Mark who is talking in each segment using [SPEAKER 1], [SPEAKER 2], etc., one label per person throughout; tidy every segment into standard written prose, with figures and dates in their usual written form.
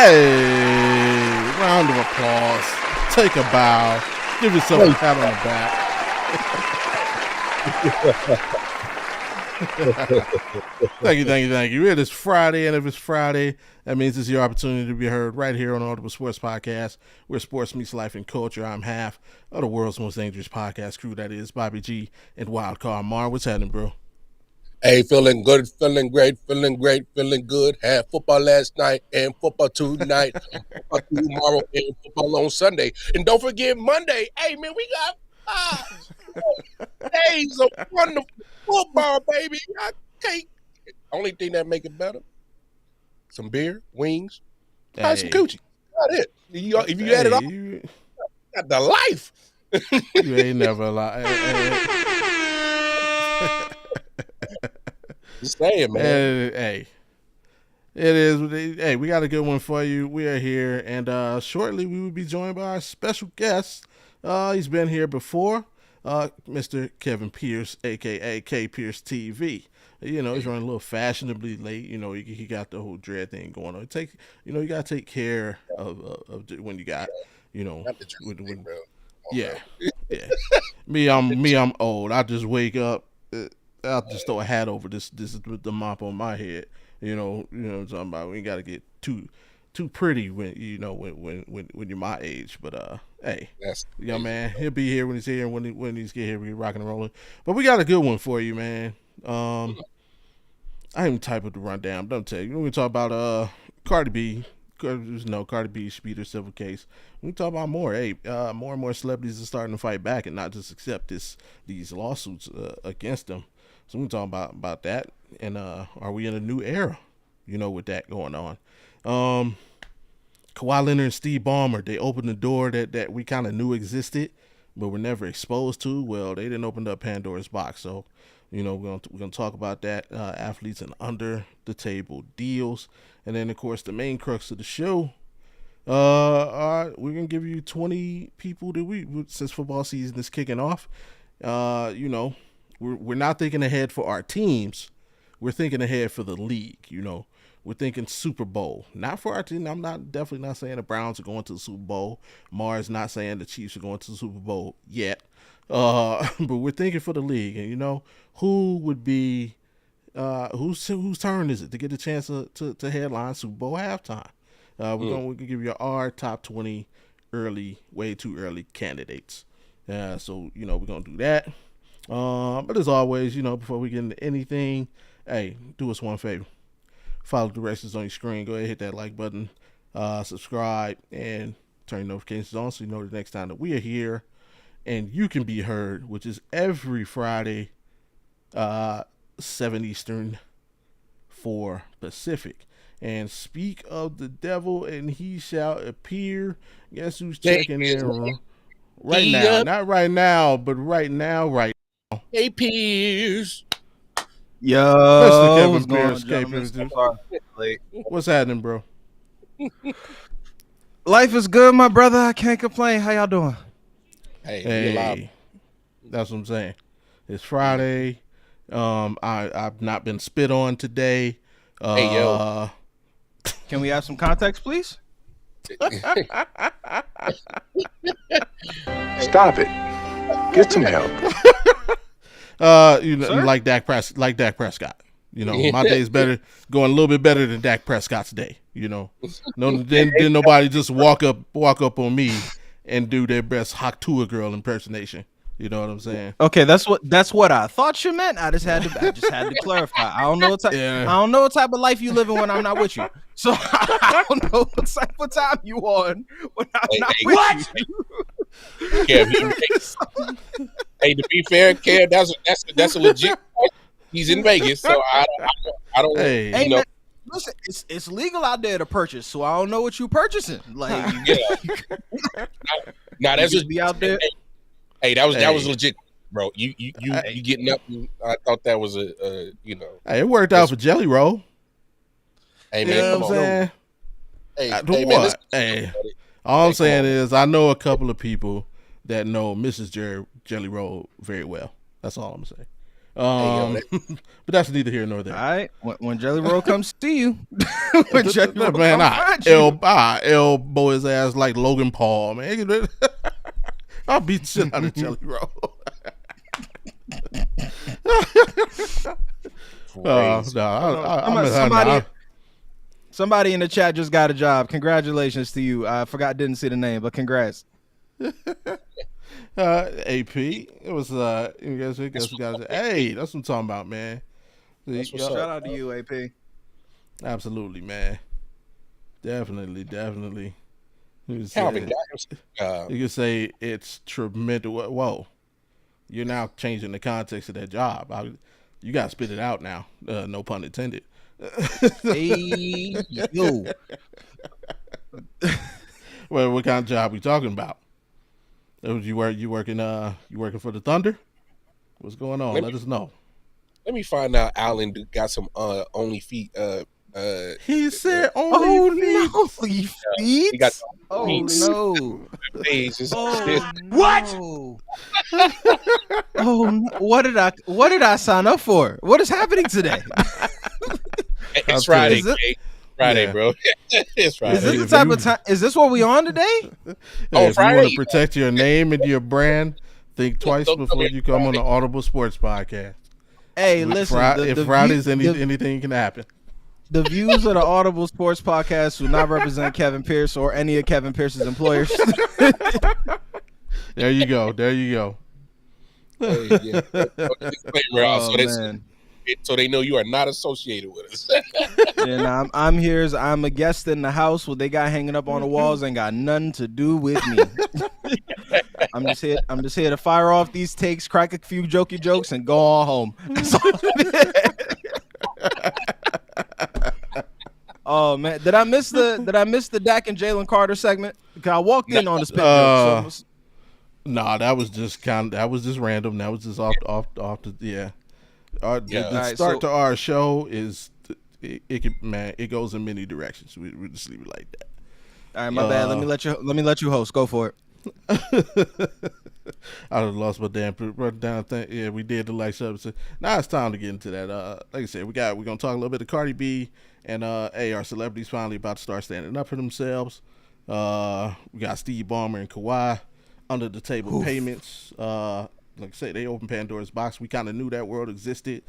[SPEAKER 1] Hey, round of applause. Take a bow. Give yourself a pat on the back. Thank you. It is Friday, and if it's Friday, that means it's your opportunity to be heard right here on Audible Sports Podcast, where sports meets life and culture. I'm half of the world's most dangerous podcast crew, that is Bobby G and Wildcard Mar. What's happening, bro?
[SPEAKER 2] Hey, feeling good, feeling great, feeling good. Had football last night and football tonight, football tomorrow and football on Sunday. And don't forget Monday. Hey, man, we got 5 days of wonderful football, baby. I can't. Only thing that make it better, some beer, wings, some coochie. That's it. If you add it all, you got the life.
[SPEAKER 1] You ain't never lied.
[SPEAKER 2] Just saying, man.
[SPEAKER 1] Hey, it is. Hey, we got a good one for you. We are here, and shortly we will be joined by our special guest. He's been here before, Mr. Kevin Pearce, aka KPearceTV. You know, he's running a little fashionably late. You know, he got the whole dread thing going on. You gotta take care of when you got, when, yeah. Me, I'm old. I just wake up. I'll just throw a hat over this is the mop on my head. You know what I'm talking about. We ain't gotta get too pretty when you're my age. But hey, man, he'll be here when he's here, and when he's get here, we rocking and rolling. But we got a good one for you, man. I ain't type of the rundown. Don't tell you. We're gonna talk about Cardi B. Cardi B speed her civil case. We can talk about more. Hey, more and more celebrities are starting to fight back and not just accept these lawsuits against them. So we can talk about that. And are we in a new era? With that going on. Kawhi Leonard and Steve Ballmer, they opened the door that we kind of knew existed, but were never exposed to. Well, they didn't open up Pandora's box. So, we're gonna talk about that. Athletes and under the table deals. And then, of course, the main crux of the show, we're going to give you 20 people since football season is kicking off. We're not thinking ahead for our teams. We're thinking ahead for the league, We're thinking Super Bowl. Not for our team. I'm definitely not saying the Browns are going to the Super Bowl. Mars not saying the Chiefs are going to the Super Bowl yet. But we're thinking for the league. And, who would be... whose turn is it to get a chance to headline Super Bowl halftime? We're gonna give you our top 20 way too early candidates. So we're gonna do that. But as always, before we get into anything, hey, do us one favor. Follow the directions on your screen. Go ahead and hit that like button, subscribe, and turn your notifications on so you know the next time that we are here and you can be heard, which is every Friday. 7 Eastern, 4 Pacific. And speak of the devil, and he shall appear. Guess who's checking in right now? Not right now, but right now.
[SPEAKER 2] Hey, Pearce.
[SPEAKER 3] Yo,
[SPEAKER 1] Mr. Kevin Pearce. What's happening, bro?
[SPEAKER 3] Life is good, my brother. I can't complain. How y'all doing?
[SPEAKER 1] Hey, that's what I'm saying. It's Friday. I've not been spit on today.
[SPEAKER 2] Hey, yo.
[SPEAKER 3] Can we have some context, please?
[SPEAKER 4] Stop it. Get some help.
[SPEAKER 1] Like Dak Prescott. My day's better, going a little bit better than Dak Prescott's day. No, then nobody just walk up on me and do their best Haktua girl impersonation. You know what I'm saying?
[SPEAKER 3] Okay, that's what I thought you meant. I just had to clarify. I don't know what type of life you living when I'm not with you. So I don't know what type of time you on when I'm not with you.
[SPEAKER 2] Kev, hey, to be fair, Kev, that's a legit. He's in Vegas, so I don't.
[SPEAKER 1] Hey,
[SPEAKER 3] man, listen, it's legal out there to purchase, so I don't know what you purchasing. Like,
[SPEAKER 2] now that's
[SPEAKER 3] just be out there.
[SPEAKER 2] Hey, that was legit, bro. You getting up? I thought that was a.
[SPEAKER 1] Hey, it worked out for Jelly Roll.
[SPEAKER 2] Hey, man, come on.
[SPEAKER 1] Hey, all I'm saying is I know a couple of people that know Mrs. Jelly Roll very well. That's all I'm saying. But that's neither here nor there.
[SPEAKER 3] All right, when Jelly Roll comes to you, when Jelly Roll
[SPEAKER 1] man,
[SPEAKER 3] comes find you.
[SPEAKER 1] elbow his ass like Logan Paul, man. I'll beat the shit out of Jelly Roll.
[SPEAKER 3] Somebody in the chat just got a job. Congratulations to you. I didn't see the name, but congrats.
[SPEAKER 1] AP, it was you guys got. Hey, that's what I'm talking about, man.
[SPEAKER 3] Shout out to you, AP.
[SPEAKER 1] Absolutely, man. Definitely.
[SPEAKER 2] Calvin,
[SPEAKER 1] you could say it's tremendous. Whoa, you're now changing the context of that job. You got to spit it out now. No pun intended.
[SPEAKER 3] Hey, yo.
[SPEAKER 1] Well, what kind of job we talking about? You working for the Thunder? What's going on? Let us know.
[SPEAKER 2] Let me find out. Allen got some only feet.
[SPEAKER 1] He said only
[SPEAKER 3] feet.
[SPEAKER 2] He got
[SPEAKER 3] no.
[SPEAKER 2] Pages.
[SPEAKER 3] What? What did I sign up for? What is happening today?
[SPEAKER 2] It's Friday, Friday, bro. It's Friday.
[SPEAKER 3] Is this the type of time? Is this what we on today?
[SPEAKER 1] If you want to protect your name and your brand, think twice before you come on the Audible Sports Podcast.
[SPEAKER 3] Hey, listen.
[SPEAKER 1] If Friday's anything can happen.
[SPEAKER 3] The views of the Audible Sports Podcast do not represent Kevin Pearce or any of Kevin Pearce's employers.
[SPEAKER 1] There you go.
[SPEAKER 2] Hey, yeah. So they know you are not associated with us.
[SPEAKER 3] And I'm here as I'm a guest in the house. What they got hanging up on the walls ain't got nothing to do with me. I'm just here to fire off these takes, crack a few jokey jokes, and go on home. Oh man, did I miss the Dak and Jalen Carter segment? Because I walked in on the spit joke.
[SPEAKER 1] Nah, that was just random. That was just off the yeah. The start to our show is it goes in many directions. We just leave it like that.
[SPEAKER 3] All right, my bad. Let me let you host. Go for it.
[SPEAKER 1] I would have lost my damn thing. Yeah, we did the like episode. Now it's time to get into that. Like I said, we're gonna talk a little bit of Cardi B and our celebrities finally about to start standing up for themselves. We got Steve Ballmer and Kawhi under the table payments. Like I say, they opened Pandora's box. We kind of knew that world existed.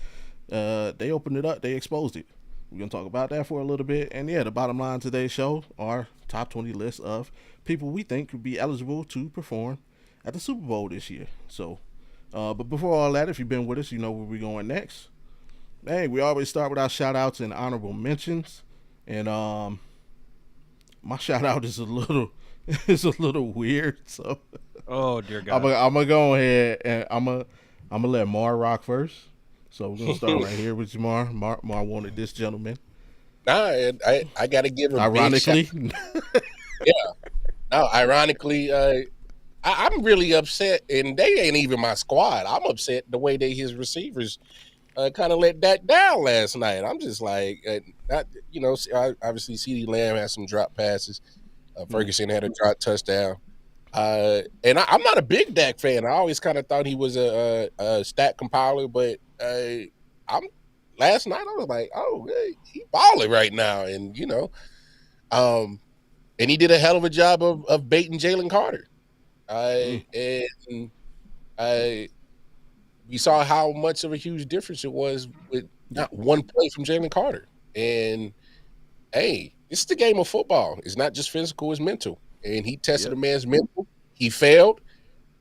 [SPEAKER 1] They opened it up. They exposed it. We're going to talk about that for a little bit. And yeah, the bottom line today's show, our top 20 list of people we think could be eligible to perform at the Super Bowl this year. So, but before all that, if you've been with us, you know where we're going next. Hey, we always start with our shout outs and honorable mentions. And my shout out is a little weird. So
[SPEAKER 3] oh dear God.
[SPEAKER 1] I'm gonna go ahead and I'm gonna let Mar rock first. So we're gonna start right here with Mar. Mar wanted this gentleman.
[SPEAKER 2] Nah, I gotta give him
[SPEAKER 1] ironically.
[SPEAKER 2] Yeah. No, ironically, I'm really upset, and they ain't even my squad. I'm upset the way his receivers kind of let that down last night. I'm just like, obviously CeeDee Lamb had some drop passes. Ferguson had a drop touchdown. And I'm not a big Dak fan. I always kind of thought he was a stat compiler, but last night I was like, oh, he balling right now, and and he did a hell of a job of baiting Jalen Carter. And we saw how much of a huge difference it was with not one play from Jalen Carter. And hey, this is the game of football. It's not just physical; it's mental. And he tested a man's mental. He failed,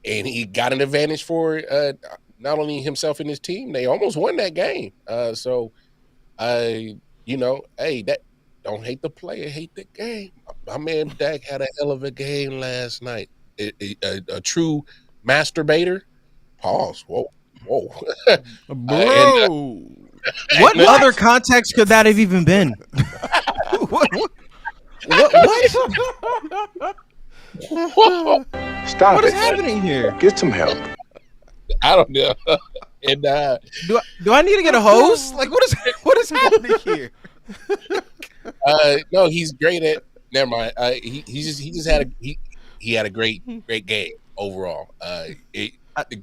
[SPEAKER 2] and he got an advantage for not only himself and his team. They almost won that game. Hey, that don't hate the player, hate the game. My man Dak had a hell of a game last night. A true masturbator. Pause. Whoa.
[SPEAKER 1] Bro.
[SPEAKER 3] What other context could that have even been? What?
[SPEAKER 4] Stop
[SPEAKER 3] What
[SPEAKER 4] it.
[SPEAKER 3] is happening here?
[SPEAKER 4] Get some help.
[SPEAKER 2] I don't know. And
[SPEAKER 3] do I need to get a hose? Like what is happening here?
[SPEAKER 2] No, he's great at. Never mind. He had a great game overall. The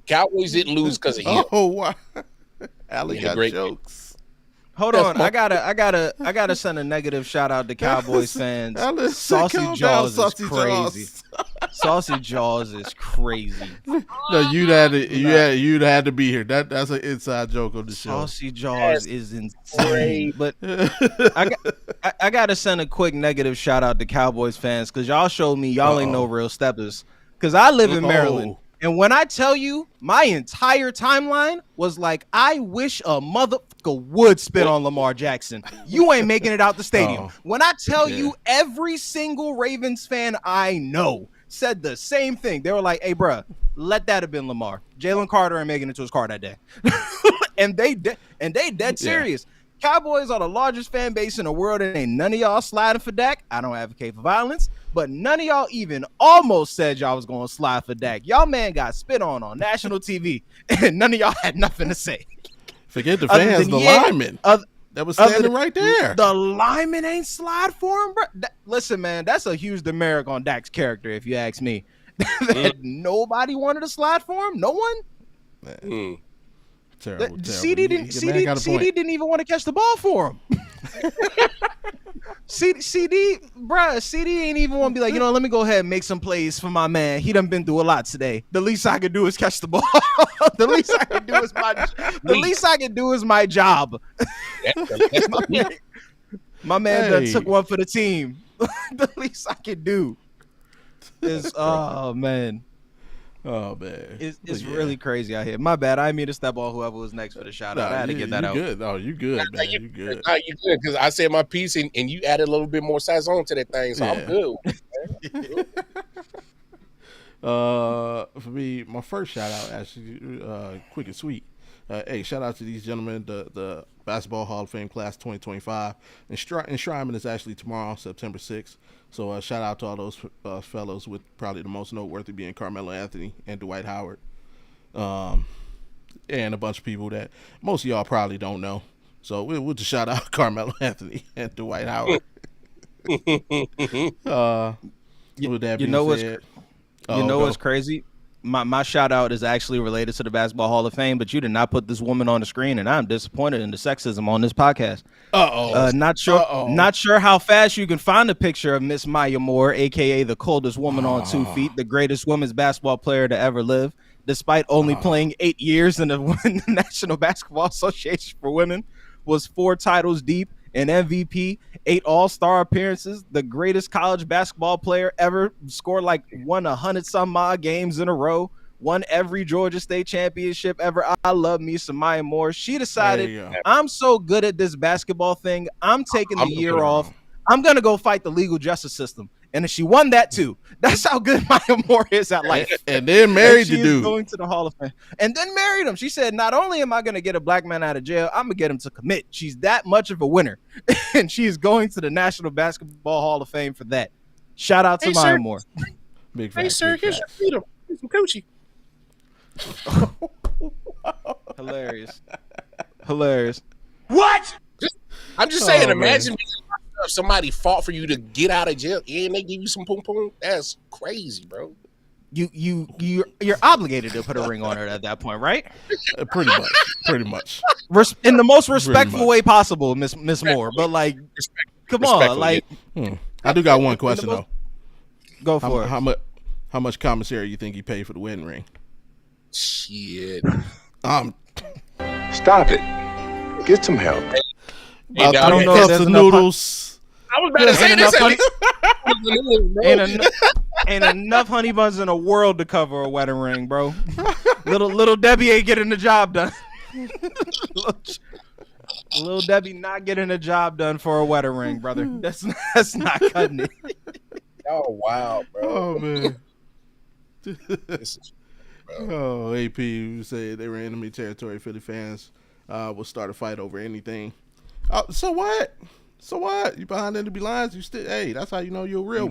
[SPEAKER 2] Cowboys didn't lose because of him.
[SPEAKER 1] Oh wow! Allie
[SPEAKER 2] He's a
[SPEAKER 1] got
[SPEAKER 2] great-
[SPEAKER 1] jokes.
[SPEAKER 3] Hold
[SPEAKER 1] That's
[SPEAKER 3] on,
[SPEAKER 1] my-
[SPEAKER 3] I gotta send a negative shout out to Cowboys fans.
[SPEAKER 1] Alice,
[SPEAKER 3] Saucy
[SPEAKER 1] calm down,
[SPEAKER 3] Jaws is
[SPEAKER 1] Saucy
[SPEAKER 3] crazy.
[SPEAKER 1] Jaws.
[SPEAKER 3] Saucy Jaws is crazy.
[SPEAKER 1] No, you'd had to be here. That's an inside joke of the show.
[SPEAKER 3] Saucy Jaws is insane. But I gotta send a quick negative shout out to Cowboys fans because y'all showed me y'all ain't no real steppers. Because I live in Maryland. And when I tell you, my entire timeline was like, I wish a motherfucker would spit on Lamar Jackson. You ain't making it out the stadium. When I tell you, every single Ravens fan I know said the same thing. They were like, hey, bruh, let that have been Lamar. Jalen Carter ain't making it to his car that day. and they dead serious. Cowboys are the largest fan base in the world, and ain't none of y'all sliding for Dak. I don't advocate for violence, but none of y'all even almost said y'all was going to slide for Dak. Y'all man got spit on national TV, and none of y'all had nothing to say.
[SPEAKER 1] Forget the fans, the linemen that was standing right there.
[SPEAKER 3] The linemen ain't slide for him, bro. Listen, man, that's a huge demerit on Dak's character, if you ask me. Nobody wanted to slide for him. No one.
[SPEAKER 1] Terrible.
[SPEAKER 3] CD didn't even want to catch the ball for him. CD ain't even want to be like, let me go ahead and make some plays for my man. He done been through a lot today. The least I could do is catch the ball. The least I can do is my job. my man done took one for the team. The least I can do is man.
[SPEAKER 1] Oh man,
[SPEAKER 3] it's really crazy out here. My bad. I didn't mean to step on whoever was next for the shout out. I had to get that out.
[SPEAKER 1] Good. Oh, you good, man. You good.
[SPEAKER 2] No, you good because I said my piece and you added a little bit more sazon to that thing, so I'm good.
[SPEAKER 1] For me, my first shout out actually, quick and sweet. Hey, shout out to these gentlemen, the Basketball Hall of Fame class 2025. Enshrinement is actually tomorrow, September 6th. So shout out to all those fellows, with probably the most noteworthy being Carmelo Anthony and Dwight Howard. And a bunch of people that most of y'all probably don't know. So we'll just shout out Carmelo Anthony and Dwight Howard. With that being said,
[SPEAKER 3] what's crazy? My shout out is actually related to the Basketball Hall of Fame, but you did not put this woman on the screen, and I'm disappointed in the sexism on this podcast. Not sure how fast you can find a picture of Miss Maya Moore, aka the coldest woman on 2 feet, the greatest women's basketball player to ever live, despite only playing 8 years in the National Basketball Association for Women, was 4 titles deep, an MVP, 8 All-Star appearances, the greatest college basketball player ever, scored like 100-some-odd games in a row, won every Georgia State championship ever. I love me some Maya Moore. She decided, I'm so good at this basketball thing, I'm taking the year off. I'm going to go fight the legal justice system. And she won that too. That's how good Maya Moore is at life.
[SPEAKER 1] And then married the dude.
[SPEAKER 3] Going to the Hall of Fame. And then married him. She said, not only am I going to get a black man out of jail, I'm going to get him to commit. She's that much of a winner. And she is going to the National Basketball Hall of Fame for that. Shout out to Maya Moore.
[SPEAKER 1] Big fact,
[SPEAKER 2] hey, sir, here's your freedom. Here's some coochie.
[SPEAKER 3] Hilarious.
[SPEAKER 2] What? I'm just saying, imagine if somebody fought for you to get out of jail and they give you some poom poom. That's crazy, bro.
[SPEAKER 3] You're obligated to put a ring on her at that point, right?
[SPEAKER 1] Pretty much.
[SPEAKER 3] In the most respectful way possible, Miss Moore. But like, come on, like.
[SPEAKER 1] I do got one question though.
[SPEAKER 3] Go for it.
[SPEAKER 1] How much commissary you think he paid for the wedding ring?
[SPEAKER 2] Shit.
[SPEAKER 4] Stop it. Get some help.
[SPEAKER 2] I
[SPEAKER 3] don't know if there's
[SPEAKER 1] noodles.
[SPEAKER 2] I was about to say this.
[SPEAKER 3] Ain't enough honey buns in the world to cover a wedding ring, bro. Little Debbie ain't getting the job done. Little Debbie not getting the job done for a wedding ring, brother. That's not cutting it.
[SPEAKER 2] Oh wow, bro.
[SPEAKER 1] Oh man. AP said they were enemy territory. Philly fans will start a fight over anything. So what? You behind enemy lines? You still? Hey, that's how you know you're real.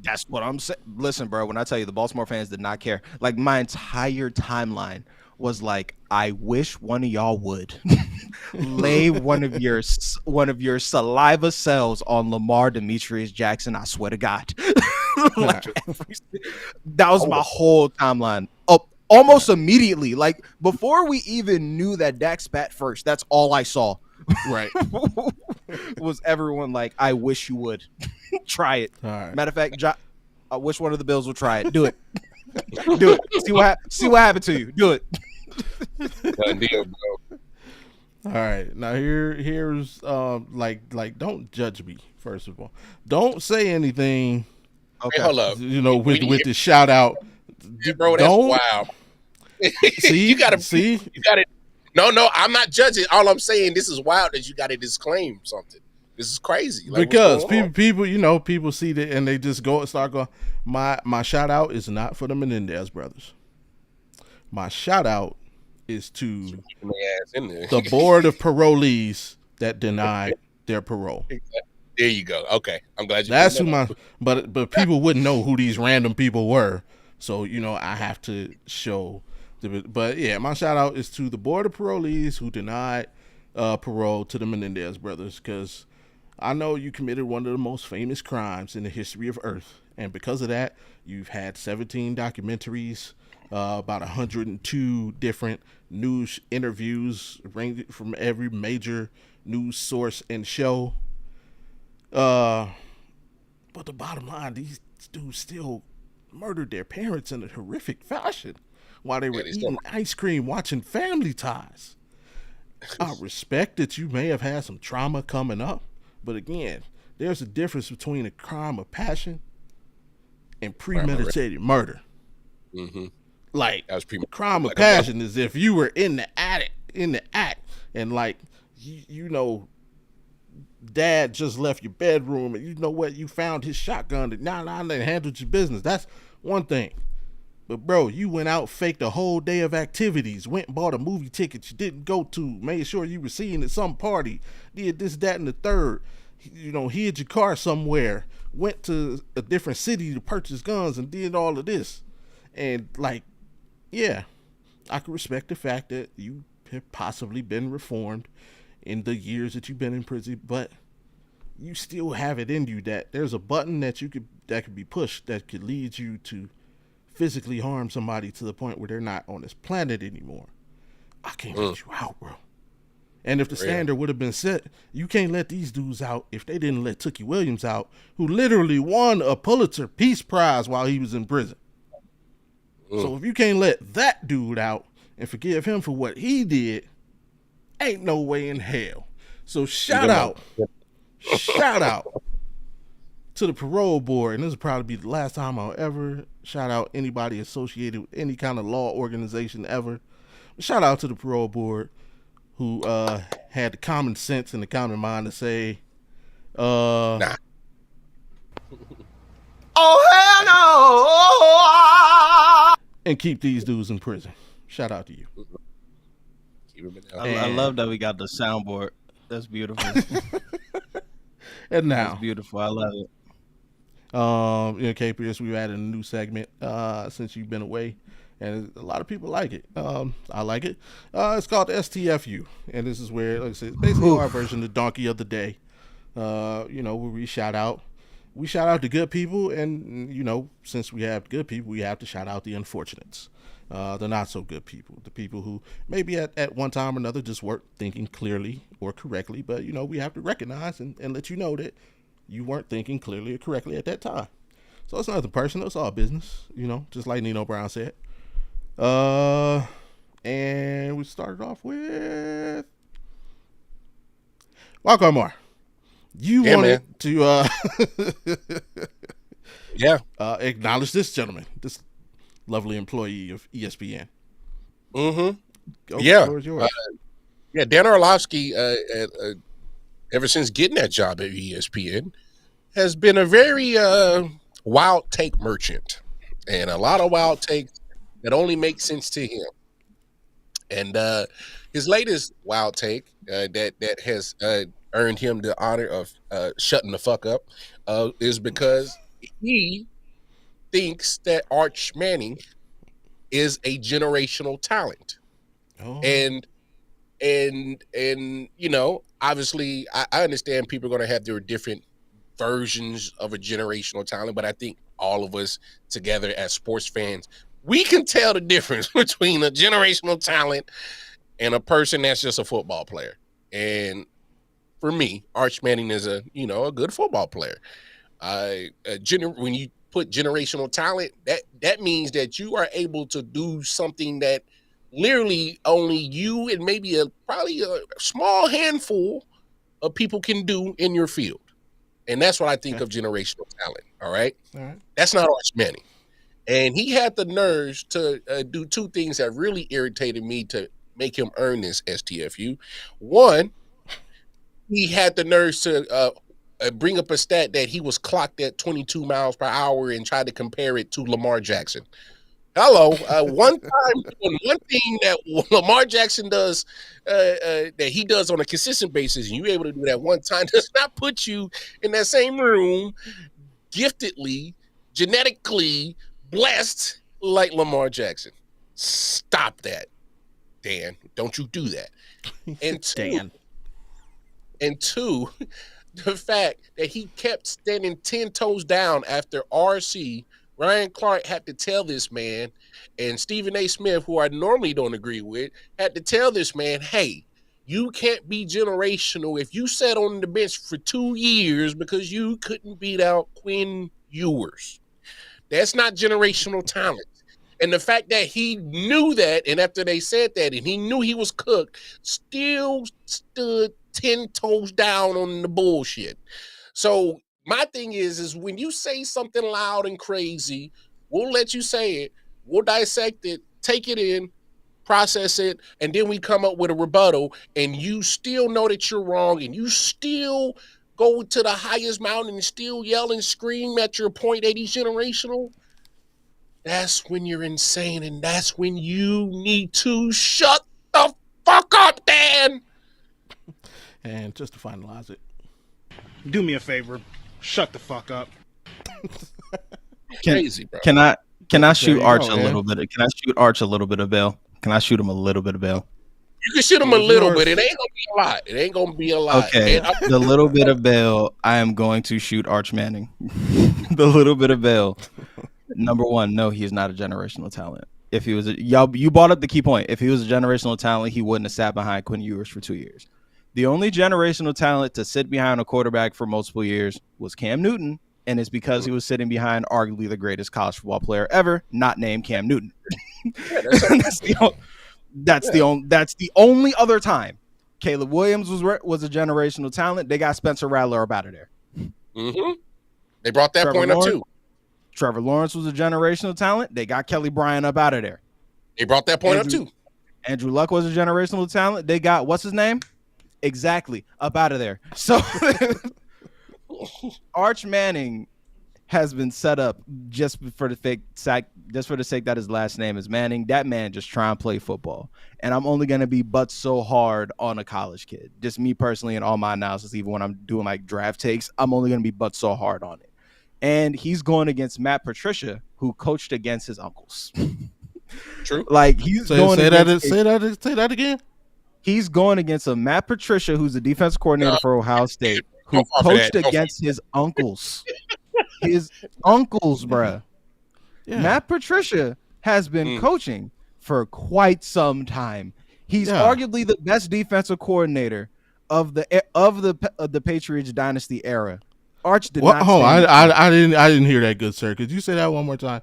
[SPEAKER 3] That's what I'm saying. Listen, bro. When I tell you the Baltimore fans did not care, like my entire timeline was like, I wish one of y'all would lay one of your saliva cells on Lamar Demetrius Jackson. I swear to God. That was my whole timeline. almost immediately. Like before we even knew that Dak spat first, that's all I saw.
[SPEAKER 1] Right.
[SPEAKER 3] Was everyone like, I wish you would try it.
[SPEAKER 1] All right.
[SPEAKER 3] Matter of fact, I wish one of the Bills would try it. Do it. Do it. See what happened to you. Do it.
[SPEAKER 2] Done deal, bro.
[SPEAKER 1] All right. Now here's like don't judge me, first of all. Don't say anything.
[SPEAKER 2] Okay, hold up.
[SPEAKER 1] You know, with the shout out.
[SPEAKER 2] Yeah, bro, that's wild.
[SPEAKER 1] See,
[SPEAKER 2] you gotta
[SPEAKER 1] see.
[SPEAKER 2] You gotta. No, I'm not judging. All I'm saying, this is wild that you got to disclaim something. This is crazy. Like,
[SPEAKER 1] because people, you know, people see that and they just start going. My shout out is not for the Menendez brothers. My shout out is to the board of parolees that denied their parole.
[SPEAKER 2] There you go. Okay, I'm glad you.
[SPEAKER 1] That's who but people wouldn't know who these random people were. So you know, I have to show. But yeah, my shout out is to the board of parolees who denied parole to the Menendez brothers, because I know you committed one of the most famous crimes in the history of Earth, and because of that, you've had 17 documentaries, about 102 different news interviews ranging from every major news source and show. But the bottom line, these dudes still murdered their parents in a horrific fashion while they were eating ice cream, watching Family Ties. I respect that you may have had some trauma coming up, but again, there's a difference between a crime of passion and premeditated murder.
[SPEAKER 2] Mm-hmm.
[SPEAKER 1] Like, crime of passion is if you were in the act, and like, you know, dad just left your bedroom and you know what, you found his shotgun and now they handled your business. That's one thing. But bro, you went out, faked a whole day of activities, went and bought a movie ticket you didn't go to, made sure you were seen at some party, did this, that, and the third, you know, hid your car somewhere, went to a different city to purchase guns and did all of this. And like, yeah, I can respect the fact that you have possibly been reformed in the years that you've been in prison, but you still have it in you that there's a button that could be pushed that could lead you to physically harm somebody to the point where they're not on this planet anymore. I can't let you out, bro. And if the standard would have been set, you can't let these dudes out if they didn't let Tookie Williams out, who literally won a Pulitzer Peace Prize while he was in prison. So if you can't let that dude out and forgive him for what he did, ain't no way in hell. So shout out to the parole board, and this will probably be the last time I'll ever shout out anybody associated with any kind of law organization ever. Shout out to the parole board who had the common sense and the common mind to say,
[SPEAKER 2] nah.
[SPEAKER 3] Oh hell no!
[SPEAKER 1] And keep these dudes in prison. Shout out to you.
[SPEAKER 3] I love that we got the soundboard. That's beautiful.
[SPEAKER 1] And now,
[SPEAKER 3] that's beautiful. I love it.
[SPEAKER 1] You know, KPearce, we've added a new segment since you've been away, and a lot of people like it. I like it. It's called STFU, and this is where, like I said, it's basically our version of the Donkey of the Day. You know, where we shout out the good people, and you know, since we have good people, we have to shout out the unfortunates, the not so good people, the people who maybe at one time or another just weren't thinking clearly or correctly, but you know, we have to recognize and let you know that you weren't thinking clearly or correctly at that time. So it's nothing personal, it's all business, you know, just like Nino Brown said. And we started off with Walker Moore. You wanted to acknowledge this gentleman, this lovely employee of ESPN.
[SPEAKER 2] Mm-hmm. Yeah, Dan Orlovsky, ever since getting that job at ESPN, has been a very wild take merchant, and a lot of wild takes that only make sense to him. And his latest wild take that has earned him the honor of shutting the fuck up is because he thinks that Arch Manning is a generational talent. And you know, obviously I understand people are going to have their different versions of a generational talent, but I think all of us together as sports fans, we can tell the difference between a generational talent and a person that's just a football player. And for me, Arch Manning is a good football player. When you put generational talent, that means that you are able to do something that literally only you and maybe probably a small handful of people can do in your field. And that's what I think of generational talent. All right. That's not Arch Manning. And he had the nerves to do two things that really irritated me to make him earn this STFU. One, he had the nerves to bring up a stat that he was clocked at 22 miles per hour and tried to compare it to Lamar Jackson. Hello. One thing that Lamar Jackson does, that he does on a consistent basis, and you're able to do that one time, does not put you in that same room, giftedly, genetically blessed like Lamar Jackson. Stop that, Dan. Don't you do that. And two, the fact that he kept standing 10 toes down after RC, Ryan Clark, had to tell this man, and Stephen A. Smith, who I normally don't agree with, had to tell this man, hey, you can't be generational if you sat on the bench for 2 years because you couldn't beat out Quinn Ewers. That's not generational talent. And the fact that he knew that, and after they said that, and he knew he was cooked, still stood 10 toes down on the bullshit. So my thing is when you say something loud and crazy, we'll let you say it, we'll dissect it, take it in, process it, and then we come up with a rebuttal, and you still know that you're wrong, and you still go to the highest mountain and still yell and scream at your point that he's generational. That's when you're insane, and that's when you need to shut the fuck up, Dan.
[SPEAKER 1] And just to finalize it,
[SPEAKER 5] do me a favor, shut the fuck up.
[SPEAKER 2] Crazy, bro.
[SPEAKER 3] Can I shoot Arch a little bit? Can I shoot Arch a little bit of bail? Can I shoot him a little bit of bail?
[SPEAKER 2] You can shoot him a little bit. It ain't gonna be a lot. It ain't gonna be a lot.
[SPEAKER 3] Okay, the little bit of bail, I am going to shoot Arch Manning. The little bit of bail. Number one, no, he is not a generational talent. If he was, you brought up the key point. If he was a generational talent, he wouldn't have sat behind Quinn Ewers for 2 years. The only generational talent to sit behind a quarterback for multiple years was Cam Newton, and it's because he was sitting behind arguably the greatest college football player ever, not named Cam Newton. That's the only other time. Caleb Williams was a generational talent. They got Spencer Rattler up out of there.
[SPEAKER 2] Mm-hmm. They brought that point up too.
[SPEAKER 3] Trevor Lawrence was a generational talent. They got Kelly Bryant up out of there.
[SPEAKER 2] They brought that point up too.
[SPEAKER 3] Andrew Luck was a generational talent. They got, what's his name? Exactly, up out of there. So Arch Manning has been set up just for the sake that his last name is Manning. That man just trying to play football. And I'm only going to be but so hard on a college kid. Just me personally, and all my analysis, even when I'm doing like draft takes, I'm only going to be but so hard on it. And he's going against Matt Patricia, who coached against his uncles.
[SPEAKER 2] True.
[SPEAKER 3] Like he's
[SPEAKER 1] say that again.
[SPEAKER 3] He's going against a Matt Patricia, who's the defensive coordinator for Ohio State, who coached against his uncles. His uncles, bruh. Yeah. Matt Patricia has been coaching for quite some time. He's arguably the best defensive coordinator of the Patriots dynasty era. Arch did not.
[SPEAKER 1] Oh, I didn't hear that, good sir. Could you say that one more time?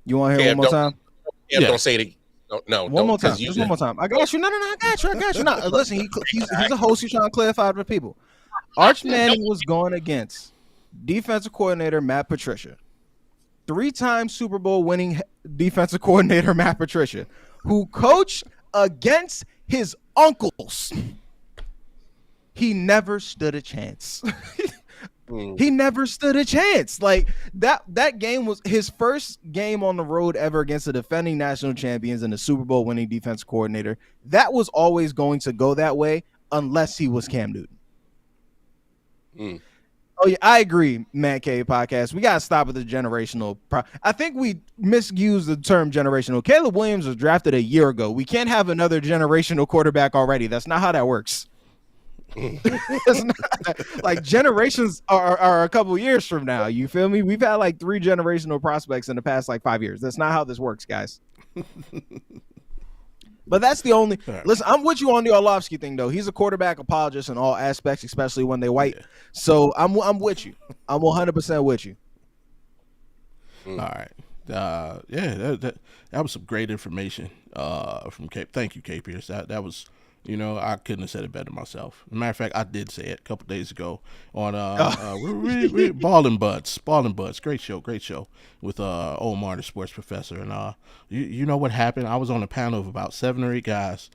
[SPEAKER 3] You want to hear it one more time?
[SPEAKER 2] Yeah, don't say it. No,
[SPEAKER 3] one more time. Just one more time. I got you. No, I got you. No, listen, he's a host. He's trying to clarify for people. Arch Manning was going against defensive coordinator Matt Patricia, 3-time Super Bowl winning defensive coordinator Matt Patricia, who coached against his uncles. He never stood a chance. He never stood a chance. Like that game was his first game on the road ever against the defending national champions and the Super Bowl winning defense coordinator. That was always going to go that way unless he was Cam Newton. Oh yeah, I agree, Matt K podcast. We gotta stop with the generational. I think we misused the term generational. Caleb Williams was drafted a year ago. We can't have another generational quarterback already. That's not how that works. It's not, like generations are a couple years from now. You feel me? We've had like 3 generational prospects in the past like 5 years. That's not how this works, guys. But that's the only. Listen, I'm with you on the Orlovsky thing, though. He's a quarterback apologist in all aspects, especially when they white. Yeah. So I'm with you. I'm 100% with you.
[SPEAKER 1] All right. That was some great information from Cape. Thank you, K-Pierce. That was, I couldn't have said it better myself. As a matter of fact, I did say it a couple days ago on Ballin' Buds. Great show with Omar, the sports professor. And you know what happened? I was on a panel of about 7 or 8 guys,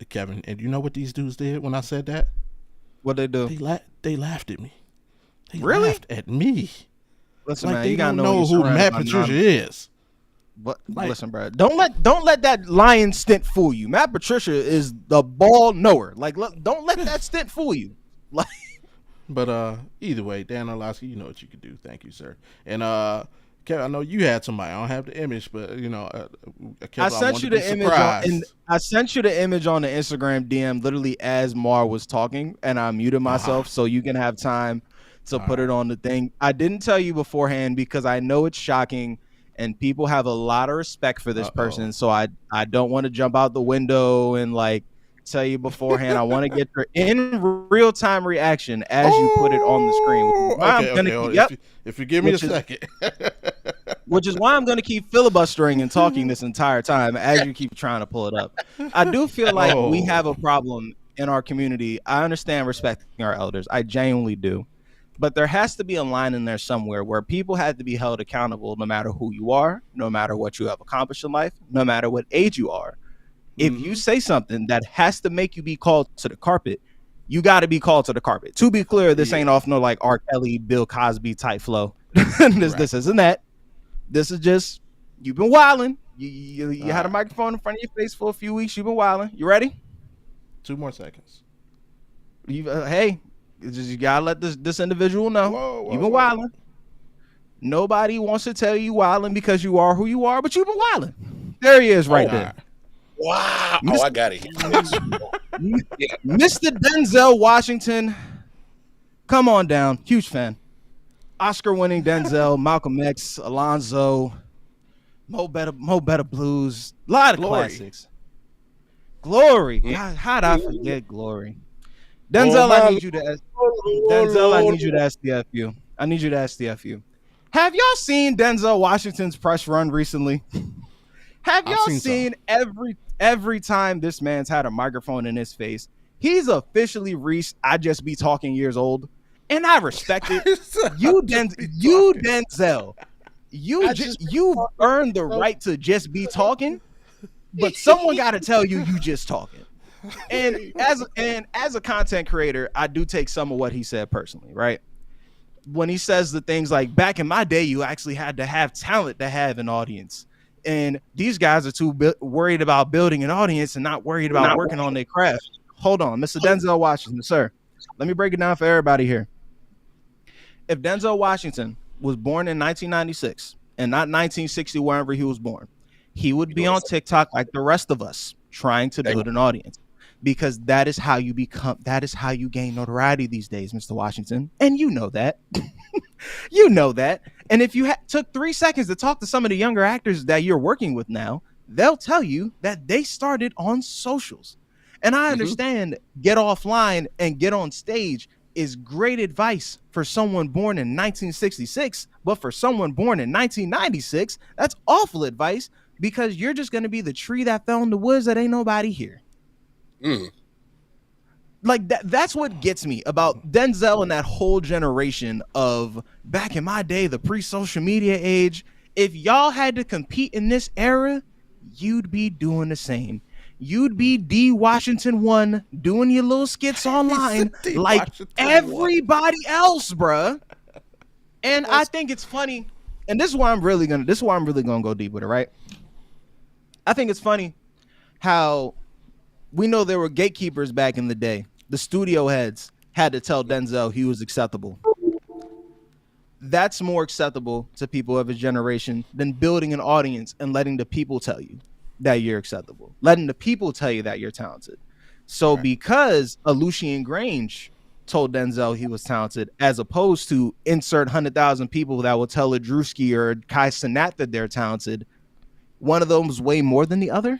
[SPEAKER 1] Kevin, and you know what these dudes did when I said that?
[SPEAKER 3] What they do?
[SPEAKER 1] They laughed at me. They
[SPEAKER 3] really?
[SPEAKER 1] laughed at me.
[SPEAKER 3] Listen,
[SPEAKER 1] like
[SPEAKER 3] man,
[SPEAKER 1] they
[SPEAKER 3] you gotta
[SPEAKER 1] don't know who Matt Patricia is.
[SPEAKER 3] But listen, bro, don't let that lion stint fool you. Matt Patricia is the ball knower. Like, don't let that stint fool you. Like,
[SPEAKER 1] but either way, Dan Orlovsky, you know what you can do. Thank you, sir. And Kevin, I know you had somebody. I don't have the image, but
[SPEAKER 3] I sent you the image. I sent you the image on the Instagram DM literally as Mar was talking, and I muted myself so you can have time to put it on the thing. I didn't tell you beforehand because I know it's shocking and people have a lot of respect for this person. So I don't want to jump out the window and like tell you beforehand. I want to get your in real time reaction as you put it on the screen.
[SPEAKER 1] If you give me a second.
[SPEAKER 3] Which is why I'm going to keep filibustering and talking this entire time as you keep trying to pull it up. I do feel like we have a problem in our community. I understand respecting our elders. I genuinely do. But there has to be a line in there somewhere where people have to be held accountable no matter who you are, no matter what you have accomplished in life, no matter what age you are. If you say something that has to make you be called to the carpet, you got to be called to the carpet. To be clear, this ain't off no like R. Kelly, Bill Cosby type flow. This isn't that. This is just, you've been wilding. You had a microphone in front of your face for a few weeks. You've been wilding. You ready?
[SPEAKER 1] 2 more seconds.
[SPEAKER 3] Hey. You gotta let this individual know you've been wilding. Nobody wants to tell you wilding because you are who you are, but you've been wilding. There he is, right there.
[SPEAKER 2] Wow! I got it.
[SPEAKER 3] Mr. Denzel Washington, come on down. Huge fan. Oscar-winning Denzel, Malcolm X, Alonzo, Mo Better Blues, a lot of classics. Glory. God, how did I forget Glory? Denzel, I need you to STFU. I need you to STFU. Have y'all seen Denzel Washington's press run recently? Have y'all seen every time this man's had a microphone in his face, he's officially reached I just be talking years old, and I respect it. Denzel, you've earned the right to just be talking, but someone got to tell you just talking. And as a content creator, I do take some of what he said personally, right? When he says the things like, back in my day, you actually had to have talent to have an audience. And these guys are too worried about building an audience and not worried about working on their craft. Hold on, Mr. Denzel Washington, sir. Let me break it down for everybody here. If Denzel Washington was born in 1996 and not 1960, wherever he was born, he would be on TikTok like the rest of us, trying to build an audience. Because that is how you gain notoriety these days, Mr. Washington. And you know that. You know that. And if you took 3 seconds to talk to some of the younger actors that you're working with now, they'll tell you that they started on socials. And I understand get offline and get on stage is great advice for someone born in 1966. But for someone born in 1996, that's awful advice because you're just going to be the tree that fell in the woods that ain't nobody here. Like that's what gets me about Denzel and that whole generation of back in my day, the pre-social media age. If y'all had to compete in this era, you'd be doing the same. You'd be D Washington 1 doing your little skits online like everybody else, bruh. And I think it's funny, and this is why I'm really gonna go deep with it, right? I think it's funny how we know there were gatekeepers back in the day. The studio heads had to tell Denzel he was acceptable. That's more acceptable to people of his generation than building an audience and letting the people tell you that you're acceptable. Letting the people tell you that you're talented. So because Lucian Grange told Denzel he was talented, as opposed to insert 100,000 people that will tell a Drewski or Kai Cenat that they're talented, one of them is way more than the other.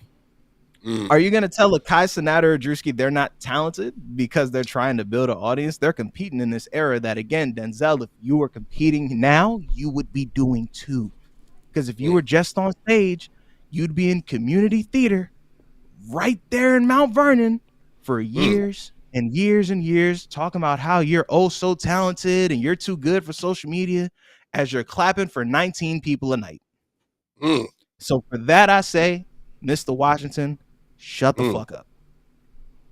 [SPEAKER 3] Are you going to tell a Kai Cenat or a Drewski they're not talented because they're trying to build an audience? They're competing in this era that, again, Denzel, if you were competing now, you would be doing too. Because if you were just on stage, you'd be in community theater right there in Mount Vernon for years and years and years, talking about how you're oh so talented and you're too good for social media, as you're clapping for 19 people a night. So for that, I say, Mr. Washington, shut the fuck up.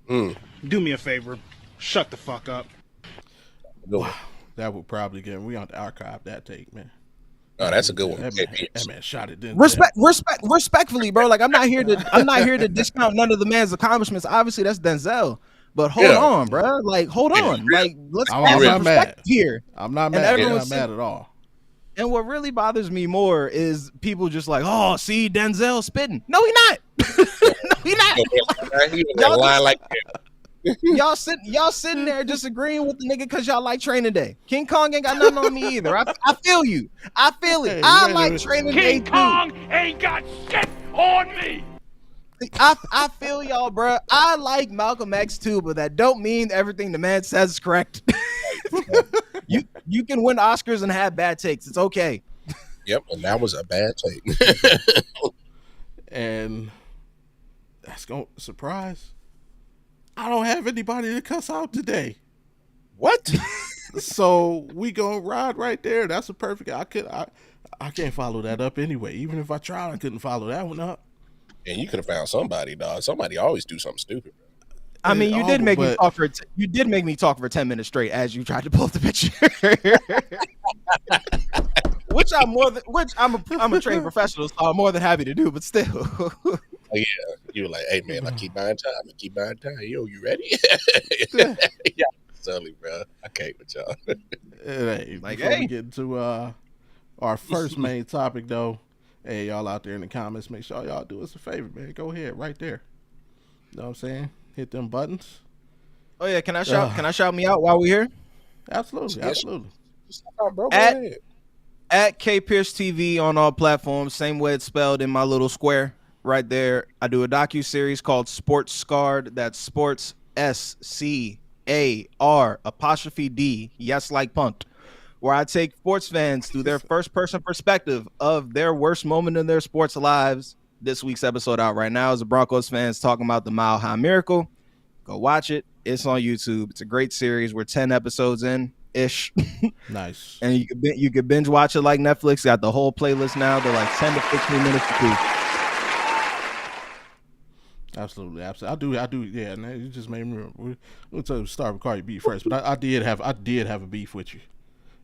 [SPEAKER 5] Do me a favor. Shut the fuck up.
[SPEAKER 1] Wow. That would probably get we on to archive that take, man.
[SPEAKER 2] Oh, that's a good one.
[SPEAKER 1] That man shot it.
[SPEAKER 3] Respectfully, bro. Like I'm not here to discount none of the man's accomplishments. Obviously, that's Denzel. But hold on, bro. Like, hold on. Like, let's have some perspective here.
[SPEAKER 1] I'm not mad. I'm not mad at all.
[SPEAKER 3] And what really bothers me more is people just like, oh, see, Denzel spitting. No, he not. No, he not.
[SPEAKER 2] He was lying like that.
[SPEAKER 3] y'all sitting there disagreeing with the nigga because y'all like Training Day. King Kong ain't got nothing on me either. I feel you. I feel it. I like Training Day too.
[SPEAKER 6] King Kong ain't got shit on me.
[SPEAKER 3] I feel y'all, bro. I like Malcolm X too, but that don't mean everything the man says is correct. You can win Oscars and have bad takes. It's okay.
[SPEAKER 2] Yep, and that was a bad take.
[SPEAKER 1] And that's going to surprise. I don't have anybody to cuss out today.
[SPEAKER 2] What?
[SPEAKER 1] So we gonna ride right there. That's a perfect. I can't follow that up anyway. Even if I tried, I couldn't follow that one up.
[SPEAKER 2] And you could have found somebody, dog. Somebody always do something stupid.
[SPEAKER 3] I mean, you did make me talk for 10 minutes straight as you tried to pull up the picture. I'm a trained professional, so I'm more than happy to do. But still,
[SPEAKER 2] yeah, you were like, "Hey man, I keep buying time. Yo, you ready?" Yeah, silly, bro. I can't with y'all.
[SPEAKER 1] Hey, before we get to our first main topic, though, hey, y'all out there in the comments, make sure y'all do us a favor, man. Go ahead, right there. You know what I'm saying? Hit them buttons.
[SPEAKER 3] Oh yeah, can I shout me out while we're here?
[SPEAKER 1] Absolutely.
[SPEAKER 2] Bro,
[SPEAKER 3] at KPearceTV on all platforms, same way it's spelled in my little square right there. I do a docu-series called Sports Scarred. That's Sports SCAR''D, yes, like punt, where I take sports fans through their first-person perspective of their worst moment in their sports lives. This week's episode out right now is the Broncos fans talking about the Mile High Miracle. Go watch it. It's on YouTube. It's a great series. We're 10 episodes in ish.
[SPEAKER 1] Nice. And
[SPEAKER 3] you could binge watch it like Netflix. Got the whole playlist now. They're like 10 to 15 minutes to do.
[SPEAKER 1] Absolutely. I do. Yeah, man, you just made me remember. We'll start with Cardi B first, but I did have a beef with you.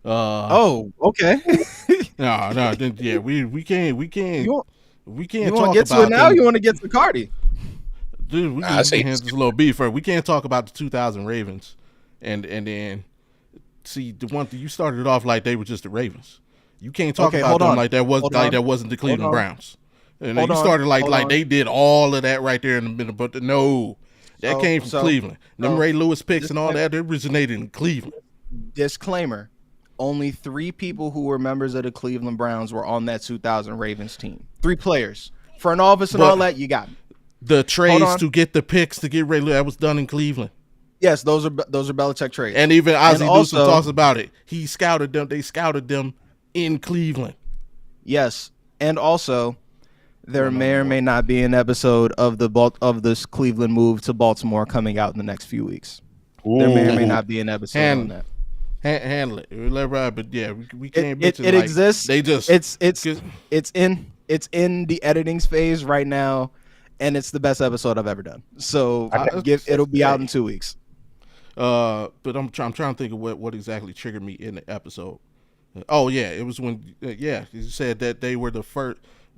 [SPEAKER 3] Oh, okay.
[SPEAKER 1] No. Then yeah, we can't. We can't
[SPEAKER 3] you
[SPEAKER 1] talk
[SPEAKER 3] want to get to it now? You want to get to Cardi?
[SPEAKER 1] Dude, we can have this little beef first. We can't talk about the 2000 Ravens, and then see the one thing you started off like they were just the Ravens. You can't talk about them like that wasn't the Cleveland Browns. And you started like they did all of that right there in the middle, but that came from Cleveland. Them Ray Lewis picks and all that originated in Cleveland.
[SPEAKER 3] Disclaimer. Only 3 people who were members of the Cleveland Browns were on that 2000 Ravens team. 3 players. For an office and all that, you got me.
[SPEAKER 1] The trades to get the picks to get Ray Lewis, that was done in Cleveland.
[SPEAKER 3] Yes, those are Belichick trades.
[SPEAKER 1] And even Ozzie Newsome talks about it. He scouted them. They scouted them in Cleveland.
[SPEAKER 3] Yes, and also there may or may not be an episode of this Cleveland move to Baltimore coming out in the next few weeks. Ooh. There may or may not be an episode on that.
[SPEAKER 1] Handle it, but yeah, we can't.
[SPEAKER 3] It exists. They just it's in the editing phase right now, and it's the best episode I've ever done. So it'll be out in 2 weeks.
[SPEAKER 1] But I'm trying to think of what exactly triggered me in the episode. Oh yeah, it was when you said that they were the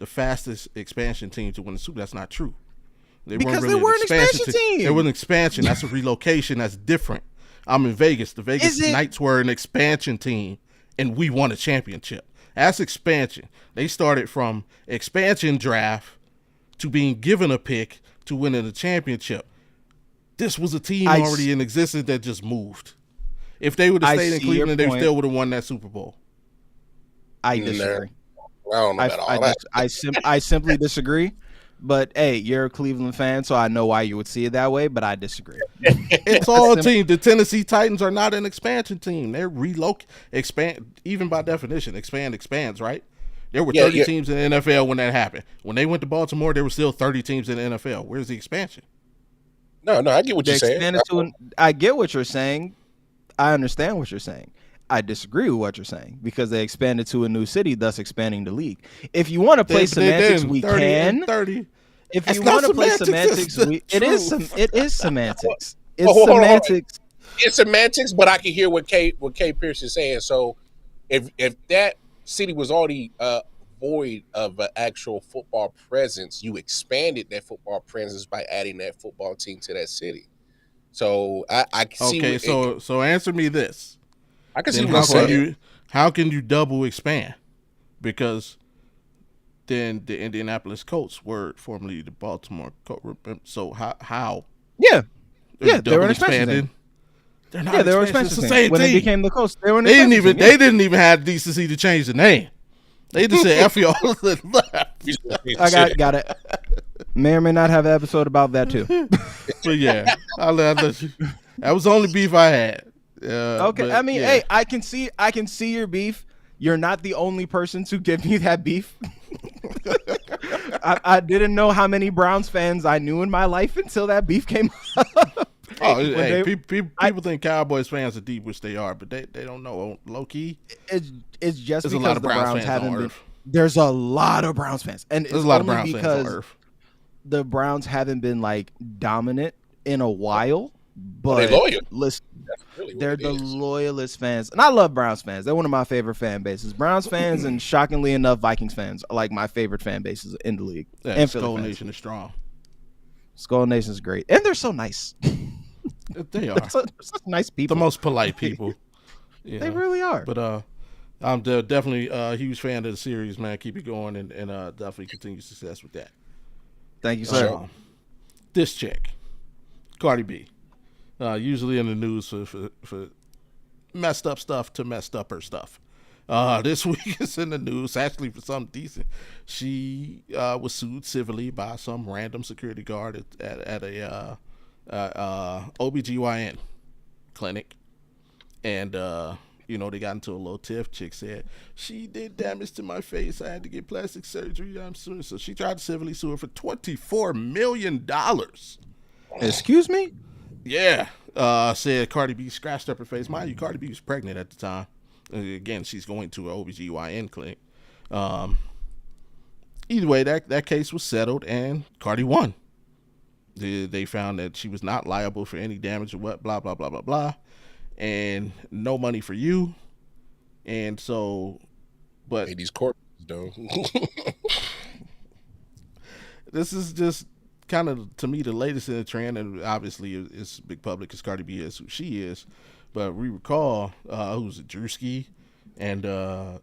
[SPEAKER 1] fastest expansion team to win the Super. That's not true.
[SPEAKER 3] They weren't an expansion team.
[SPEAKER 1] They were an expansion. That's a relocation. That's different. I'm in Vegas. The Vegas Knights were an expansion team, and we won a championship. That's expansion. They started from expansion draft to being given a pick to winning a championship. this was a team already in existence that just moved. If they would have stayed in Cleveland, they still would have won that Super Bowl.
[SPEAKER 3] I disagree.
[SPEAKER 2] I don't know about all that.
[SPEAKER 3] I simply disagree. But hey, you're a Cleveland fan, so I know why you would see it that way. But I disagree.
[SPEAKER 1] It's all a team. The Tennessee Titans are not an expansion team. They're expand. Even by definition, expands. Right? There were 30 teams in the NFL when that happened. When they went to Baltimore, there were still 30 teams in the NFL. Where's the expansion?
[SPEAKER 2] No, I get what you're saying.
[SPEAKER 3] I get what you're saying. I understand what you're saying. I disagree with what you're saying because they expanded to a new city, thus expanding the league. If you want to play semantics, we can.
[SPEAKER 1] 30.
[SPEAKER 3] If you want to play semantics, it is semantics. It's semantics.
[SPEAKER 2] It's semantics, but I can hear what K Pearce is saying. So if that city was already void of an actual football presence, you expanded that football presence by adding that football team to that city. So I see.
[SPEAKER 1] Okay, so answer me this.
[SPEAKER 2] I can see what saying.
[SPEAKER 1] How can you double expand? Because then the Indianapolis Colts were formerly the Baltimore Colts. So how?
[SPEAKER 3] Yeah, they were expanded.
[SPEAKER 1] They're not. Yeah, they were expansion. It's the same
[SPEAKER 3] when
[SPEAKER 1] team.
[SPEAKER 3] They became the Colts. They
[SPEAKER 1] didn't even have decency to change the name. They just said F y'all and left.
[SPEAKER 3] I got it. May or may not have an episode about that too.
[SPEAKER 1] But yeah, I'll let you. That was the only beef I had.
[SPEAKER 3] Okay, but, I mean, hey, I can see your beef. You're not the only person to give me that beef. I didn't know how many Browns fans I knew in my life until that beef came up.
[SPEAKER 1] People think Cowboys fans are deep, which they are, but they don't know. Low key,
[SPEAKER 3] it's just
[SPEAKER 1] there's
[SPEAKER 3] because
[SPEAKER 1] a lot of
[SPEAKER 3] the Browns haven't been.
[SPEAKER 1] Earth.
[SPEAKER 3] There's a lot of Browns fans, and
[SPEAKER 1] there's a lot of Browns fans on Earth.
[SPEAKER 3] The Browns haven't been like dominant in a while, but
[SPEAKER 2] they're loyal.
[SPEAKER 3] Listen, they're the loyalist fans, and I love Browns fans. They're one of my favorite fan bases. Browns fans and shockingly enough, Vikings fans are like my favorite fan bases in the league.
[SPEAKER 1] Yeah,
[SPEAKER 3] and
[SPEAKER 1] Skull Nation is strong.
[SPEAKER 3] Skull Nation is great, and they're so nice.
[SPEAKER 1] They are
[SPEAKER 3] such nice people.
[SPEAKER 1] The most polite people.
[SPEAKER 3] They really are.
[SPEAKER 1] But I'm definitely a huge fan of the series, man. Keep it going, and definitely continue success with that.
[SPEAKER 3] Thank you, sir.
[SPEAKER 1] This chick, Cardi B, usually in the news for messed up stuff to messed up her stuff. This week it's in the news actually for something decent. She was sued civilly by some random security guard at a OBGYN clinic, and they got into a little tiff. Chick said she did damage to my face. I had to get plastic surgery. I'm suing. So she tried to civilly sue her for $24 million.
[SPEAKER 3] Excuse me?
[SPEAKER 1] Yeah. Said Cardi B scratched up her face. Mind you, Cardi B was pregnant at the time. Again, she's going to an OBGYN clinic. Either way, that case was settled and Cardi won. They found that she was not liable for any damage or what, blah, blah, blah, blah, blah. And no money for you. And so, but.
[SPEAKER 2] Hey, these court, though.
[SPEAKER 1] This is just kind of, to me, the latest in the trend. And obviously, it's big public because Cardi B is who she is. But we recall, who's it, Drewski and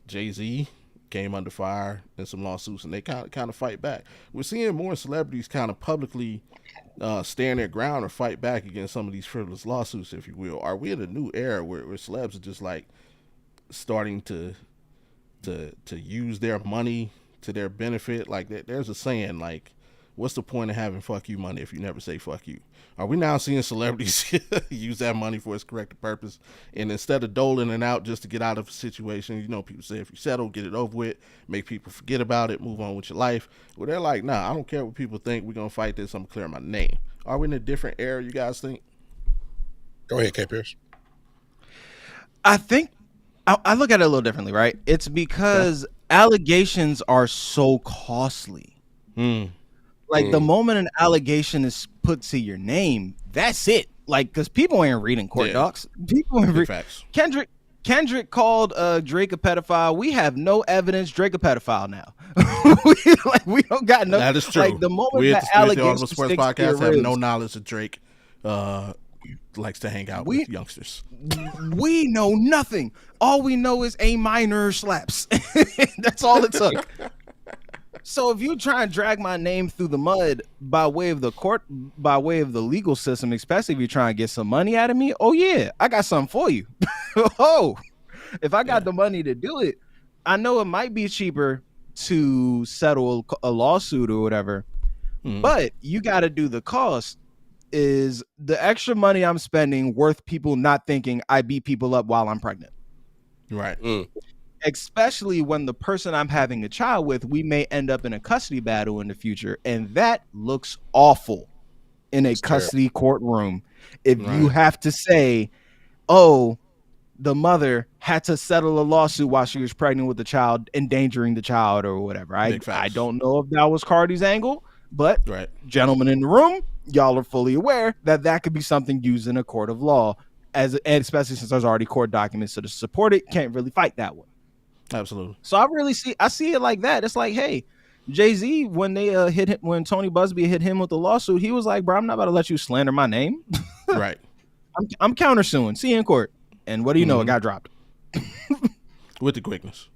[SPEAKER 1] Jay-Z came under fire in some lawsuits, and they kind of fight back. We're seeing more celebrities kind of publicly stand their ground or fight back against some of these frivolous lawsuits, if you will. Are we in a new era where celebs are just like starting to use their money to their benefit? Like there's a saying like, what's the point of having fuck you money if you never say fuck you? Are we now seeing celebrities use that money for its correct purpose? And instead of doling it out just to get out of a situation, people say if you settle, get it over with, make people forget about it, move on with your life. Well, they're like, nah, I don't care what people think. We're going to fight this. I'm going to clear my name. Are we in a different era, you guys think?
[SPEAKER 2] Go ahead, K. Pearce.
[SPEAKER 3] I think I look at it a little differently, right? It's because allegations are so costly. Like the moment an allegation is put to your name, that's it. Like, because people ain't reading court docs. People ain't reading. Kendrick called Drake a pedophile. We have no evidence. Drake a pedophile now. we don't got no.
[SPEAKER 1] That is true.
[SPEAKER 3] Like the moment
[SPEAKER 1] we
[SPEAKER 3] that
[SPEAKER 1] at the
[SPEAKER 3] allegation
[SPEAKER 1] Sports Podcast have no knowledge that Drake likes to hang out with youngsters.
[SPEAKER 3] We know nothing. All we know is A minor slaps. That's all it took. So if you try and drag my name through the mud by way of the court, by way of the legal system, especially if you're trying to get some money out of me, oh yeah, I got something for you. Oh, if I got the money to do it, I know it might be cheaper to settle a lawsuit or whatever, but you got to do the cost. Is the extra money I'm spending worth people not thinking I beat people up while I'm pregnant?
[SPEAKER 1] Right.
[SPEAKER 3] Especially when the person I'm having a child with, we may end up in a custody battle in the future, and that looks awful in a custody courtroom. If you have to say, oh, the mother had to settle a lawsuit while she was pregnant with the child, endangering the child or whatever. I don't know if that was Cardi's angle, but gentlemen in the room, y'all are fully aware that that could be something used in a court of law, and especially since there's already court documents to support it. Can't really fight that one.
[SPEAKER 1] Absolutely.
[SPEAKER 3] So I see it like that. It's like, hey, Jay-Z, when they hit him, when Tony Busby hit him with the lawsuit, he was like, bro, I'm not about to let you slander my name.
[SPEAKER 1] Right.
[SPEAKER 3] I'm countersuing. See you in court. And what do you know? It got dropped.
[SPEAKER 1] With the quickness.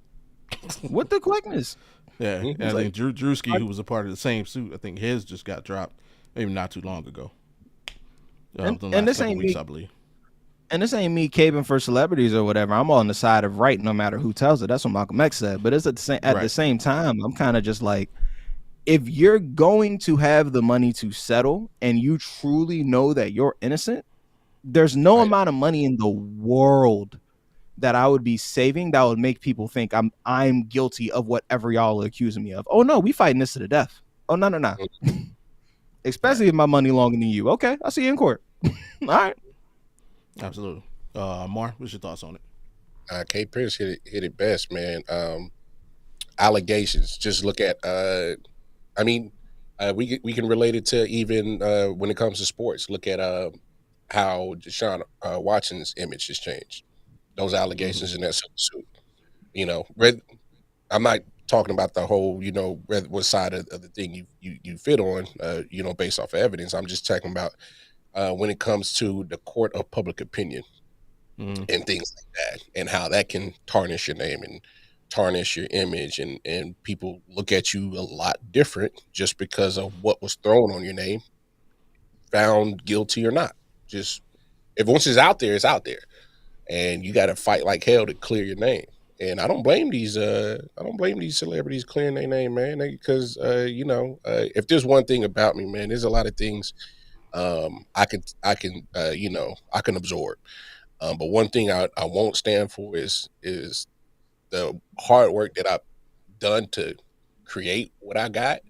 [SPEAKER 3] With the quickness.
[SPEAKER 1] Yeah. And I think Drewski, who was a part of the same suit, I think his just got dropped maybe not too long ago.
[SPEAKER 3] And this ain't weeks, I believe. And this ain't me caping for celebrities or whatever. I'm on the side of right no matter who tells it. That's what Malcolm X said. But it's at the same time, I'm kind of just like, if you're going to have the money to settle and you truly know that you're innocent, there's no amount of money in the world that I would be saving that would make people think I'm guilty of whatever y'all are accusing me of. Oh no, we fighting this to the death. Oh no. Especially if my money longer than you. Okay, I'll see you in court. All right.
[SPEAKER 1] Absolutely. Mar, what's your thoughts on it?
[SPEAKER 2] K-Pearce hit it best, man. Allegations. Just look at we can relate it to even when it comes to sports. Look at how Deshaun Watson's image has changed. Those allegations in that suit. You know, I'm not talking about the whole, you know, what side of the thing you fit on, you know, based off of evidence. I'm just talking about when it comes to the court of public opinion and things like that, and how that can tarnish your name and tarnish your image, and people look at you a lot different just because of what was thrown on your name, found guilty or not. Just if once it's out there, and you got to fight like hell to clear your name. And I don't blame these celebrities clearing their name, man, because you know, if there's one thing about me, man, there's a lot of things I can you know, I can absorb. But one thing I won't stand for is the hard work that I've done to create what I got.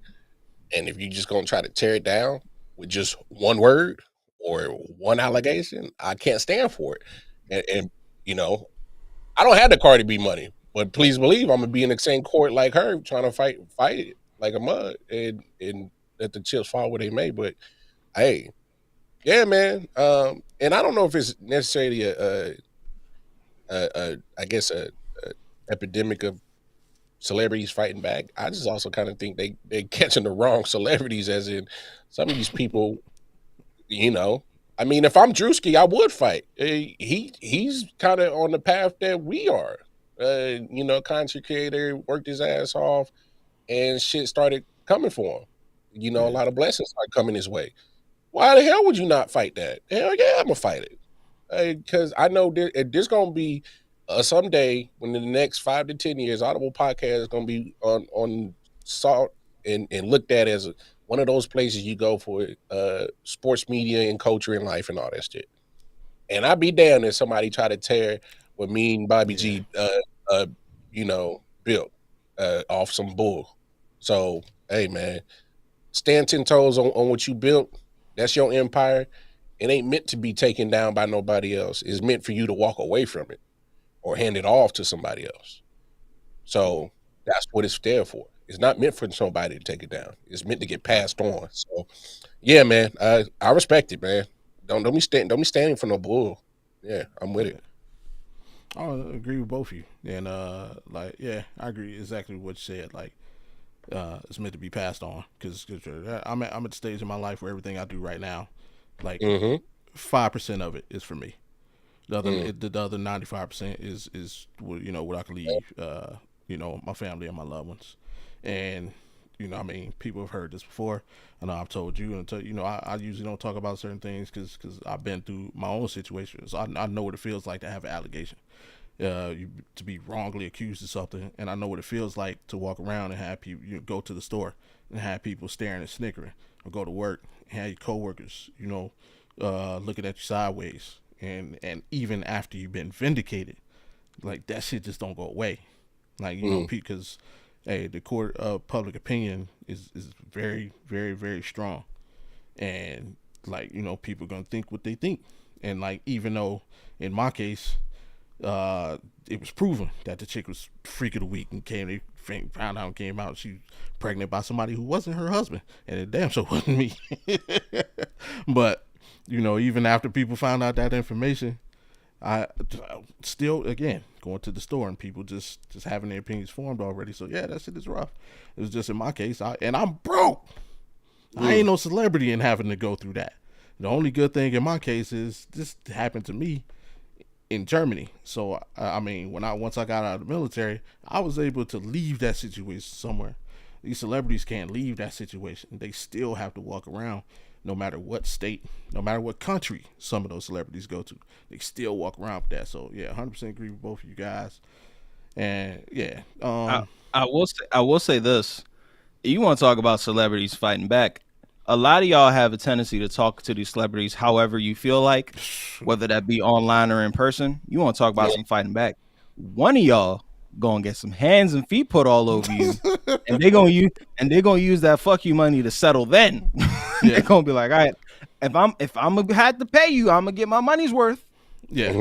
[SPEAKER 2] And if you're just gonna try to tear it down with just one word or one allegation, I can't stand for it. And you know, I don't have the Cardi B money, but please believe I'm gonna be in the same court like her, trying to fight it like a mud and let the chips fall where they may. But hey, yeah, man. And I don't know if it's necessarily I guess a epidemic of celebrities fighting back. I just also kind of think they catching the wrong celebrities, as in some of these people, you know. I mean, if I'm Drewski, I would fight. He's kind of on the path that we are. You know, content creator, worked his ass off, and shit started coming for him. You know, a lot of blessings started coming his way. Why the hell would you not fight that? Hell yeah, I'm gonna fight it. Because I know there's gonna be someday when in the next 5 to 10 years, Audible podcast is gonna be on sought and looked at as one of those places you go for sports media and culture and life and all that shit. And I'd be damned if somebody try to tear what me and Bobby G you know, built off some bull. So hey man, stand 10 toes on what you built. That's your empire. It ain't meant to be taken down by nobody else. It's meant for you to walk away from it or hand it off to somebody else. So that's what it's there for. It's not meant for somebody to take it down. It's meant to get passed on. So yeah, man, I respect it, man. Don't be standing for no bull. Yeah, I'm with it.
[SPEAKER 1] I agree with both of you. And like, yeah, I agree exactly what you said. Like, it's meant to be passed on because I'm at the stage in my life where everything I do right now, like 5% of it is for me. The other 95% is you know what I can leave you know, my family and my loved ones. And you know, I mean, people have heard this before. I know I've told you, and I usually don't talk about certain things because I've been through my own situation, so I know what it feels like to have an allegation, to be wrongly accused of something, and I know what it feels like to walk around and have people, go to the store and have people staring and snickering, or go to work and have your coworkers, looking at you sideways, and even after you've been vindicated, like that shit just don't go away, like because. Hey, the court of public opinion is very, very, very strong. And, like, people are going to think what they think. And, like, even though, in my case, it was proven that the chick was freak of the week and found out and came out she was pregnant by somebody who wasn't her husband. And it damn sure wasn't me. But, even after people found out that information, I still, again, going to the store and people just having their opinions formed already. So yeah, that shit is rough. It was just in my case, I'm broke. I ain't no celebrity and having to go through that. The only good thing in my case is this happened to me in Germany. So I mean, once I got out of the military, I was able to leave that situation somewhere. These celebrities can't leave that situation. They still have to walk around. No matter what state, no matter what country some of those celebrities go to, they still walk around with that. So yeah, 100% agree with both of you guys. And yeah,
[SPEAKER 3] I will say this: you want to talk about celebrities fighting back? A lot of y'all have a tendency to talk to these celebrities however you feel like, whether that be online or in person. You want to talk about some fighting back? One of y'all gonna get some hands and feet put all over you, and they're gonna use that fuck you money to settle. Then they're gonna be like, all right, if I'm gonna have to pay you, I'm gonna get my money's worth.
[SPEAKER 1] Yeah,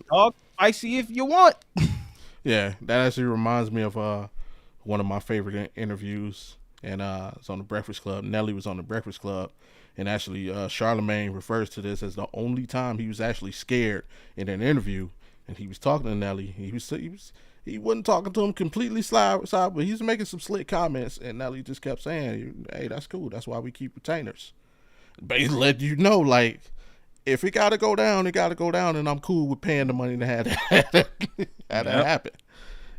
[SPEAKER 3] talk spicy if you want.
[SPEAKER 1] Yeah, that actually reminds me of one of my favorite interviews, and it's on the Breakfast Club. Nelly was on the Breakfast Club, and actually Charlemagne refers to this as the only time he was actually scared in an interview. And he was talking to Nelly. He wasn't talking to him completely side, but he was making some slick comments. And Nelly just kept saying, "Hey, that's cool. That's why we keep retainers." Basically, let you know, like, if it got to go down, it got to go down, and I'm cool with paying the money to have that happen.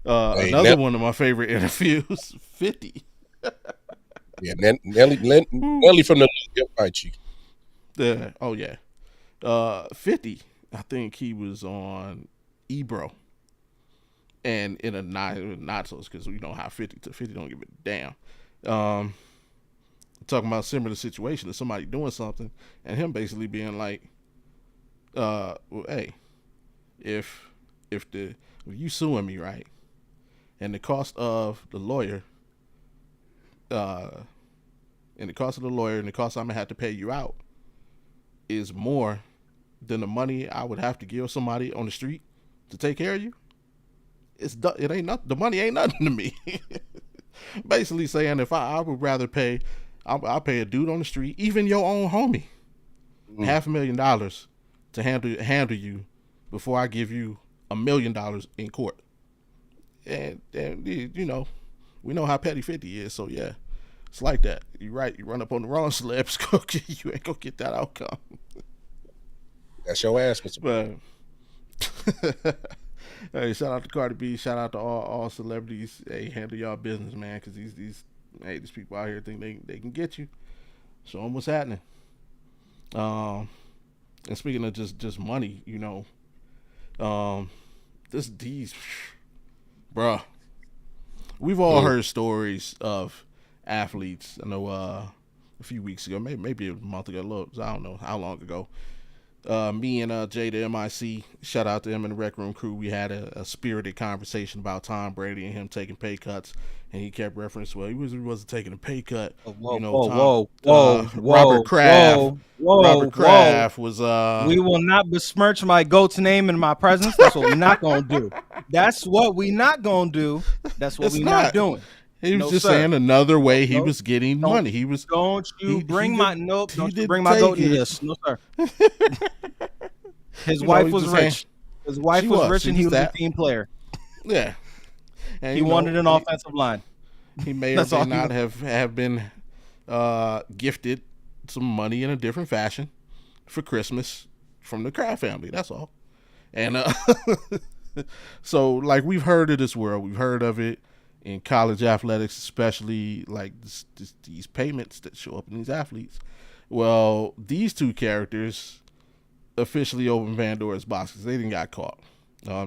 [SPEAKER 1] Another one of my favorite interviews, 50.
[SPEAKER 2] Yeah, Nelly from the fight you.
[SPEAKER 1] Yeah. Oh yeah. 50. I think he was on Ebro, and in a not so, because we know how 50 don't give a damn. Talking about similar situation of somebody doing something, and him basically being like, well, hey, if you suing me, right, and the cost of the lawyer, and the cost I'm gonna have to pay you out is more than the money I would have to give somebody on the street to take care of you, it ain't nothing. The money ain't nothing to me. Basically saying, if I would rather pay, I'll pay a dude on the street, even your own homie, $500,000 to handle you before I give you $1 million in court. And we know how petty 50 is. So yeah, it's like that. You're right. You run up on the wrong celebs, you ain't gonna get that outcome.
[SPEAKER 2] That's your ass, Mr.
[SPEAKER 1] But hey, shout out to Cardi B. Shout out to all celebrities. Hey, handle y'all business, man, because these people out here think they can get you. Show them what's happening. And speaking of just money, these bruh, we've all heard stories of athletes. I know a few weeks ago, maybe a month ago, I don't know how long ago. Me and Jay the MIC, shout out to him and the Rec Room crew, we had a spirited conversation about Tom Brady and him taking pay cuts, and he kept referencing, well, he wasn't taking a pay cut. Robert Kraft was
[SPEAKER 3] we will not besmirch my GOAT's name in my presence. That's what we're not gonna do. That's what we not gonna do. That's what we're not doing.
[SPEAKER 1] He was just saying another way he was getting money. He was.
[SPEAKER 3] Don't you bring my GOAT into this? No, sir. His wife was rich. His wife was rich, and he was a team player.
[SPEAKER 1] Yeah, and
[SPEAKER 3] he wanted an offensive line.
[SPEAKER 1] He may or may not have been gifted some money in a different fashion for Christmas from the Kraft family. That's all. And so, like, we've heard of this world. We've heard of it. in college athletics, especially like these payments that show up in these athletes. Well, these two characters officially opened Pandora's box because they didn't got caught.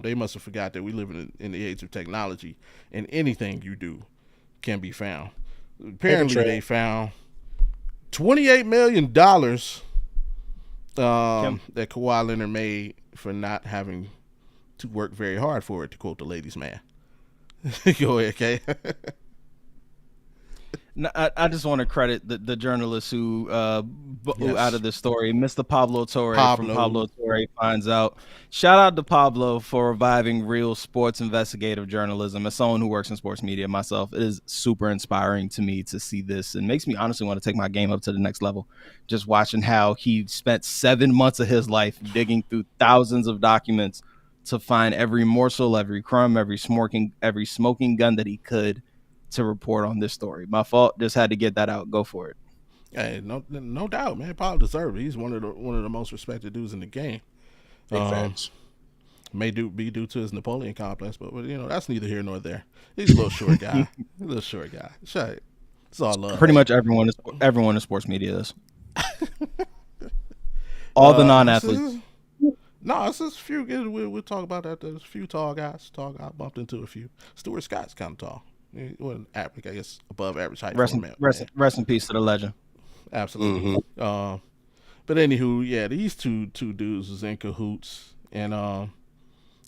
[SPEAKER 1] They must have forgot that we live in the age of technology, and anything you do can be found. Apparently, they found $28 million that Kawhi Leonard made for not having to work very hard for it, to quote the ladies' man. Go ahead, Kay.
[SPEAKER 3] No, I just want to credit the journalist who out of this story, Mr. Pablo Torre from Pablo Torre Finds Out. Shout out to Pablo for reviving real sports investigative journalism. As someone who works in sports media myself, it is super inspiring to me to see this. It makes me honestly want to take my game up to the next level. Just watching how he spent 7 months of his life digging through thousands of documents to find every morsel, every crumb, every smoking gun that he could to report on this story. My fault. Just had to get that out. Go for it.
[SPEAKER 1] Hey, no doubt, man. Paul deserved it. He's one of the most respected dudes in the game. May be due to his Napoleon complex, but that's neither here nor there. He's a little short guy. Shut. It's all love.
[SPEAKER 3] Pretty much everyone in sports media is. All the non-athletes.
[SPEAKER 1] No, it's just a few. We'll talk about that. There's a few tall guys. I bumped into a few. Stuart Scott's kind of tall. I guess above average height.
[SPEAKER 3] Rest in peace to the legend.
[SPEAKER 1] Absolutely. But anywho, yeah, these two dudes was in cahoots, and so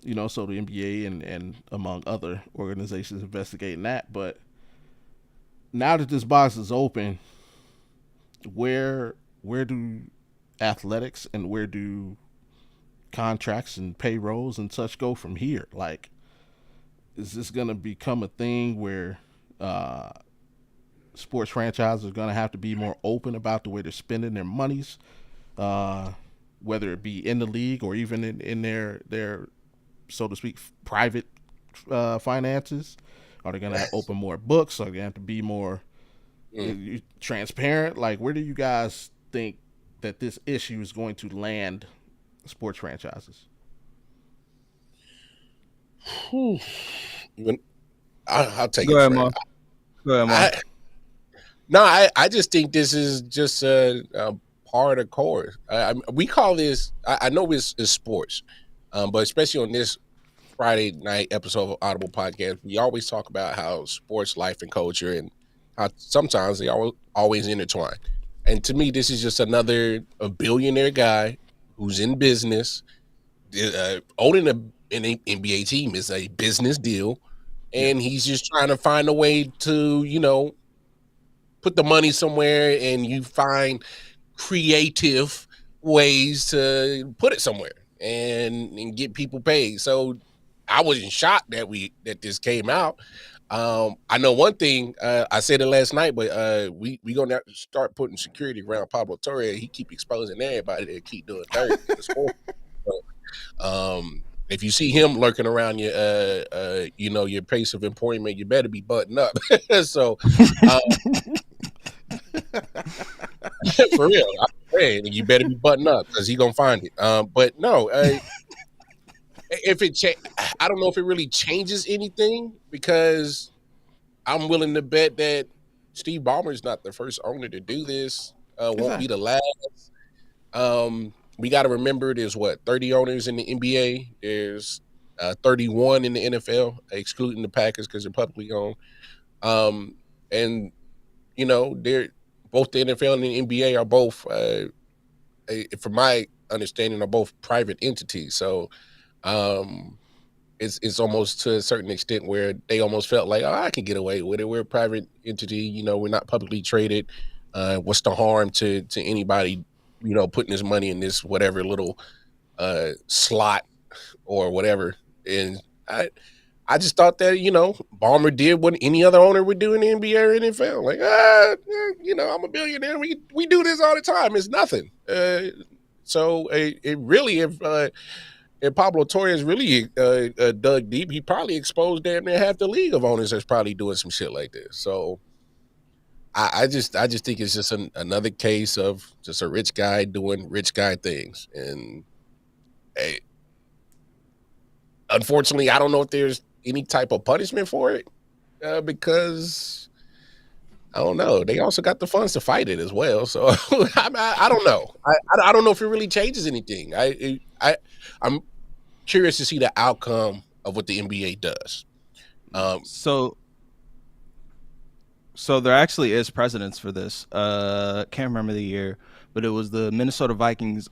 [SPEAKER 1] the NBA and among other organizations investigating that. But now that this box is open, where do athletics and where do contracts and payrolls and such go from here? Like, is this going to become a thing where sports franchises are going to have to be more open about the way they're spending their monies, whether it be in the league or even in their so to speak, private finances? Are they going to open more books? Are they going to have to be more transparent? Like, where do you guys think that this issue is going to land sports franchises?
[SPEAKER 2] I'll take
[SPEAKER 3] Go
[SPEAKER 2] it.
[SPEAKER 3] Ahead, Mark.
[SPEAKER 2] I just think this is just a part of course. We call this. I know it's sports, but especially on this Friday night episode of Audible podcast, we always talk about how sports, life, and culture, and how sometimes they always intertwine. And to me, this is just a billionaire guy who's in business. Owning an NBA team is a business deal, and he's just trying to find a way to, put the money somewhere, and you find creative ways to put it somewhere and get people paid. So I wasn't shocked that this came out. I know one thing. I said it last night, but we gonna have to start putting security around Pablo Torre. He keep exposing everybody that keep doing dirt. If you see him lurking around your place of employment, you better be buttoned up. So, for real, I'm saying you better be buttoned up because he gonna find it. But no. If I don't know if it really changes anything, because I'm willing to bet that Steve Ballmer is not the first owner to do this. Won't be the last. We got to remember there's 30 owners in the NBA. There's 31 in the NFL, excluding the Packers because they're publicly owned. And they're both the NFL and the NBA are both, from my understanding, are both private entities. So. It's almost to a certain extent where they almost felt like, I can get away with it. We're a private entity, we're not publicly traded. What's the harm to anybody, putting his money in this whatever little slot or whatever. And I just thought that, Ballmer did what any other owner would do in the NBA or NFL. Like, I'm a billionaire. We do this all the time. It's nothing. So it really, if Pablo Torre is really dug deep, he probably exposed damn near half the league of owners that's probably doing some shit like this. So I just think it's just another case of just a rich guy doing rich guy things. And unfortunately, I don't know if there's any type of punishment for it. Because I don't know. They also got the funds to fight it as well. So I don't know. I don't know if it really changes anything. I'm curious to see the outcome of what the NBA does.
[SPEAKER 3] So there actually is precedence for this. Can't remember the year, but it was the Minnesota Timberwolves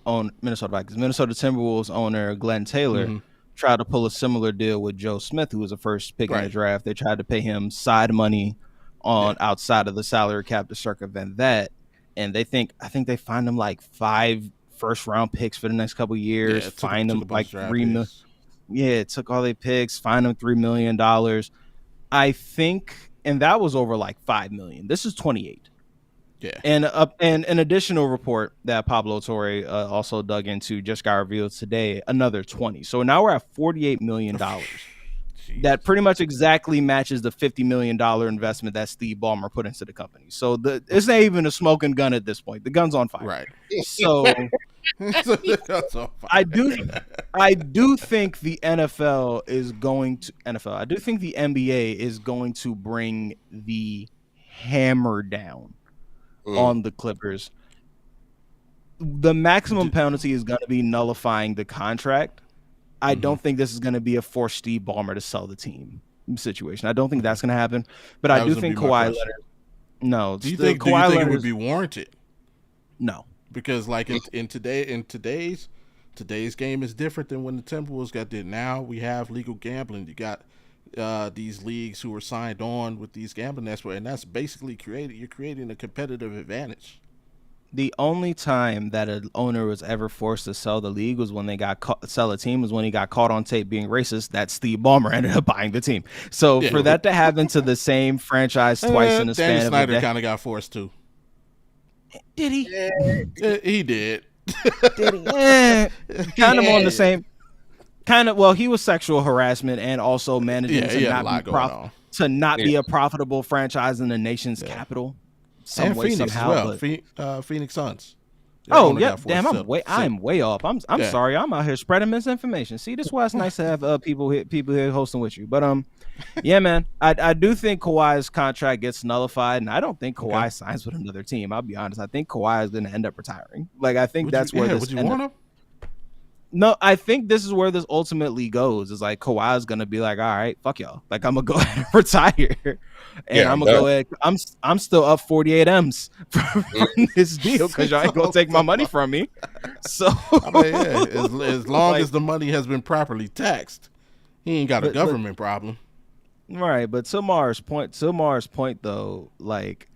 [SPEAKER 3] owner Glenn Taylor tried to pull a similar deal with Joe Smith, who was the first pick in the draft. They tried to pay him side money on outside of the salary cap to circumvent that, and I think they fined him like 5 first-round picks for the next couple of years. Fined him like $3 million. Yeah, it took all their picks. Fined him $3 million. I think, and that was over like $5 million. This is 28.
[SPEAKER 1] Yeah,
[SPEAKER 3] and an additional report that Pablo Torre also dug into just got revealed today, another 20. So now we're at $48 million. That pretty much exactly matches the $50 million investment that Steve Ballmer put into the company. So it's not even a smoking gun at this point. The gun's on fire.
[SPEAKER 1] Right.
[SPEAKER 3] So I do think the NFL is going to I do think the NBA is going to bring the hammer down on the Clippers. The maximum penalty is going to be nullifying the contract. I don't think this is going to be a force Steve Ballmer to sell the team situation. I don't think that's going to happen. But I do think Kawhi Leonard. No.
[SPEAKER 1] Do you think it would be warranted?
[SPEAKER 3] No.
[SPEAKER 1] Because like in today's game is different than when the Timberwolves got there. Now we have legal gambling. You got these leagues who are signed on with these gambling experts, and that's basically you're creating a competitive advantage.
[SPEAKER 3] The only time that an owner was ever forced to sell the league was when they sell a team was when he got caught on tape being racist. That Steve Ballmer ended up buying the team. So for that to happen to the same franchise twice in the span of a decade.
[SPEAKER 1] Snyder kind of got forced to.
[SPEAKER 3] Did he?
[SPEAKER 1] He did.
[SPEAKER 3] Did he? Kind of on the same. Well, he was sexual harassment and also managing to not be a profitable franchise in the nation's capital.
[SPEAKER 1] And Phoenix somehow, as well. Phoenix Suns.
[SPEAKER 3] Oh yeah, damn! I'm way off. I'm sorry. I'm out here spreading misinformation. See, this is why it's nice to have people here hosting with you. But yeah, man, I do think Kawhi's contract gets nullified, and I don't think Kawhi signs with another team. I'll be honest. I think Kawhi is going to end up retiring. Like I think that's where this.
[SPEAKER 1] Would you want him?
[SPEAKER 3] No, I think this is where this ultimately goes. Is like Kawhi's gonna be like, all right, fuck y'all. Like I'm gonna go ahead and retire, and I'm gonna go ahead. I'm still up 48 M's from this deal because y'all ain't gonna take my money from me. So
[SPEAKER 1] I mean, as long as the money has been properly taxed, he ain't got a government problem.
[SPEAKER 3] Right, but to Mars' point though, like.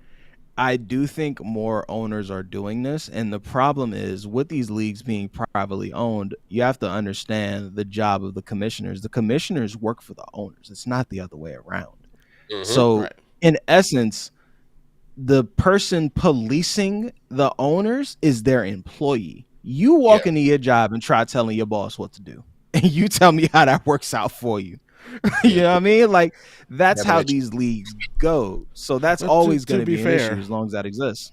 [SPEAKER 3] I do think more owners are doing this, and the problem is with these leagues being privately owned, you have to understand the job of the commissioners. The commissioners work for the owners. It's not the other way around. So in essence, the person policing the owners is their employee. You walk into your job and try telling your boss what to do, and you tell me how that works out for you. You know what I mean? Like that's how these leagues go. So that's always going to be an issue as long as that exists.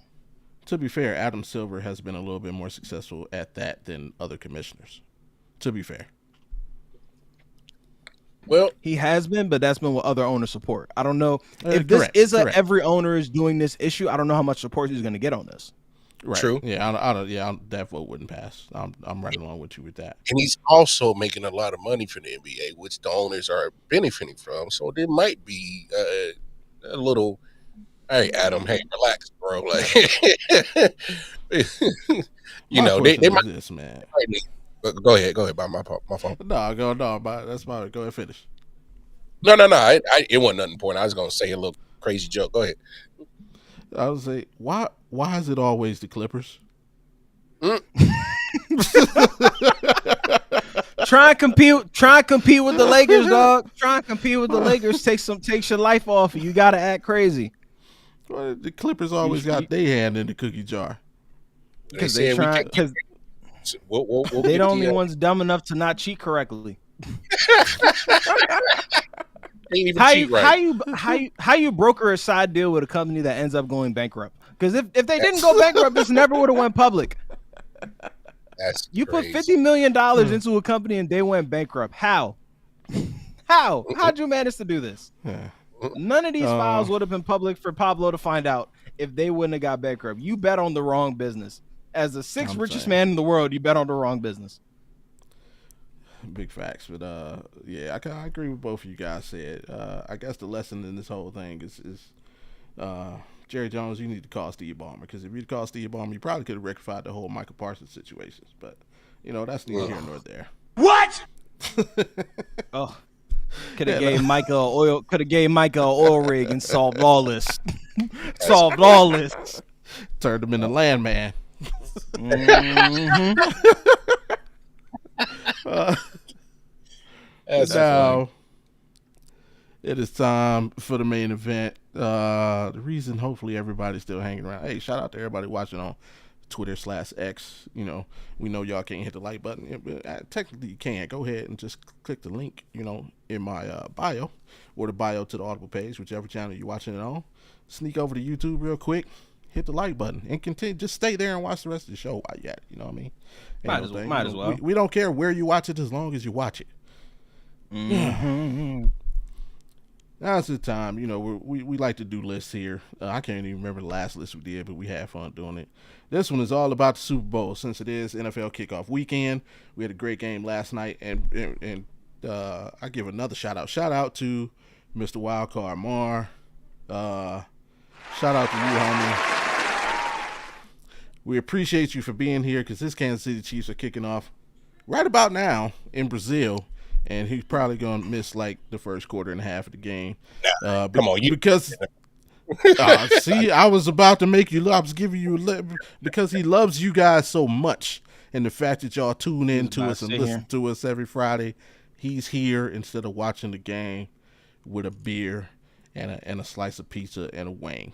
[SPEAKER 1] To be fair, Adam Silver has been a little bit more successful at that than other commissioners. To be fair.
[SPEAKER 3] Well, he has been, but that's been with other owner support. I don't know if this is every owner is doing this issue. I don't know how much support he's going to get on this.
[SPEAKER 1] Right. True. Yeah, that vote wouldn't pass. I'm right along with you with that.
[SPEAKER 2] And he's also making a lot of money for the NBA, which the owners are benefiting from. So there might be a little. Hey, Adam. Hey, relax, bro. Like, they might.
[SPEAKER 1] This man.
[SPEAKER 2] Go ahead. By my phone.
[SPEAKER 1] That's my. Go ahead, finish.
[SPEAKER 2] No. It wasn't nothing important. I was gonna say a little crazy joke. Go ahead.
[SPEAKER 1] I would say, why is it always the Clippers?
[SPEAKER 3] Try and compete with the Lakers, dog. Try and compete with the Lakers. Takes your life off. You gotta act crazy.
[SPEAKER 1] Well, the Clippers always got their hand in the cookie jar.
[SPEAKER 3] Because they're the only ones dumb enough to not cheat correctly. How you broker a side deal with a company that ends up going bankrupt? Because if they didn't go bankrupt, this never would have went public. You put $50 million into a company and they went bankrupt. How'd you manage to do this? None of these files would have been public for Pablo to find out if they wouldn't have got bankrupt. You bet on the wrong business. As the sixth richest man in the world, you bet on the wrong business.
[SPEAKER 1] Big facts, but yeah, I agree with both of you guys said. I guess the lesson in this whole thing is Jerry Jones, you need to call Steve Ballmer, because if you'd called Steve Ballmer, you probably could have rectified the whole Michael Parsons situations. But that's neither here nor there.
[SPEAKER 6] What?
[SPEAKER 3] Oh, could have gave Micah oil. Could have gave Micah an oil rig and solved all this. Solved all this.
[SPEAKER 1] Turned him into Landman.
[SPEAKER 3] Mm-hmm.
[SPEAKER 1] Now it is time for the main event. The reason hopefully everybody's still hanging around. Hey, shout out to everybody watching on Twitter/X. We know y'all can't hit the like button, but technically you can. Go ahead and just click the link, in my bio, or the bio to the Audible page, whichever channel you're watching it on. Sneak over to YouTube real quick, hit the like button, and continue. Just stay there and watch the rest of the show while you're at it. You know what I mean?
[SPEAKER 3] Might as well.
[SPEAKER 1] We don't care where you watch it as long as you watch it.
[SPEAKER 3] Mm-hmm.
[SPEAKER 1] Now's the time. We like to do lists here. I can't even remember the last list we did, but we had fun doing it. This one is all about the Super Bowl, since it is NFL kickoff weekend. We had a great game last night, and I give another shout out. Shout out to Mr. Wildcard Mar. Shout out to you, homie. We appreciate you for being here, because this Kansas City Chiefs are kicking off right about now in Brazil, and he's probably going to miss like the first quarter and a half of the game.
[SPEAKER 2] Come on,
[SPEAKER 1] because see, I was about to make you. I was giving you because he loves you guys so much, and the fact that y'all tune in to us and listen to us every Friday. He's here instead of watching the game with a beer and a slice of pizza and a wing.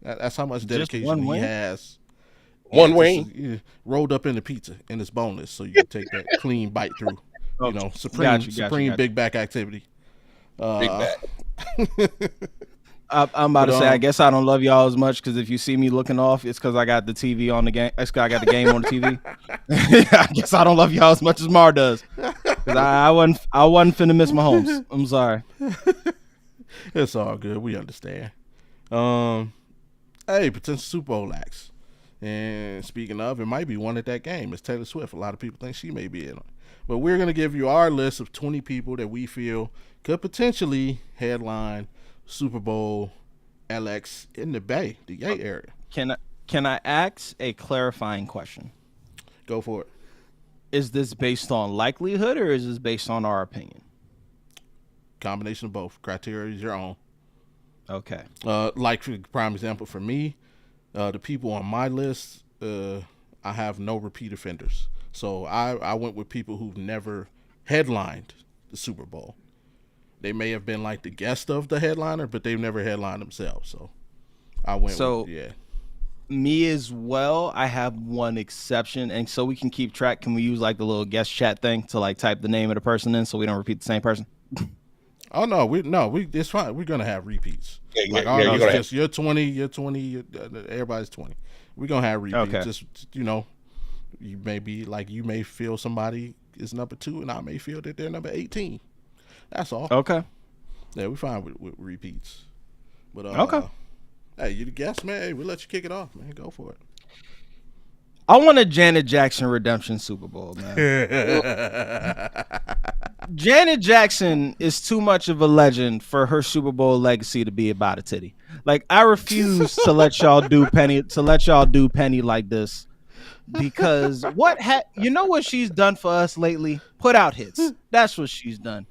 [SPEAKER 1] That's how much dedication he has.
[SPEAKER 2] One wing
[SPEAKER 1] rolled up in the pizza, and it's boneless, so you can take that clean bite through. Supreme big back activity.
[SPEAKER 2] Big back.
[SPEAKER 3] I'm about to say, I guess I don't love y'all as much, because if you see me looking off, it's because I got the TV on the game. I got the game on the TV. I guess I don't love y'all as much as Mar does, because I wasn't finna miss my homes. I'm sorry.
[SPEAKER 1] It's all good. We understand. Hey, potential Super Bowl acts. And speaking of, it might be one at that game. It's Taylor Swift. A lot of people think she may be in it. But we're going to give you our list of 20 people that we feel could potentially headline Super Bowl LX in the Bay, the Yay area.
[SPEAKER 3] Can I ask a clarifying question?
[SPEAKER 1] Go for it.
[SPEAKER 3] Is this based on likelihood, or is this based on our opinion?
[SPEAKER 1] Combination of both. Criteria is your own.
[SPEAKER 3] Okay.
[SPEAKER 1] Like, for prime example, for me, the people on my list, I have no repeat offenders. So I went with people who've never headlined the Super Bowl. They may have been like the guest of the headliner, but they've never headlined themselves. So I went with, yeah.
[SPEAKER 3] Me as well. I have one exception, and so we can keep track. Can we use like the little guest chat thing to like type the name of the person in, so we don't repeat the same person?
[SPEAKER 1] Oh no, it's fine. We're gonna have repeats. You're 20, everybody's 20. We're gonna have repeats.
[SPEAKER 3] Okay.
[SPEAKER 1] Just you may feel somebody is number 2, and I may feel that they're number 18. That's all.
[SPEAKER 3] Okay.
[SPEAKER 1] Yeah, we're fine with repeats. But
[SPEAKER 3] okay.
[SPEAKER 1] Hey, you the guest, man. Hey, we'll let you kick it off, man. Go for it.
[SPEAKER 3] I want a Janet Jackson redemption Super Bowl, man. Janet Jackson is too much of a legend for her Super Bowl legacy to be about a titty. Like, I refuse to let y'all do Penny like this, because you know what she's done for us lately? Put out hits. That's what she's done.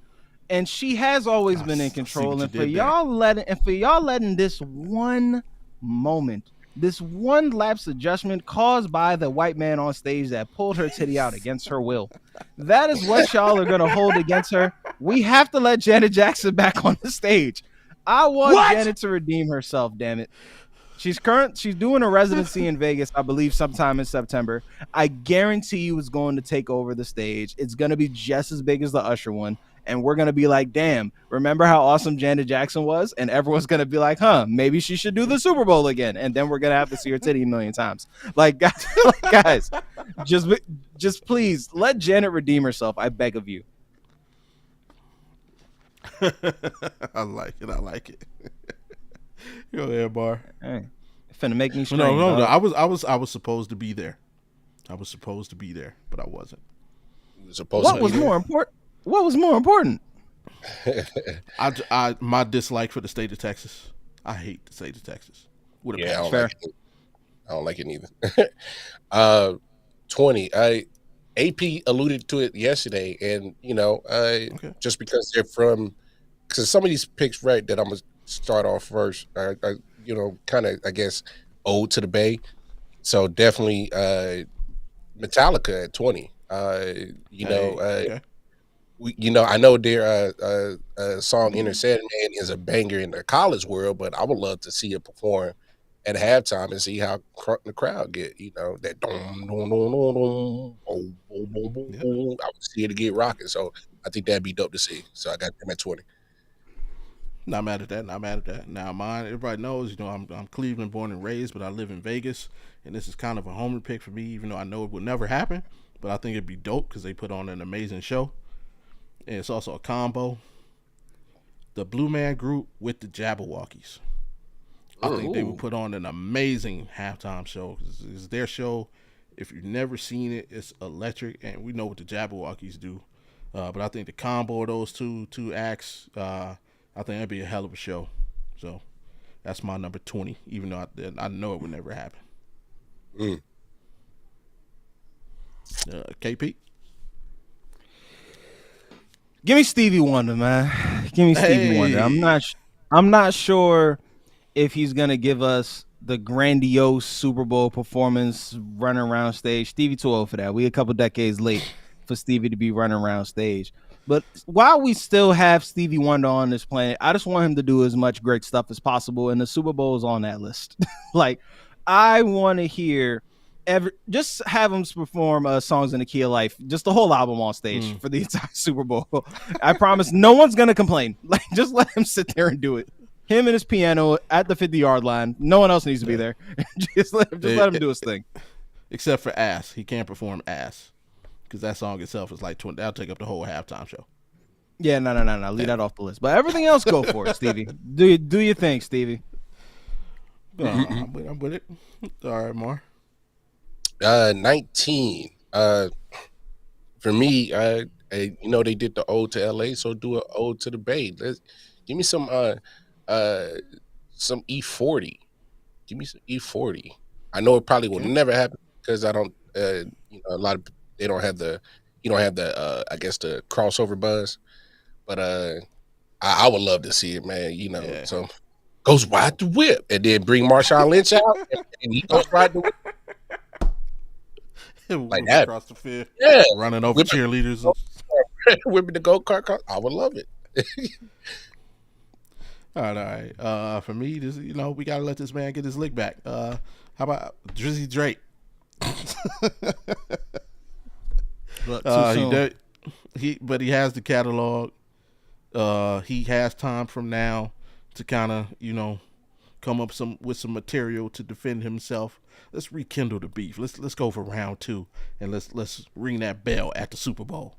[SPEAKER 3] And she has always been in control. And for y'all letting this one moment, this one lapse of judgment caused by the white man on stage that pulled her titty out against her will, that is what y'all are gonna hold against her. We have to let Janet Jackson back on the stage. I want Janet to redeem herself. Damn it. She's doing a residency in Vegas, I believe, sometime in September. I guarantee you it's going to take over the stage. It's going to be just as big as the Usher one. And we're going to be like, damn, remember how awesome Janet Jackson was? And everyone's going to be like, maybe she should do the Super Bowl again. And then we're going to have to see her titty a million times. Like, guys, just please let Janet redeem herself. I beg of you.
[SPEAKER 1] I like it. I like it. Go ahead, Bar.
[SPEAKER 3] Hey, finna make me strange.
[SPEAKER 1] No. I was supposed to be there. I was supposed to be there, but I wasn't.
[SPEAKER 2] You were supposed
[SPEAKER 3] What
[SPEAKER 2] to be
[SPEAKER 3] was
[SPEAKER 2] there.
[SPEAKER 3] more important? What was more important?
[SPEAKER 1] My dislike for the state of Texas. I hate the state of Texas. With a
[SPEAKER 2] Yeah, I
[SPEAKER 1] passion.
[SPEAKER 2] don't like it. I don't like it neither. 20. AP alluded to it yesterday, and just because they're from, because some of these picks, right, that I'm gonna start off first, are kind of, I guess, ode to the Bay. So definitely Metallica at 20.
[SPEAKER 1] Okay.
[SPEAKER 2] I know their song "Inner Sandman" is a banger in the college world, but I would love to see it perform at halftime and see how the crowd get. That dum dum dum dum dum, boom, boom, boom, boom, boom. I would see it get rocking. So I think that'd be dope to see. So I got them at 20.
[SPEAKER 1] Not mad at that. Now mine, everybody knows, I'm Cleveland born and raised, but I live in Vegas, and this is kind of a homer pick for me, even though I know it would never happen. But I think it'd be dope because they put on an amazing show. And it's also a combo. The Blue Man Group with the Jabberwockies. I think they would put on an amazing halftime show. It's their show. If you've never seen it, it's electric, and we know what the Jabberwockies do. But I think the combo of those two acts, I think that'd be a hell of a show. So that's my number 20, even though I know it would never happen. KP?
[SPEAKER 3] Give me Stevie Wonder, man. Give me Stevie Wonder. I'm not sure if he's gonna give us the grandiose Super Bowl performance running around stage. Stevie too old for that. We a couple decades late for Stevie to be running around stage. But while we still have Stevie Wonder on this planet, I just want him to do as much great stuff as possible, and the Super Bowl is on that list. Like, I want to hear just have him perform Songs in the Key of Life, just the whole album on stage for the entire Super Bowl. I promise no one's gonna complain. Like, just let him sit there and do it. Him and his piano at the 50-yard line. No one else needs to be there. just let him do his thing.
[SPEAKER 1] Except for Ass. He can't perform Ass. Because that song itself is like 20. That'll take up the whole halftime show.
[SPEAKER 3] Yeah, no. Leave that off the list. But everything else, go for it, Stevie. Do your thing, Stevie.
[SPEAKER 1] I'm with it. All right, Mar.
[SPEAKER 2] 19. For me, they did the ode to LA, so do an ode to the Bay. Give me some E40. Give me some E40. I know it probably will never happen because I don't. A lot of they don't have the. You don't have the. I guess the crossover buzz, but I would love to see it, man. So goes ride the whip, and then bring Marshawn Lynch out, and he goes ride the whip. Like that
[SPEAKER 1] across the field, running over
[SPEAKER 2] whipping,
[SPEAKER 1] cheerleaders,
[SPEAKER 2] whipping the go-kart. I would love it.
[SPEAKER 1] All right. For me, this, we gotta let this man get his lick back. How about Drizzy Drake? He has the catalog. He has time from now to kind of come up with some material to defend himself. Let's rekindle the beef. Let's go for round 2 and let's ring that bell at the Super Bowl.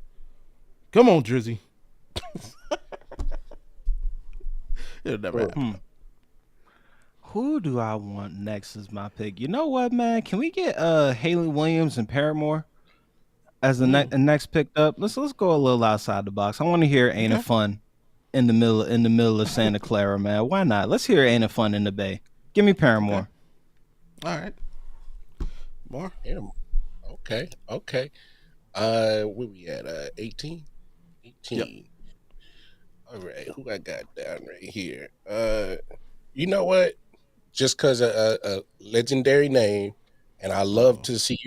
[SPEAKER 1] Come on, Drizzy. It'll never happen.
[SPEAKER 3] Who do I want next as my pick? You know what, man? Can we get Haley Williams and Paramore as the next picked up? Let's go a little outside the box. I want to hear "Ain't It Fun" in the middle of Santa Clara, man. Why not? Let's hear "Ain't It Fun" in the Bay. Give me Paramore.
[SPEAKER 1] All right. More?
[SPEAKER 2] Yeah. Okay. Where we at? 18? 18. Yep. All right. Who I got down right here? You know what? Just because a legendary name, and I love to see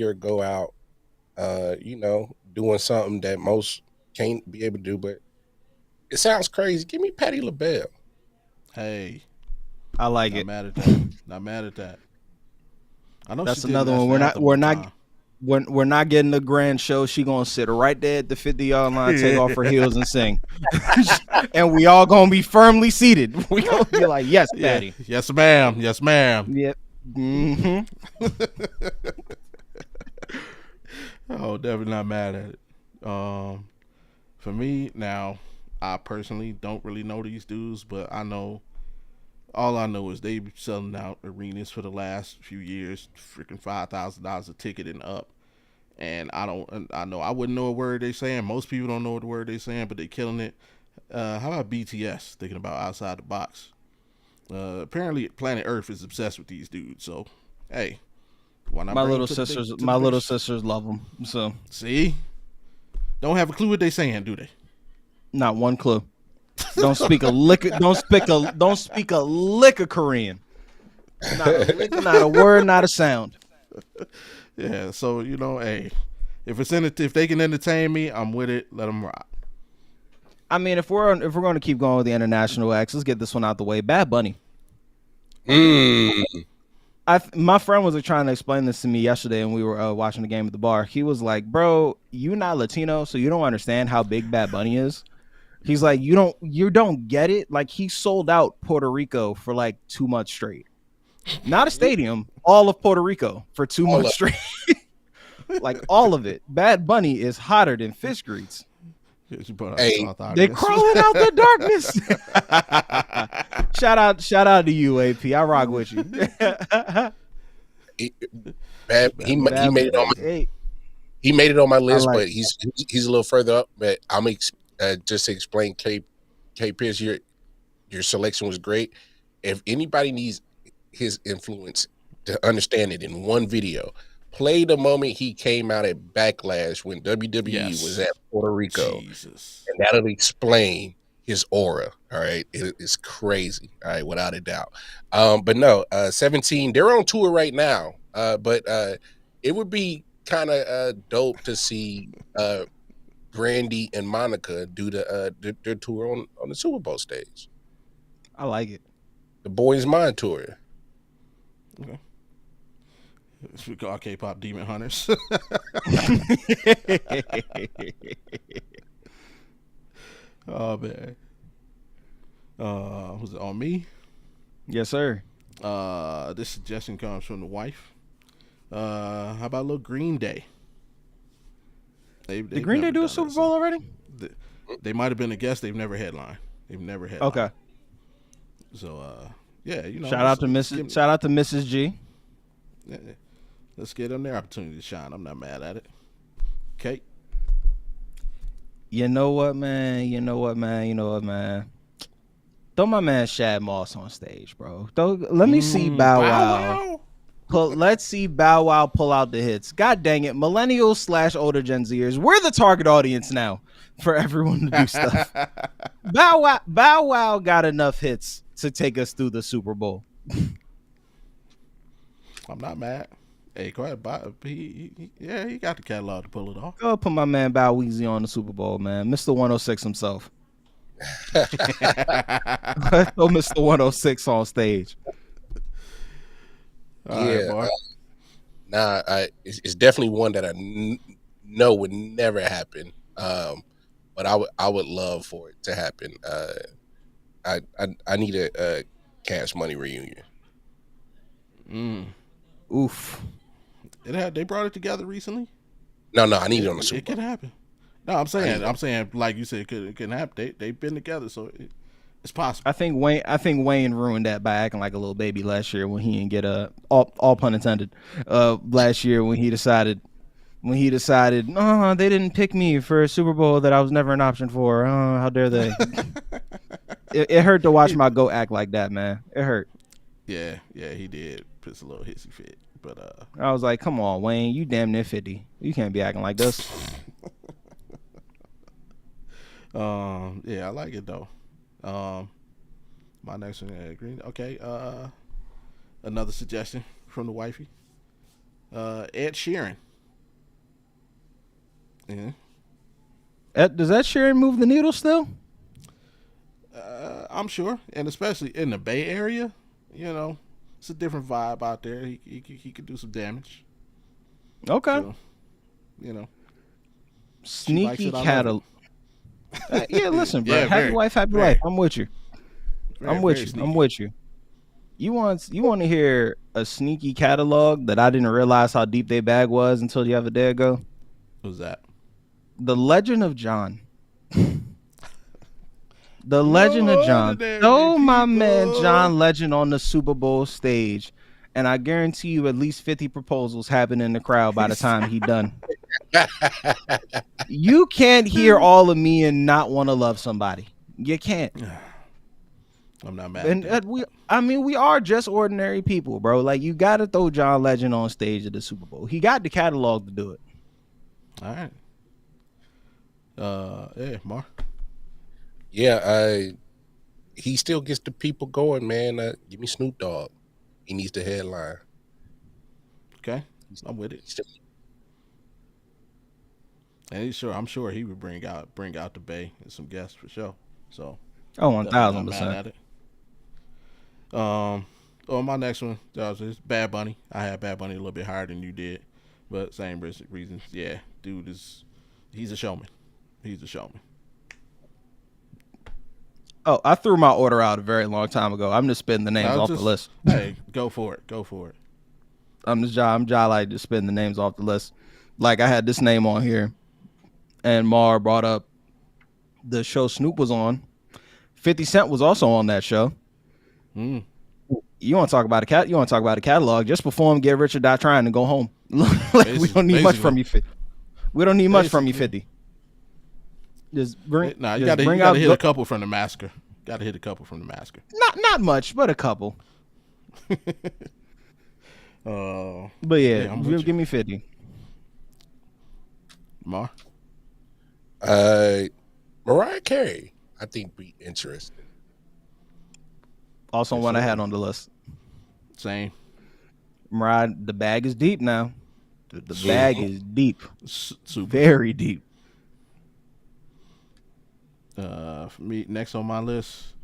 [SPEAKER 2] her go out, doing something that most can't be able to do, but it sounds crazy. Give me Patti LaBelle.
[SPEAKER 1] Hey.
[SPEAKER 3] I like it.
[SPEAKER 1] Not mad at that. I know
[SPEAKER 3] that's another one. We're not getting the grand show. She gonna sit right there at the 50-yard line, take off her heels and sing, and we all gonna be firmly seated. We gonna be like, "Yes, Patty.
[SPEAKER 1] Yes, ma'am. Yes, ma'am."
[SPEAKER 3] Yep. Mm-hmm.
[SPEAKER 1] Oh, definitely not mad at it. For me now, I personally don't really know these dudes, but all I know is they've been selling out arenas for the last few years, freaking $5,000 a ticket and up. And I know I wouldn't know a word they're saying. Most people don't know the word they're saying, but they're killing it. How about BTS? Thinking about outside the box. Apparently, Planet Earth is obsessed with these dudes. So, hey, why not?
[SPEAKER 3] My little sisters love them. So
[SPEAKER 1] see, don't have a clue what they're saying, do they?
[SPEAKER 3] Not one clue. Don't speak a lick. Don't speak a lick of Korean. Not a word, not a sound.
[SPEAKER 1] Yeah, so hey, if they can entertain me, I'm with it. Let them rock.
[SPEAKER 3] I mean, if we're going to keep going with the international acts, let's get this one out the way. Bad Bunny. My friend was trying to explain this to me yesterday, and we were watching the game at the bar. He was like, "Bro, you're not Latino, so you don't understand how big Bad Bunny is." He's like, "You don't get it. Like, he sold out Puerto Rico for like 2 months straight. Not a stadium, all of Puerto Rico for 2 months straight. Like all of it. Bad Bunny is hotter than fish greets.
[SPEAKER 1] Hey,
[SPEAKER 3] they crawling out the darkness." Shout out to you, AP. I rock with you.
[SPEAKER 2] He made it on my list, but he's a little further up. But I'm just to explain, K Pearce, your selection was great. If anybody needs his influence to understand it in one video, play the moment he came out at Backlash when WWE was at Puerto Rico.
[SPEAKER 1] Jesus.
[SPEAKER 2] And that'll explain his aura. All right. It's crazy. All right. Without a doubt. But no, 17, they're on tour right now. But it would be kind of dope to see Brandy and Monica do their tour on the Super Bowl stage.
[SPEAKER 3] I like it.
[SPEAKER 2] The Boys Mind tour.
[SPEAKER 1] Okay. We call K-pop Demon Hunters. Oh man. Was it on me?
[SPEAKER 3] Yes, sir.
[SPEAKER 1] This suggestion comes from the wife. How about a little Green Day?
[SPEAKER 3] Did Green Day do a Super Bowl already?
[SPEAKER 1] They might have been a guest. They've never headlined.
[SPEAKER 3] Okay.
[SPEAKER 1] So yeah,
[SPEAKER 3] shout out to Mrs. G.
[SPEAKER 1] Yeah, let's get them their opportunity to shine. I'm not mad at it. Okay.
[SPEAKER 3] You know what, man? Throw my man Shad Moss on stage, bro. Let me see Bow Wow. Let's see Bow Wow pull out the hits. God dang it. Millennials / older Gen Zers. We're the target audience now for everyone to do stuff. Bow Wow got enough hits to take us through the Super Bowl.
[SPEAKER 1] I'm not mad. Hey, go ahead. He got the catalog to pull it off.
[SPEAKER 3] Go put my man Bow Weezy on the Super Bowl, man. Mr. 106 himself. Throw Mr. 106 on stage.
[SPEAKER 2] It's definitely one that I know would never happen. But I would love for it to happen. I need a Cash Money reunion.
[SPEAKER 3] Oof.
[SPEAKER 1] They brought it together recently.
[SPEAKER 2] No, I need it on the Super Bowl.
[SPEAKER 1] It could happen. No, I'm saying, like you said, it can happen. They've been together, so it's possible.
[SPEAKER 3] I think Wayne ruined that by acting like a little baby last year when he didn't get all pun intended. Last year when he decided, oh, they didn't pick me for a Super Bowl that I was never an option for. Oh, how dare they? It hurt to watch my goat act like that, man. It hurt.
[SPEAKER 1] Yeah, he did. It's a little hissy fit, but
[SPEAKER 3] I was like, come on, Wayne, you damn near 50. You can't be acting like this.
[SPEAKER 1] Yeah, I like it though. My next one, Green. Okay, another suggestion from the wifey. Ed Sheeran. Yeah.
[SPEAKER 3] Does Ed Sheeran move the needle still?
[SPEAKER 1] I'm sure, and especially in the Bay Area, it's a different vibe out there. He could do some damage.
[SPEAKER 3] Okay.
[SPEAKER 1] So,
[SPEAKER 3] sneaky catalog. Yeah, listen, bro.
[SPEAKER 1] Yeah,
[SPEAKER 3] happy wife, happy life. I'm with you. I'm with you. You want to hear a sneaky catalog that I didn't realize how deep their bag was until the other day ago?
[SPEAKER 1] Who's that?
[SPEAKER 3] The Legend of John. The Legend of John. Throw my man
[SPEAKER 1] people.
[SPEAKER 3] John Legend on the Super Bowl stage, and I guarantee you at least 50 proposals happen in the crowd by the time he done. You can't hear all of me and not want to love somebody. You can't.
[SPEAKER 1] I'm not mad.
[SPEAKER 3] And we are just ordinary people, bro. Like, you got to throw John Legend on stage at the Super Bowl. He got the catalog to do it.
[SPEAKER 1] All right. Yeah, Mar.
[SPEAKER 2] Yeah, he still gets the people going, man. Give me Snoop Dogg. He needs the headline.
[SPEAKER 1] Okay, I'm with it. And I'm sure he would bring out the Bay and some guests for sure. So
[SPEAKER 3] 1,000%.
[SPEAKER 1] My next one is Bad Bunny. I had Bad Bunny a little bit higher than you did, but same reasons. Yeah, dude he's a showman. He's a showman.
[SPEAKER 3] Oh, I threw my order out a very long time ago. I'm just spitting the names off the list.
[SPEAKER 1] Hey, go for it.
[SPEAKER 3] I'm like just spitting the names off the list. Like, I had this name on here, and Mar brought up the show Snoop was on. 50 Cent was also on that show. You want to talk about a You want to talk about a catalog? Just perform, Get Rich or Die Trying, and go home. Like, we don't need much from you, 50. We don't need much from you, 50. Just bring.
[SPEAKER 1] Nah, you gotta hit a couple from the massacre. Got to hit a couple from the massacre.
[SPEAKER 3] Not much, but a couple. But yeah, give me 50.
[SPEAKER 1] Mar.
[SPEAKER 2] Mariah Carey, I think be interesting.
[SPEAKER 3] Also one I had on the list.
[SPEAKER 1] Same.
[SPEAKER 3] Mariah, the bag is deep now. The bag is deep.
[SPEAKER 1] Super.
[SPEAKER 3] Very deep.
[SPEAKER 1] For me, next on my list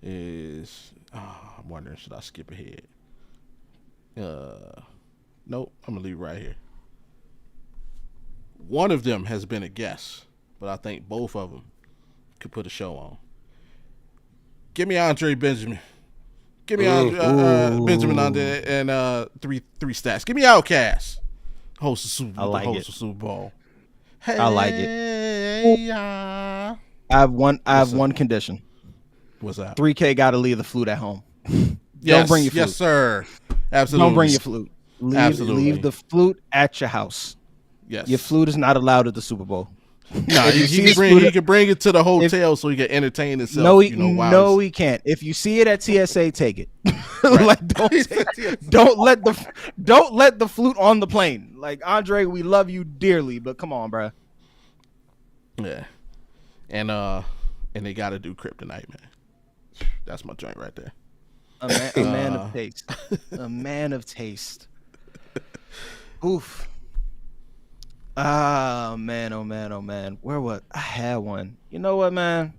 [SPEAKER 1] is I'm wondering, should I skip ahead? Nope, I'm gonna leave it right here. One of them has been a guest, but I think both of them could put a show on. Give me Andre Benjamin. Give me Benjamin on there and three stats. Give me Outkast. Host of Super Bowl. Hey,
[SPEAKER 3] I like it. I have one condition.
[SPEAKER 1] What's that?
[SPEAKER 3] 3K got to leave the flute at home.
[SPEAKER 1] Yes,
[SPEAKER 3] don't bring your flute.
[SPEAKER 1] Yes, sir. Absolutely.
[SPEAKER 3] Don't bring your flute. Leave the flute at your house.
[SPEAKER 1] Yes.
[SPEAKER 3] Your flute is not allowed at the Super Bowl.
[SPEAKER 1] No, he can bring it to the hotel so he can entertain himself.
[SPEAKER 3] No, he can't. If you see it at TSA, take it. Like, don't let the flute on the plane. Like, Andre, we love you dearly, but come on, bro.
[SPEAKER 1] Yeah, and they got to do Kryptonite, man. That's my joint right there.
[SPEAKER 3] A man of taste. A man of taste. Oof. Oh man. Where was I? Had one. You know what, man?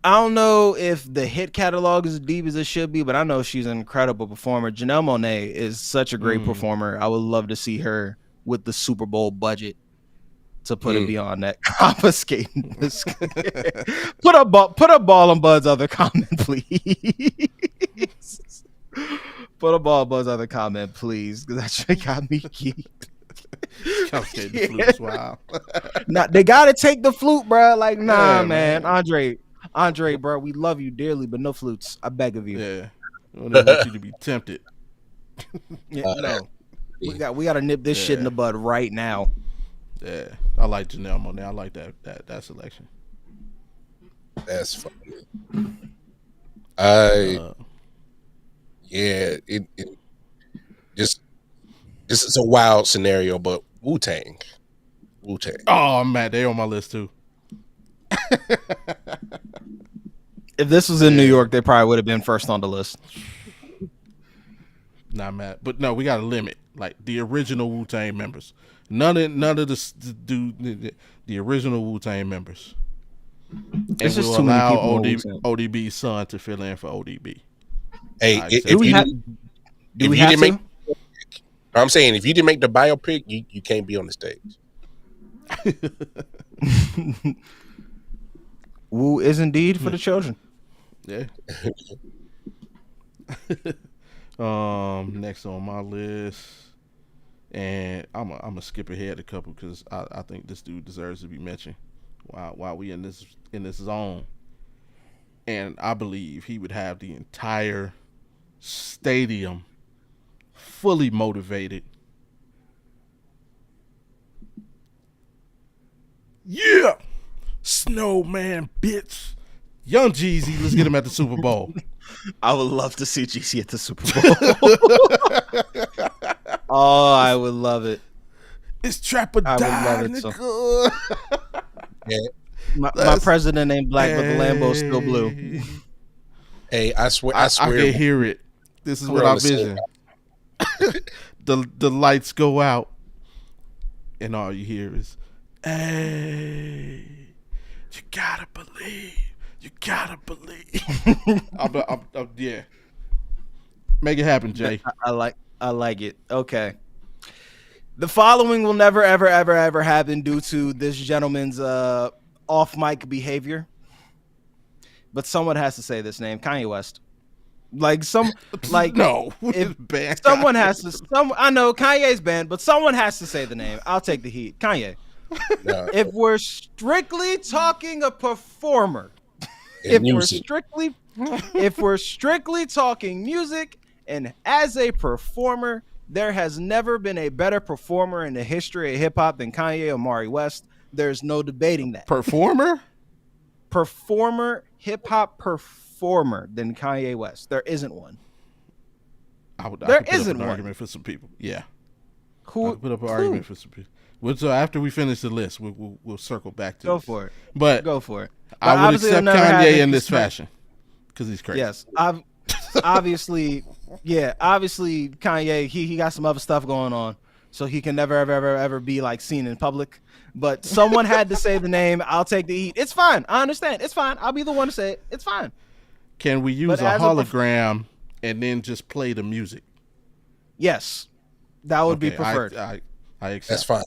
[SPEAKER 3] I don't know if the hit catalog is as deep as it should be, but I know she's an incredible performer. Janelle Monáe is such a great performer. I would love to see her with the Super Bowl budget to put it beyond that. Confiscating this. Put a ball on Bud's other comment, please. Put a ball on Bud's other comment, please, because that shit got me geeked.
[SPEAKER 1] The flute. Wow.
[SPEAKER 3] Nah, they gotta take the flute, bro. Like, nah, man. Andre, bro, we love you dearly, but no flutes. I beg of you.
[SPEAKER 1] Yeah. I don't want you to be tempted.
[SPEAKER 3] No. We gotta nip this shit in the bud right now.
[SPEAKER 1] Yeah. I like Janelle Monáe. I like that selection.
[SPEAKER 2] That's funny. This is a wild scenario, but Wu-Tang.
[SPEAKER 1] Oh man, they on my list too.
[SPEAKER 3] If this was in New York, they probably would have been first on the list.
[SPEAKER 1] Not mad, but no, we got to limit like the original Wu-Tang members. None of the original Wu-Tang members. And
[SPEAKER 3] it's just
[SPEAKER 1] we'll
[SPEAKER 3] too many
[SPEAKER 1] allow
[SPEAKER 3] people.
[SPEAKER 1] ODB's son to fill in for ODB.
[SPEAKER 2] Hey, I'm saying if you didn't make the biopic, you can't be on the stage.
[SPEAKER 3] Wu is indeed for the children.
[SPEAKER 1] Yeah. Next on my list, and I'm gonna skip ahead a couple because I think this dude deserves to be mentioned. while we in this zone, and I believe he would have the entire stadium fully motivated. Yeah, Snowman, bitch. Young Jeezy, let's get him at the Super Bowl.
[SPEAKER 3] I would love to see Jeezy at the Super Bowl. Oh, I would love it.
[SPEAKER 1] It's trap or die, nigga.
[SPEAKER 2] Yeah.
[SPEAKER 3] My president ain't black, but the Lambo's still blue.
[SPEAKER 2] Hey, I swear,
[SPEAKER 1] I can hear it. This is what I vision. The lights go out, and all you hear is, "Hey, you gotta believe. You gotta believe." Yeah. Make it happen, Jay.
[SPEAKER 3] I like it. Okay. The following will never, ever, ever, ever happen due to this gentleman's off-mic behavior. But someone has to say this name, Kanye West.
[SPEAKER 1] No,
[SPEAKER 3] if banned. Someone has to. I know Kanye's banned, but someone has to say the name. I'll take the heat, Kanye. No. If we're strictly talking a performer, if we're strictly talking music, and as a performer, there has never been a better performer in the history of hip hop than Kanye Omari West. There's no debating that.
[SPEAKER 1] Performer,
[SPEAKER 3] hip hop performer than Kanye West. There isn't one.
[SPEAKER 1] There isn't one. Argument for some people. Yeah. I could put up an argument for some people. So after we finish the list, we'll circle back to
[SPEAKER 3] go for it.
[SPEAKER 1] But
[SPEAKER 3] go for it.
[SPEAKER 1] I would accept Kanye in this fashion because he's crazy.
[SPEAKER 3] Yes, obviously, Kanye. He got some other stuff going on, so he can never ever be like seen in public. But someone had to say the name. I'll take the heat. It's fine. I understand. It's fine. I'll be the one to say it. It's fine.
[SPEAKER 1] Can we use a hologram and then just play the music?
[SPEAKER 3] Yes, that would be preferred.
[SPEAKER 1] I accept.
[SPEAKER 2] That's fine.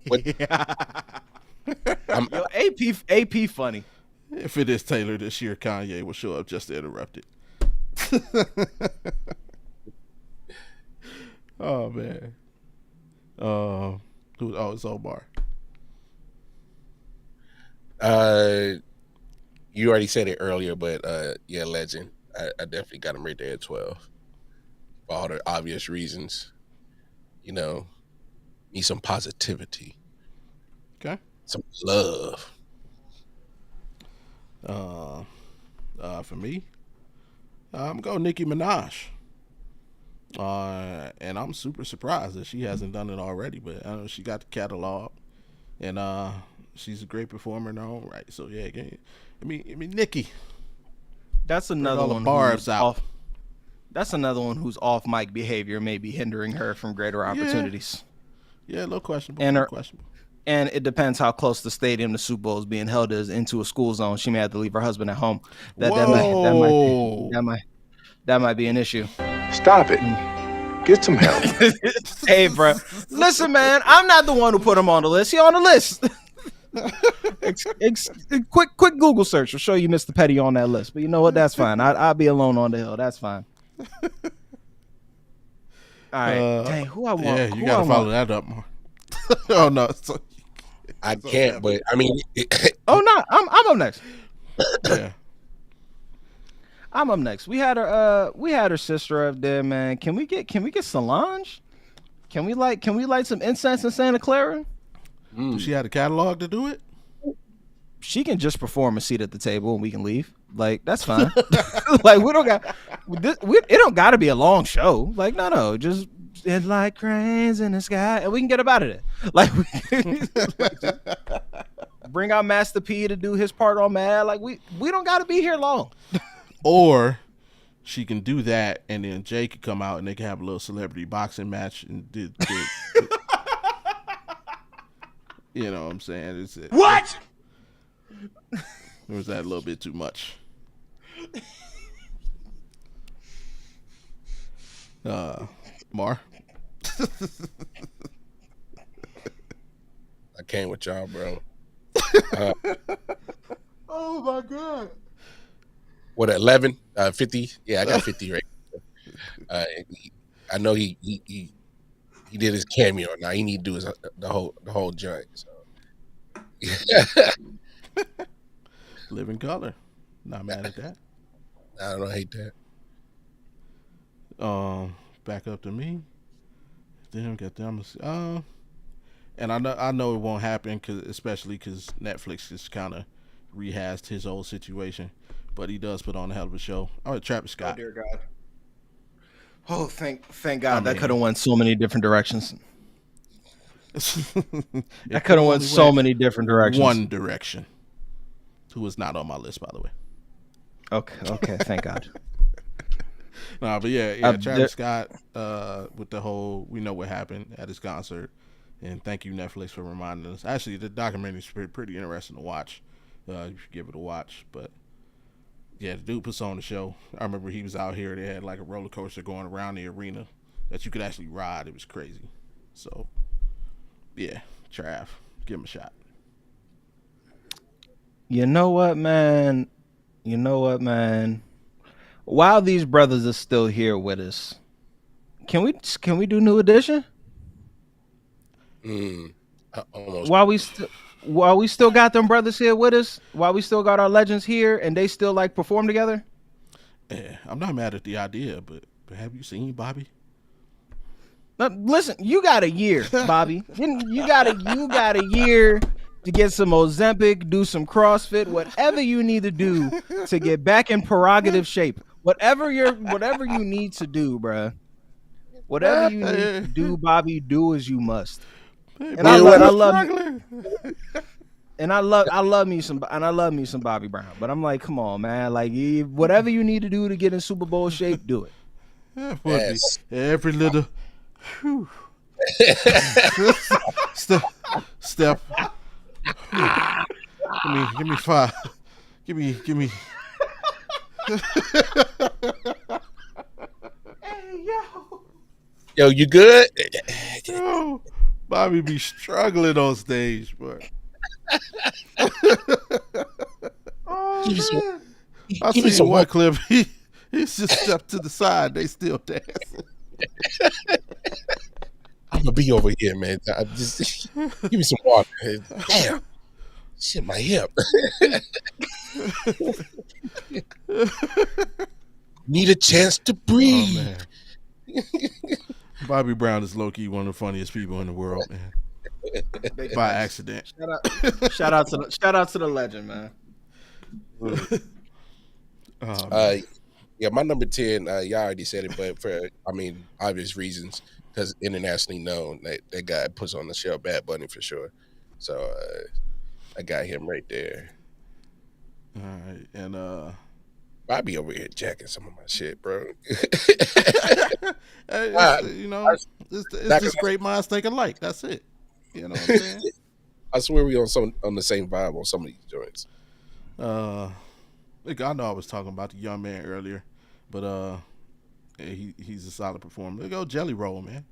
[SPEAKER 3] Yo, AP funny.
[SPEAKER 1] If it is Taylor this year, Kanye will show up just to interrupt it. Oh man. It's Omar.
[SPEAKER 2] You already said it earlier, but yeah, legend. I definitely got him right there at 12 for all the obvious reasons. You know, need some positivity.
[SPEAKER 1] Okay.
[SPEAKER 2] Some love.
[SPEAKER 1] For me, I'm going Nicki Minaj. And I'm super surprised that she hasn't done it already, but I know she got the catalog, and she's a great performer in her own right. So yeah, I mean, Nicki.
[SPEAKER 3] That's another one.
[SPEAKER 1] Bars out.
[SPEAKER 3] That's another one whose off-mic behavior may be hindering her from greater opportunities.
[SPEAKER 1] Yeah, a little questionable.
[SPEAKER 3] And it depends how close the stadium the Super Bowl is being held is into a school zone. She may have to leave her husband at home. That might be an issue.
[SPEAKER 4] Stop it. Get some help.
[SPEAKER 3] Hey, bro. Listen, man. I'm not the one who put him on the list. He on the list. Quick Google search will show you Mr. Petty on that list. But you know what? That's fine. I'll be alone on the hill. That's fine. All right. Dang, who I want?
[SPEAKER 1] Yeah, you got to follow that up more. Oh, no.
[SPEAKER 2] I can't, but I mean.
[SPEAKER 3] Oh, no. I'm up next.
[SPEAKER 1] Yeah.
[SPEAKER 3] I'm up next. We had her sister up there, man. Can we get Solange? Can we light some incense in Santa Clara?
[SPEAKER 1] Does she have a catalog to do it?
[SPEAKER 3] She can just perform a seat at the table and we can leave. Like, that's fine. Like, it don't got to be a long show. Like, no, just it's like cranes in the sky, and we can get up out of there. Like, bring out Master P to do his part on Mad. Like, we don't got to be here long.
[SPEAKER 1] Or she can do that, and then Jay could come out and they can have a little celebrity boxing match and did you know what I'm saying?
[SPEAKER 6] What?
[SPEAKER 1] Or was that a little bit too much? Mar?
[SPEAKER 2] I came with y'all, bro.
[SPEAKER 1] Oh my God.
[SPEAKER 2] What, 11? 50? Yeah, I got 50 right. I know he did his cameo. Now he need to do the whole joint. So
[SPEAKER 1] Living color. Not mad at that.
[SPEAKER 2] I don't hate that.
[SPEAKER 1] Back up to me. Damn, get them. And I know it won't happen, especially because Netflix just kind of rehashed his old situation, but he does put on a hell of a show. All right, Travis Scott.
[SPEAKER 3] Oh dear God. Oh, thank God. That could have went so many different directions. That could have went so many different directions.
[SPEAKER 1] One direction. Who was not on my list, by the way.
[SPEAKER 3] Okay. Thank God.
[SPEAKER 1] Nah, but yeah, Travis Scott, with the whole, we know what happened at his concert, and thank you Netflix for reminding us. Actually, the documentary is pretty interesting to watch. You should give it a watch. But yeah, the dude puts on the show. I remember he was out here. They had like a roller coaster going around the arena that you could actually ride. It was crazy. So yeah, Trav, give him a shot.
[SPEAKER 3] You know what, man? While these brothers are still here with us, can we do New Edition? While we still got them brothers here with us, while we still got our legends here, and they still like perform together.
[SPEAKER 1] Yeah, I'm not mad at the idea, but have you seen Bobby?
[SPEAKER 3] Now, listen, you got a year, Bobby. You got a year to get some Ozempic, do some CrossFit, whatever you need to do to get back in prerogative shape. Whatever you need to do, bruh. Whatever you need to do, Bobby, do as you must. And I love me some Bobby Brown. But I'm like, come on, man. Like, whatever you need to do to get in Super Bowl shape, do it.
[SPEAKER 1] Yes. Every little step. Give me 5. Give me.
[SPEAKER 3] Hey, yo.
[SPEAKER 2] Yo, you good?
[SPEAKER 1] Yo, Bobby be struggling on stage, bro. I see one clip. He's just stepped to the side. They still dancing.
[SPEAKER 2] I'm gonna be over here, man. Just give me some water. Damn, shit, my hip. Need a chance to breathe.
[SPEAKER 1] Oh, man. Bobby Brown is low-key one of the funniest people in the world, man. By accident.
[SPEAKER 3] Shout out to the legend, man.
[SPEAKER 2] Yeah, my number 10. Y'all already said it, but for obvious reasons, because internationally known, that guy puts on the show. Bad Bunny for sure. So I got him right there.
[SPEAKER 1] All right, and
[SPEAKER 2] I'll be over here jacking some of my shit, bro.
[SPEAKER 1] It's just great minds think alike. That's it. You know what I'm saying?
[SPEAKER 2] I swear we on the same vibe on some of these joints.
[SPEAKER 1] Look, I know I was talking about the young man earlier, but he's a solid performer. Look, go Jelly Roll, man.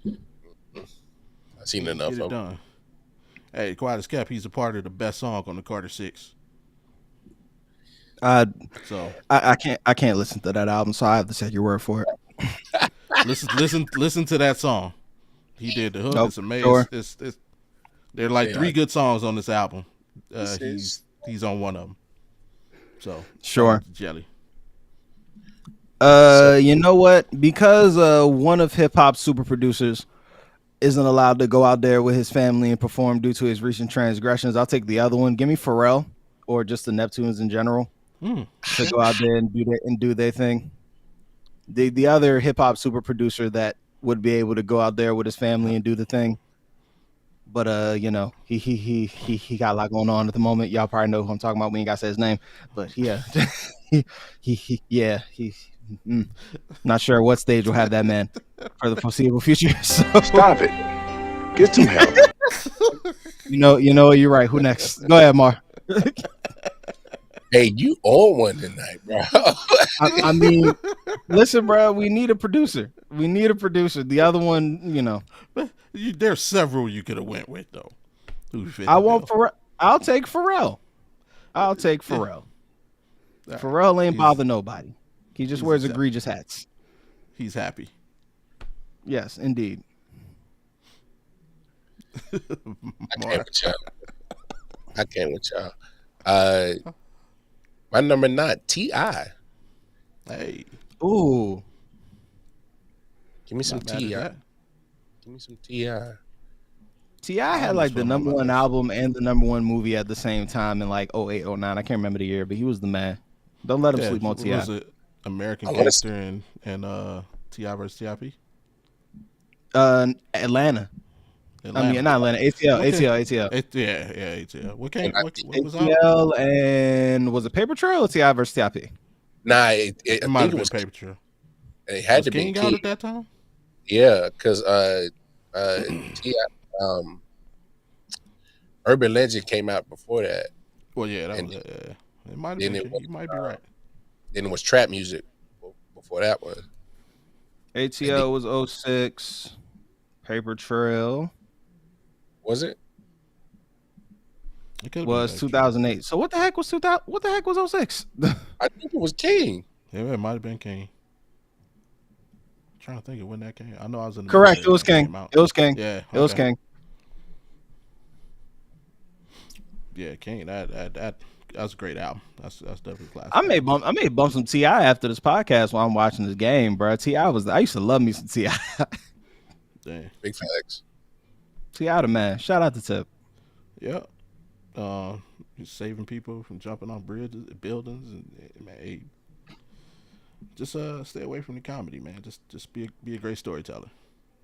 [SPEAKER 2] I've seen enough
[SPEAKER 1] Get it
[SPEAKER 2] of
[SPEAKER 1] done. Hey, Quiet as Kept, he's a part of the best song on the Carter 6.
[SPEAKER 3] So I can't listen to that album, so I have to take your word for it.
[SPEAKER 1] listen to that song. He did the hook.
[SPEAKER 3] Nope,
[SPEAKER 1] it's amazing.
[SPEAKER 3] sure.
[SPEAKER 1] There are like 3 good songs on this album. He's on one of them. So
[SPEAKER 3] sure.
[SPEAKER 1] Jelly.
[SPEAKER 3] You know what? Because one of hip hop's super producers isn't allowed to go out there with his family and perform due to his recent transgressions, I'll take the other one. Give me Pharrell or just the Neptunes in general to go out there and do their thing. The other hip hop super producer that would be able to go out there with his family and do the thing. But he got a lot going on at the moment. Y'all probably know who I'm talking about. We ain't got to say his name, but yeah, not sure what stage will have that man for the foreseeable future. So.
[SPEAKER 4] Stop it. Get some help.
[SPEAKER 3] You know, you're right. Who next? Go ahead, Mar.
[SPEAKER 2] Hey, you on one tonight, bro.
[SPEAKER 3] I mean, listen, bro. We need a producer. The other one,
[SPEAKER 1] There's several you could have went with though.
[SPEAKER 3] Pharrell. I'll take Pharrell. Pharrell ain't bother nobody. He just wears egregious hats.
[SPEAKER 1] He's happy.
[SPEAKER 3] Yes, indeed.
[SPEAKER 2] can't with y'all. I can't with y'all. My number 9, T.I.
[SPEAKER 1] Hey,
[SPEAKER 3] Ooh,
[SPEAKER 2] Give me some
[SPEAKER 1] not mad at
[SPEAKER 2] T.I.
[SPEAKER 1] that.
[SPEAKER 2] Give me some T.I.
[SPEAKER 3] T.I. had like the number one album and the number one movie at the same time in like 08, 09. I can't remember the year, but he was the man. Don't let him sleep on T.I.
[SPEAKER 1] Was it American Gangster and T.I. versus T.I.P.?
[SPEAKER 3] Atlanta. I mean, not Atlanta. ATL.
[SPEAKER 1] Yeah, ATL. What was out?
[SPEAKER 3] ATL and was it Paper Trail or T.I. versus T.I.P.?
[SPEAKER 2] Nah,
[SPEAKER 1] It might have been
[SPEAKER 2] was
[SPEAKER 1] Paper Trail.
[SPEAKER 2] It had
[SPEAKER 1] was
[SPEAKER 2] to be
[SPEAKER 1] King out at that time.
[SPEAKER 2] Yeah, because T.I. Urban Legend came out before that.
[SPEAKER 1] Well, yeah, that was it. It might have been. You might be right.
[SPEAKER 2] Then it was trap music before that one.
[SPEAKER 3] ATL was 06. Paper Trail
[SPEAKER 2] was it?
[SPEAKER 3] Was 2008. So what the heck was 2000? What the heck was 06?
[SPEAKER 2] I think it was King.
[SPEAKER 1] Yeah, it might have been King. I'm trying to think of when that came. I know I was in the
[SPEAKER 3] correct. It was King. It was King.
[SPEAKER 1] Yeah, okay.
[SPEAKER 3] It was King.
[SPEAKER 1] Yeah, King. That's a great album. That's definitely classic.
[SPEAKER 3] I may bump some T.I. after this podcast while I'm watching this game, bro. I used to love me some T.I.
[SPEAKER 1] Damn.
[SPEAKER 2] Big facts.
[SPEAKER 3] T.I. the man. Shout out to Tip.
[SPEAKER 1] Yeah. He's saving people from jumping on bridges, buildings, and man, just stay away from the comedy, man. Just be a great storyteller.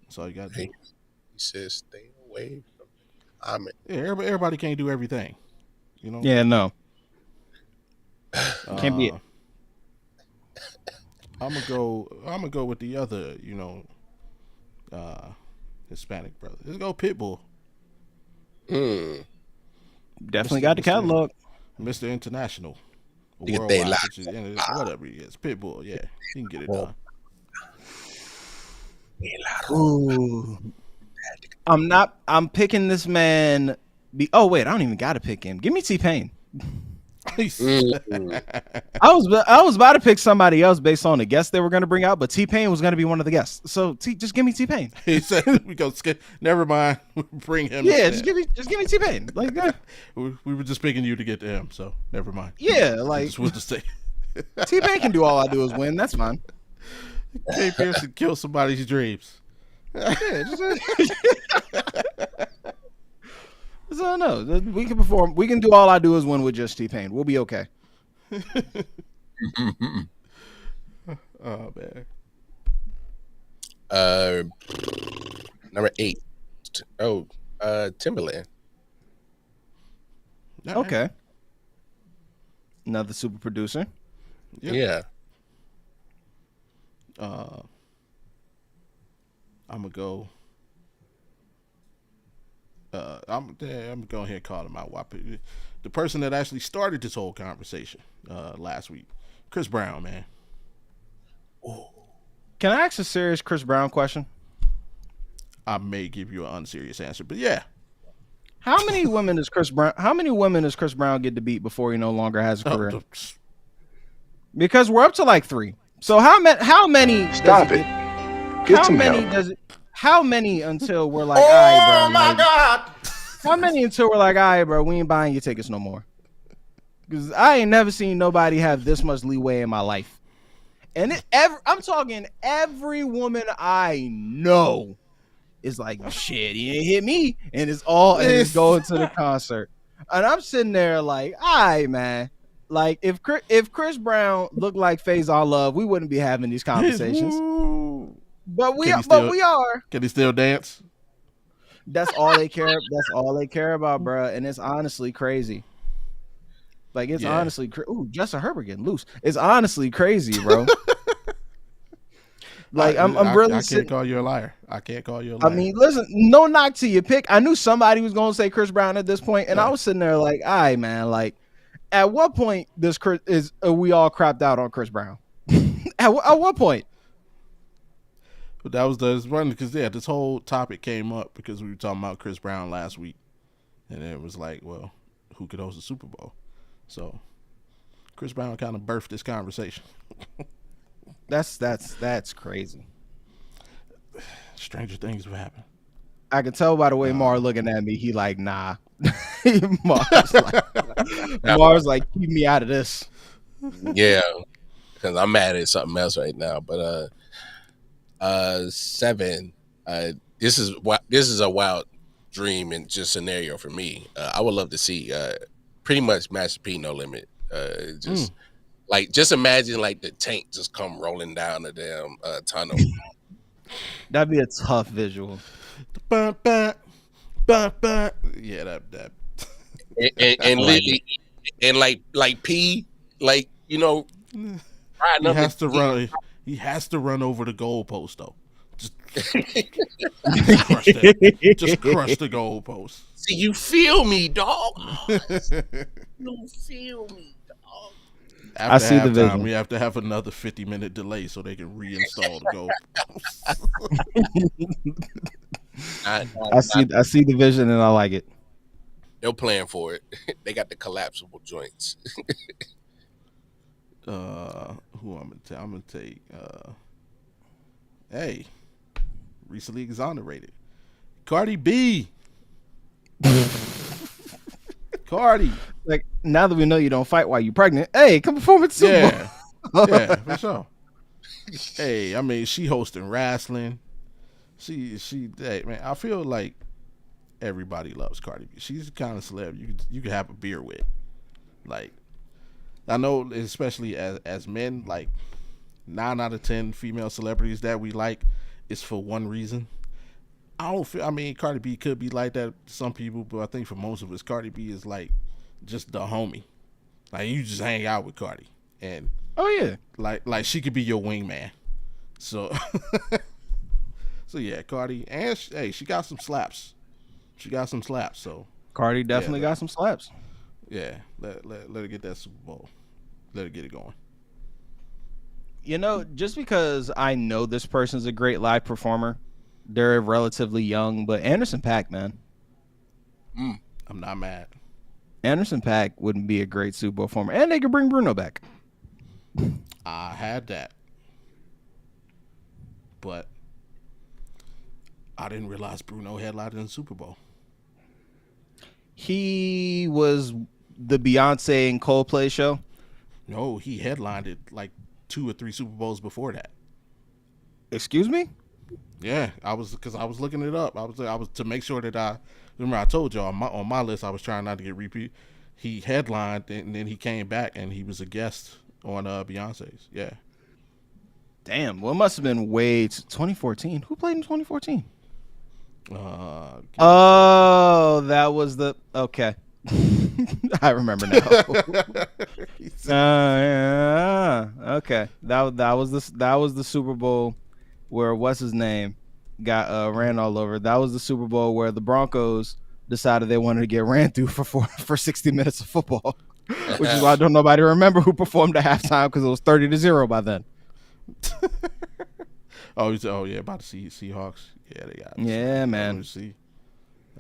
[SPEAKER 1] That's all you got to do.
[SPEAKER 2] He says stay away from the comedy.
[SPEAKER 1] Yeah, everybody can't do everything. You know?
[SPEAKER 3] Yeah, no. Can't be it.
[SPEAKER 1] I'm gonna go with the other, Hispanic brother. Let's go Pitbull.
[SPEAKER 3] Definitely got the catalog.
[SPEAKER 1] Mr. International.
[SPEAKER 2] Worldwide,
[SPEAKER 1] whatever he is. Pitbull, yeah. He can get it done.
[SPEAKER 3] Ooh. I'm picking this man. Oh wait, I don't even gotta pick him. Give me T-Pain. I was about to pick somebody else based on the guests they were going to bring out, but T-Pain was going to be one of the guests. So just give me T-Pain.
[SPEAKER 1] He said we go skip. Never mind. Bring him.
[SPEAKER 3] Yeah, just give me T-Pain. Like
[SPEAKER 1] we were just picking you to get to him, so never mind.
[SPEAKER 3] Yeah, like
[SPEAKER 1] just was to say
[SPEAKER 3] T-Pain can do all I do is win. That's fine.
[SPEAKER 1] KPearce can kill somebody's dreams.
[SPEAKER 3] Yeah, so no, we can perform. We can do all I do is win with just T-Pain. We'll be okay.
[SPEAKER 1] Oh man.
[SPEAKER 2] Number 8. Timberland.
[SPEAKER 3] Okay. Another super producer.
[SPEAKER 1] Yep.
[SPEAKER 2] Yeah.
[SPEAKER 1] I'm gonna go. I'm gonna go ahead and call him out. The person that actually started this whole conversation last week, Chris Brown, man.
[SPEAKER 3] Ooh. Can I ask a serious Chris Brown question?
[SPEAKER 1] I may give you an unserious answer, but yeah.
[SPEAKER 3] How many women does Chris Brown get to beat before he no longer has a career? Because we're up to like 3. So how many?
[SPEAKER 4] Stop it. Get some help.
[SPEAKER 3] How many until we're like, all right, bro? Oh my God! How many until we're like, all right, bro? We ain't buying your tickets no more. Because I ain't never seen nobody have this much leeway in my life. And I'm talking every woman I know is like, shit, he ain't hit me, and it's going to the concert. And I'm sitting there like, all right, man. Like if Chris Brown looked like Faison Love, we wouldn't be having these conversations. But we are.
[SPEAKER 1] Can he still dance?
[SPEAKER 3] That's all they care. That's all they care about, bro. And it's honestly crazy. Like it's honestly, Justin Herbert getting loose. It's honestly crazy, bro. Like I'm really.
[SPEAKER 1] I can't call you a liar. I can't call you a liar.
[SPEAKER 3] I mean, listen, no knock to your pick. I knew somebody was gonna say Chris Brown at this point, and I was sitting there like, all right, man. Like, at what point we all crapped out on Chris Brown? at what point?
[SPEAKER 1] But that was running because this whole topic came up because we were talking about Chris Brown last week, and it was like, well, who could host the Super Bowl? So Chris Brown kind of birthed this conversation.
[SPEAKER 3] That's crazy.
[SPEAKER 1] Stranger things have happened.
[SPEAKER 3] I can tell by the way Mar looking at me. He like, nah. Mars like, keep me out of this.
[SPEAKER 2] Yeah, because I'm mad at something else right now. But 7. This is a wild dream and just scenario for me. I would love to see pretty much Master P No Limit. Just imagine like the tank just come rolling down the damn tunnel.
[SPEAKER 3] That'd be a tough visual.
[SPEAKER 1] Yeah, that.
[SPEAKER 2] and literally, and like P, like he
[SPEAKER 1] has to run. He has to run over the goalpost though. Just crush the goalpost.
[SPEAKER 2] See, you feel me, dog. You feel me, dog.
[SPEAKER 1] After
[SPEAKER 3] I see the vision.
[SPEAKER 1] We have to have another 50-minute delay so they can reinstall the goalpost.
[SPEAKER 3] I see the vision and I like it.
[SPEAKER 2] They're playing for it. They got the collapsible joints.
[SPEAKER 1] Who I'm gonna take? Hey, recently exonerated, Cardi B. Cardi.
[SPEAKER 3] Like, now that we know you don't fight while you're pregnant, hey, come perform at Super Bowl.
[SPEAKER 1] Yeah, for sure. Hey, I mean, she hosting wrestling. She. Hey, man, I feel like everybody loves Cardi B. She's the kind of celeb you can have a beer with. Like, I know, especially as men, like 9 out of 10 female celebrities that we like is for one reason. I mean, Cardi B could be like that to some people, but I think for most of us, Cardi B is like just the homie. Like, you just hang out with Cardi, and
[SPEAKER 3] oh yeah,
[SPEAKER 1] like she could be your wingman. So, so yeah, Cardi, and she got some slaps. So
[SPEAKER 3] Cardi definitely got some slaps.
[SPEAKER 1] Yeah, let her get that Super Bowl. Let her get it going.
[SPEAKER 3] You know, just because I know this person's a great live performer, they're relatively young, but Anderson .Paak, man.
[SPEAKER 1] I'm not mad.
[SPEAKER 3] Anderson .Paak wouldn't be a great Super Bowl performer, and they could bring Bruno back.
[SPEAKER 1] I had that, but I didn't realize Bruno headlined in the Super Bowl.
[SPEAKER 3] He was the Beyonce and Coldplay show.
[SPEAKER 1] No, he headlined it like 2 or 3 Super Bowls before that.
[SPEAKER 3] Excuse me?
[SPEAKER 1] Yeah, because I was looking it up. I was to make sure that I remember. I told y'all on my list I was trying not to get repeat. He headlined and then he came back and he was a guest on Beyonce's. Yeah.
[SPEAKER 3] Damn. Well, it must have been way 2014. Who played in 2014? That was the okay. I remember now. Okay. That was the Super Bowl where what's his name got ran all over. That was the Super Bowl where the Broncos decided they wanted to get ran through for 60 minutes of football, which is why I don't nobody remember who performed at halftime because it was 30-0 by then.
[SPEAKER 1] Oh yeah, about to see Seahawks. Yeah, they got.
[SPEAKER 3] Yeah, man.
[SPEAKER 1] See,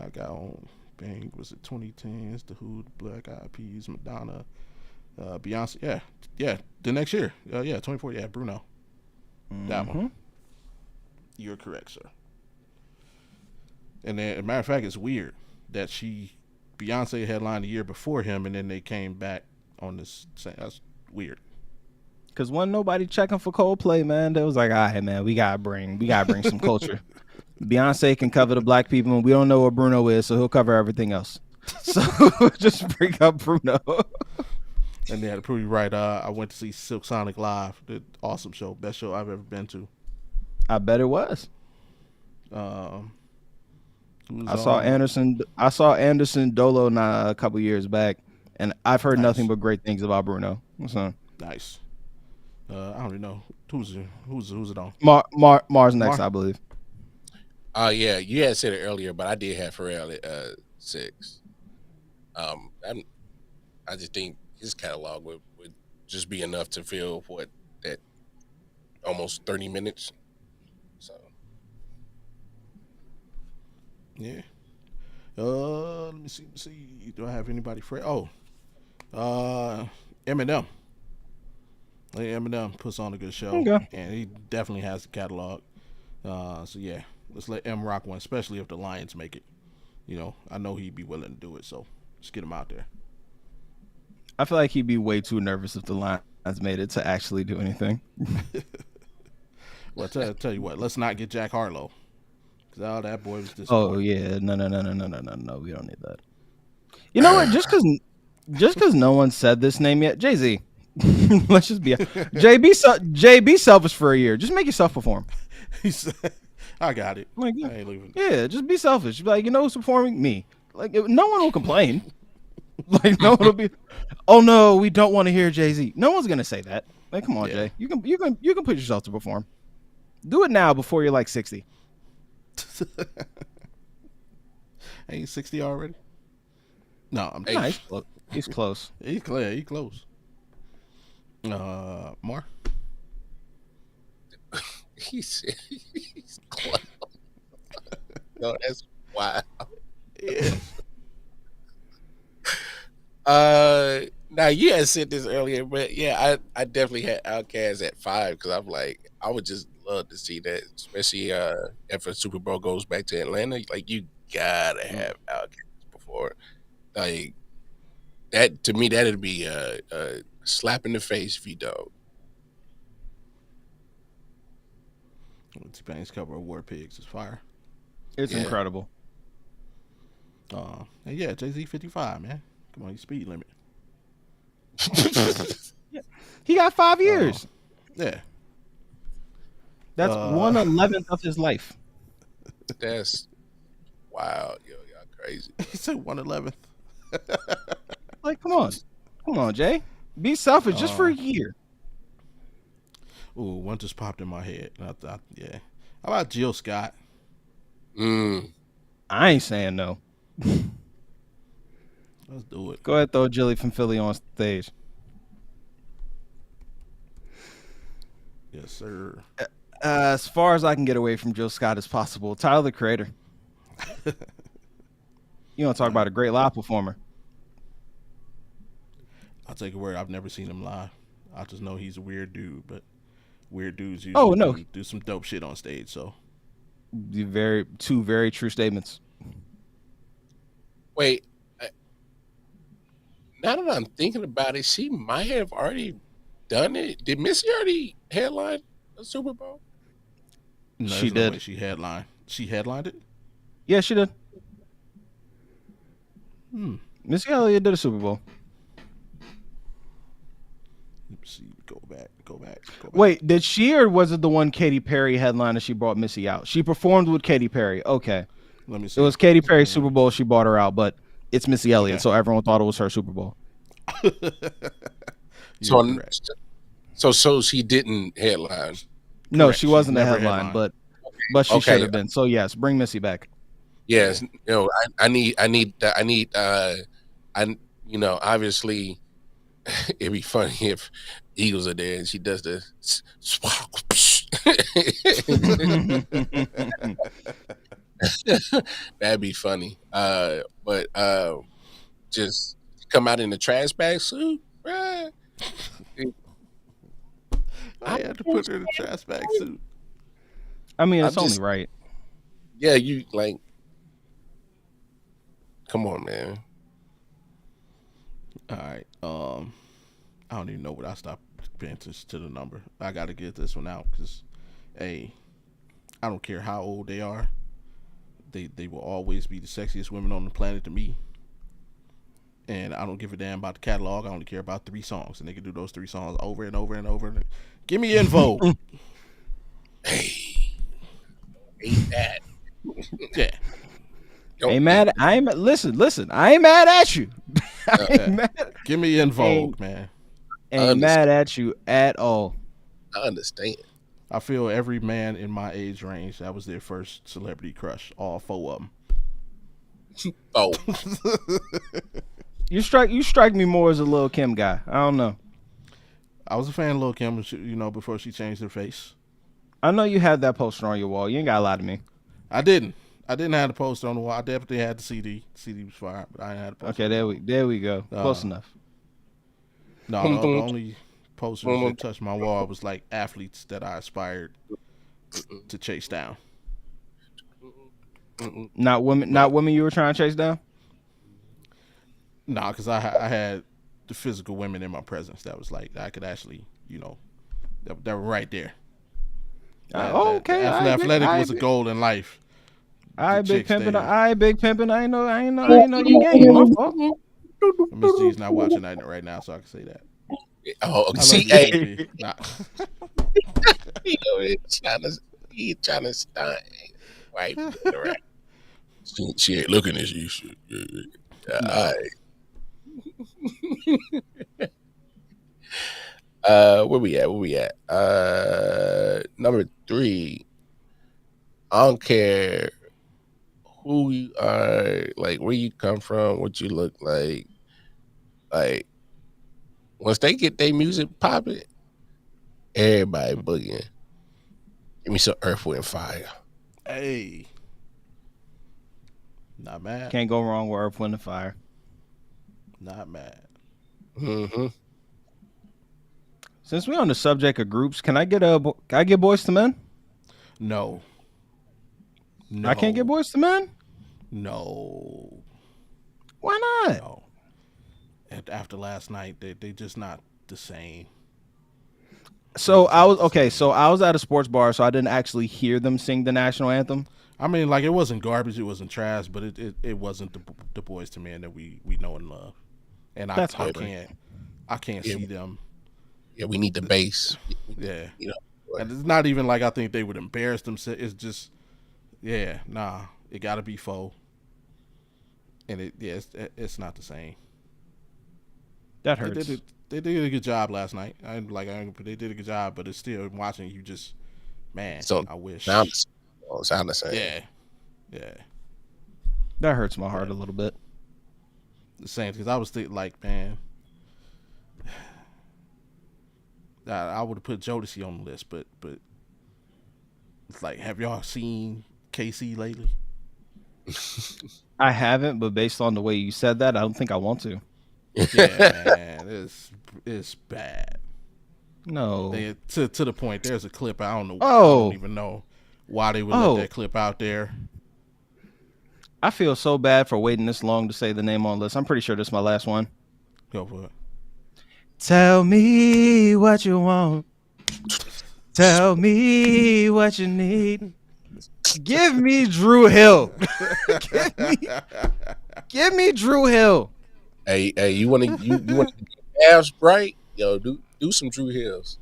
[SPEAKER 1] I got on. Bang, was it 2010s? The Who, the Black Eyed Peas, Madonna, Beyonce. Yeah. The next year, 24. Yeah, Bruno. That one. You're correct, sir. And then, as a matter of fact, it's weird that Beyonce headlined the year before him, and then they came back on this. That's weird.
[SPEAKER 3] Cause wasn't nobody checking for Coldplay, man. They was like, all right, man, we gotta bring some culture. Beyonce can cover the black people, and we don't know what Bruno is, so he'll cover everything else. So just bring up Bruno.
[SPEAKER 1] And they had to prove you right. I went to see Silk Sonic live. The awesome show, best show I've ever been to.
[SPEAKER 3] I bet it was. I saw Anderson Dolo a couple years back, and I've heard nothing but great things about Bruno. So
[SPEAKER 1] nice. I don't even know who's it on.
[SPEAKER 3] Mars next, I believe.
[SPEAKER 2] Yeah, you had said it earlier, but I did have Pharrell at 6. I just think his catalog would just be enough to fill that almost 30 minutes. So
[SPEAKER 1] yeah. Let me see. Do I have anybody for? Eminem. Eminem puts on a good show, and he definitely has the catalog. So yeah, Let's let M rock one, especially if the Lions make it. You know, I know he'd be willing to do it, so just get him out there.
[SPEAKER 3] I feel like he'd be way too nervous if the Lions made it to actually do anything.
[SPEAKER 1] Well, tell you what, let's not get Jack Harlow. Because that boy was disappointing.
[SPEAKER 3] Oh, yeah. No. We don't need that. You know what? Just because no one said this name yet, Jay-Z. Let's just be JB selfish for a year. Just make yourself perform.
[SPEAKER 1] He said, I got it.
[SPEAKER 3] Like,
[SPEAKER 1] I ain't leaving.
[SPEAKER 3] Yeah, just be selfish. Be like, you know who's performing? Me. Like, no one will complain. Like, no one will be, oh no, we don't want to hear Jay-Z. No one's gonna say that. Like, come on, Jay. You can put yourself to perform. Do it now before you're like 60.
[SPEAKER 1] Ain't 60 already? No, I'm
[SPEAKER 3] Nah, he's close.
[SPEAKER 1] He's clear. He's close. Mar?
[SPEAKER 2] He's close. No, that's wild.
[SPEAKER 1] Yeah.
[SPEAKER 2] Now you had said this earlier, but yeah, I definitely had Outkast at 5 because I'm like, I would just love to see that, especially if a Super Bowl goes back to Atlanta. Like, you gotta have Outkast before, like that. To me, that'd be a slap in the face if you don't.
[SPEAKER 1] T-Pain's cover of War Pigs is fire.
[SPEAKER 3] It's incredible.
[SPEAKER 1] And yeah, Jay-Z 55, man. Come on, you speed limit.
[SPEAKER 3] He got 5 years.
[SPEAKER 1] Yeah.
[SPEAKER 3] That's 1/11 of his life.
[SPEAKER 2] That's wild, yo, y'all crazy.
[SPEAKER 1] He said 1/11.
[SPEAKER 3] Like, come on, Jay. Be selfish just for a year.
[SPEAKER 1] Ooh, one just popped in my head. Yeah. How about Jill Scott?
[SPEAKER 3] I ain't saying no.
[SPEAKER 1] Let's do it.
[SPEAKER 3] Go ahead, throw Jilly from Philly on stage.
[SPEAKER 1] Yes, sir.
[SPEAKER 3] As far as I can get away from Jill Scott as possible, Tyler the Creator. You want to talk about a great live performer?
[SPEAKER 1] I'll take a word. I've never seen him live. I just know he's a weird dude, but weird dudes usually do some dope shit on stage. So,
[SPEAKER 3] two very true statements.
[SPEAKER 2] Wait, now that I'm thinking about it, she might have already done it. Did Missy already headline a Super Bowl?
[SPEAKER 1] No,
[SPEAKER 3] she did.
[SPEAKER 1] No, she headlined. She headlined it?
[SPEAKER 3] Yeah, she did. Missy Elliott did a Super Bowl.
[SPEAKER 1] Let's see. Go back.
[SPEAKER 3] Wait, did she, or was it the one Katy Perry headline that she brought Missy out? She performed with Katy Perry. Okay.
[SPEAKER 1] Let me see.
[SPEAKER 3] It was Katy Perry's Super Bowl. She brought her out, but it's Missy Elliott, so everyone thought it was her Super Bowl.
[SPEAKER 2] So she didn't headline.
[SPEAKER 3] No,
[SPEAKER 1] Correct.
[SPEAKER 3] she wasn't a
[SPEAKER 1] never
[SPEAKER 3] headline,
[SPEAKER 1] headlined.
[SPEAKER 3] but she should have been. So yes, bring Missy back.
[SPEAKER 2] Yes, obviously it'd be funny if Eagles are there and she does the that'd be funny. But just come out in the trash bag suit, bruh.
[SPEAKER 1] I had to put her in a trash bag suit.
[SPEAKER 3] I mean, it's only right.
[SPEAKER 2] Yeah, you like. Come on, man.
[SPEAKER 1] All right. I don't even know what I stopped paying attention to the number. I got to get this one out because, hey, I don't care how old they are. They will always be the sexiest women on the planet to me. And I don't give a damn about the catalog. I only care about 3 songs, and they can do those 3 songs over and over and over. Give me info.
[SPEAKER 2] Hey, ain't that?
[SPEAKER 1] Yeah.
[SPEAKER 3] Ain't mad. Listen. I ain't mad at you.
[SPEAKER 1] Give me info, man.
[SPEAKER 3] Ain't mad at you at all.
[SPEAKER 2] I understand.
[SPEAKER 1] I feel every man in my age range, that was their first celebrity crush. All 4 of them.
[SPEAKER 2] Oh.
[SPEAKER 3] You strike me more as a Lil' Kim guy. I don't know.
[SPEAKER 1] I was a fan of Lil' Kim, before she changed her face.
[SPEAKER 3] I know you had that poster on your wall. You ain't gotta lie to me.
[SPEAKER 1] I didn't have the poster on the wall. I definitely had the CD. The CD was fire, but I didn't have the poster.
[SPEAKER 3] Okay, there we go. Close enough.
[SPEAKER 1] No, the only posters that touched my wall was like athletes that I aspired to chase down.
[SPEAKER 3] Not women. Not women. You were trying to chase down.
[SPEAKER 1] Nah, because I had the physical women in my presence that was like I could actually, that were right there.
[SPEAKER 3] Okay.
[SPEAKER 1] Athletic was a goal in life.
[SPEAKER 3] I big pimpin'. Big pimpin'. I know your game. My fault.
[SPEAKER 1] Miss G's not watching that right now, so I can say that.
[SPEAKER 2] Oh, see,
[SPEAKER 1] hey, nah.
[SPEAKER 2] He trying to stunt, right? She ain't looking at you. All right. Where we at? Number 3. I don't care who you are, like where you come from, what you look like. Like once they get their music popping, everybody boogieing. Give me some Earth, Wind, Fire.
[SPEAKER 1] Hey, not mad.
[SPEAKER 3] Can't go wrong with Earth, Wind, and Fire.
[SPEAKER 1] Not mad.
[SPEAKER 2] Mm-hmm.
[SPEAKER 3] Since we're on the subject of groups, can I get Boys to Men?
[SPEAKER 1] No.
[SPEAKER 3] I can't get Boys to Men?
[SPEAKER 1] No.
[SPEAKER 3] Why not?
[SPEAKER 1] No. After last night, they just not the same.
[SPEAKER 3] So I was at a sports bar, so I didn't actually hear them sing the national anthem.
[SPEAKER 1] I mean, like, it wasn't garbage, it wasn't trash, but it wasn't the Boys to Men that we know and love. And I can't see them.
[SPEAKER 2] Yeah, we need the bass.
[SPEAKER 1] Yeah. And it's not even like I think they would embarrass themselves. It's just, it got to be faux. And it's not the same.
[SPEAKER 3] That hurts.
[SPEAKER 1] They did a good job last night. They did a good job, but it's still watching you just, man. So I wish.
[SPEAKER 2] Sound the same.
[SPEAKER 1] Yeah.
[SPEAKER 3] That hurts my heart a little bit.
[SPEAKER 1] The same, because I was thinking, like, man, I would have put Jodeci on the list, but it's like, have y'all seen KC lately?
[SPEAKER 3] I haven't, but based on the way you said that, I don't think I want to.
[SPEAKER 1] Yeah, man, it's bad.
[SPEAKER 3] No,
[SPEAKER 1] to the point. There's a clip. I don't know.
[SPEAKER 3] Oh,
[SPEAKER 1] I don't even know why they would let that clip out there.
[SPEAKER 3] I feel so bad for waiting this long to say the name on the list. I'm pretty sure this is my last one.
[SPEAKER 1] Go for it.
[SPEAKER 3] Tell me what you want. Tell me what you need. Give me Drew Hill. Give me Drew Hill.
[SPEAKER 2] Hey, you want to get abs bright? Yo, do some Drew Hills.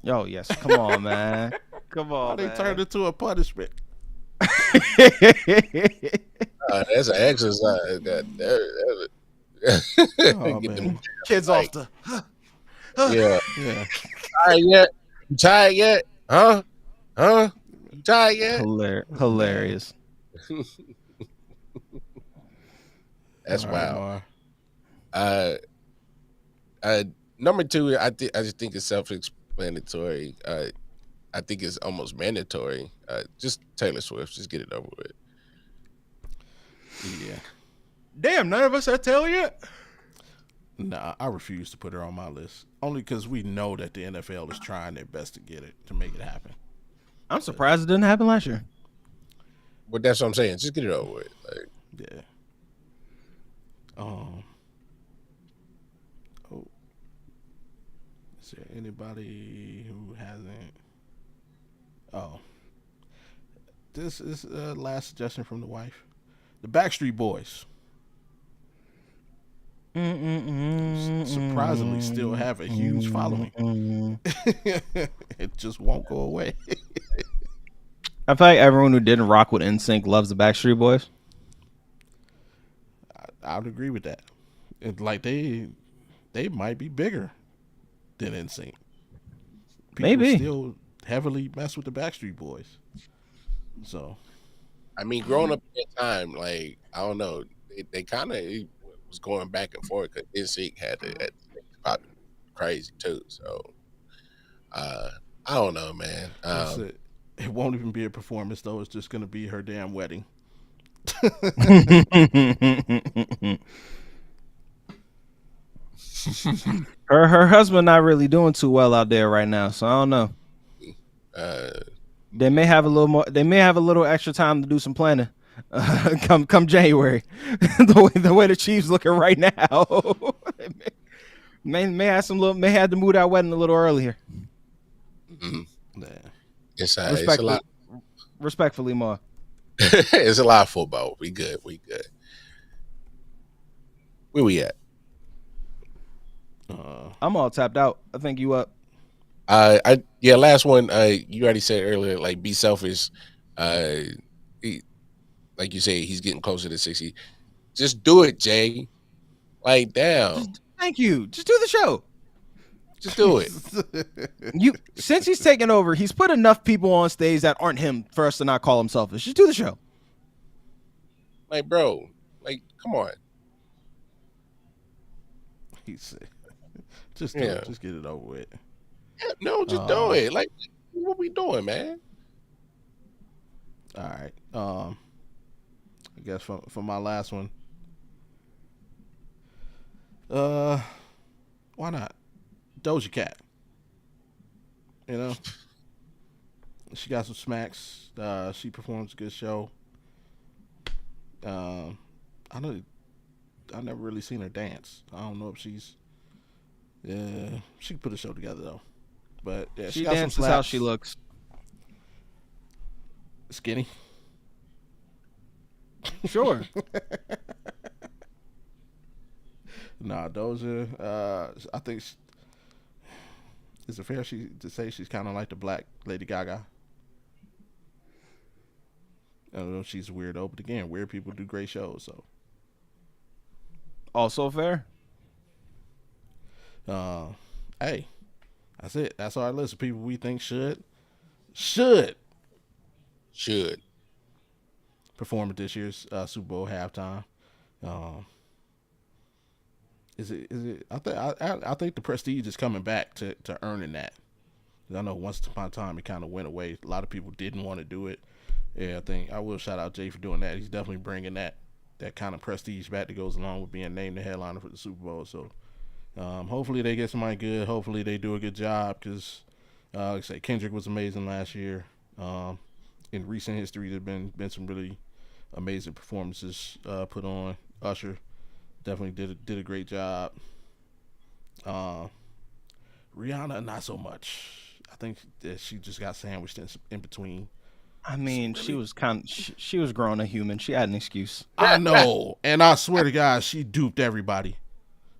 [SPEAKER 3] Yo, yes. Come on, man. Come on.
[SPEAKER 1] They turned it into a punishment.
[SPEAKER 2] That's an exercise.
[SPEAKER 1] Get them
[SPEAKER 3] kids off the.
[SPEAKER 2] Yeah. Tired yet? You tired yet? Huh? You tired yet?
[SPEAKER 3] Hilarious.
[SPEAKER 2] That's wild. Number 2, I just think it's self-explanatory. I think it's almost mandatory. Just Taylor Swift. Just get it over with.
[SPEAKER 1] Yeah.
[SPEAKER 3] Damn, none of us had Taylor yet.
[SPEAKER 1] Nah, I refuse to put her on my list. Only because we know that the NFL is trying their best to make it happen.
[SPEAKER 3] I'm surprised it didn't happen last year.
[SPEAKER 2] But that's what I'm saying. Just get it over with.
[SPEAKER 1] Yeah. Is there anybody who hasn't? This is last suggestion from the wife. The Backstreet Boys. Surprisingly still have a huge following. It just won't go away.
[SPEAKER 3] I feel like everyone who didn't rock with NSYNC loves the Backstreet Boys.
[SPEAKER 1] I would agree with that. Like they might be bigger than NSYNC.
[SPEAKER 3] Maybe
[SPEAKER 1] still heavily mess with the Backstreet Boys. So,
[SPEAKER 2] I mean, growing up at that time, like, I don't know, they kind of was going back and forth because NSYNC had to pop crazy too. So, I don't know, man.
[SPEAKER 1] It won't even be a performance though. It's just going to be her damn wedding.
[SPEAKER 3] her husband not really doing too well out there right now, so I don't know. They may have a little more. They may have a little extra time to do some planning. Come January, the way the Chiefs looking right now, may have to move that wedding a little earlier.
[SPEAKER 2] Mm-hmm.
[SPEAKER 1] Yeah.
[SPEAKER 2] It's a lot.
[SPEAKER 3] Respectfully, more.
[SPEAKER 2] It's a lot of football. We good. Where we at?
[SPEAKER 3] I'm all tapped out. I think you up.
[SPEAKER 2] Last one. You already said earlier, like, be selfish. Like you say, he's getting closer to 60. Just do it, Jay. Like, damn.
[SPEAKER 3] Thank you. Just do the show.
[SPEAKER 2] Just do it.
[SPEAKER 3] Since he's taken over, he's put enough people on stage that aren't him for us to not call him selfish. Just do the show.
[SPEAKER 2] Like, bro, like, come on.
[SPEAKER 1] He said, just do it. Just get it over with.
[SPEAKER 2] Yeah, no, just do it. Like, what we doing, man?
[SPEAKER 1] All right. I guess for my last one. Why not? Doja Cat. You know, she got some smacks. She performs a good show. I never really seen her dance. I don't know if she's. Yeah, she can put a show together though. But yeah,
[SPEAKER 3] she
[SPEAKER 1] got
[SPEAKER 3] dances
[SPEAKER 1] some slaps.
[SPEAKER 3] how she looks.
[SPEAKER 1] Skinny.
[SPEAKER 3] Sure.
[SPEAKER 1] Nah, Doja. I think. Is it fair to say she's kind of like the black Lady Gaga? I don't know if she's a weirdo, but again, weird people do great shows. So.
[SPEAKER 3] Also fair.
[SPEAKER 1] Hey, that's it. That's our list of people we think should perform at this year's Super Bowl halftime. Is it? I think the prestige is coming back to earning that. I know once upon a time it kind of went away. A lot of people didn't want to do it. Yeah, I think I will shout out Jay for doing that. He's definitely bringing that kind of prestige back that goes along with being named the headliner for the Super Bowl. So hopefully they get somebody good. Hopefully they do a good job because, like I say, Kendrick was amazing last year. In recent history, there's been some really amazing performances put on. Usher definitely did a great job. Rihanna, not so much. I think that she just got sandwiched in between.
[SPEAKER 3] I mean, she was growing a human. She had an excuse.
[SPEAKER 1] I know, and I swear to God, she duped everybody.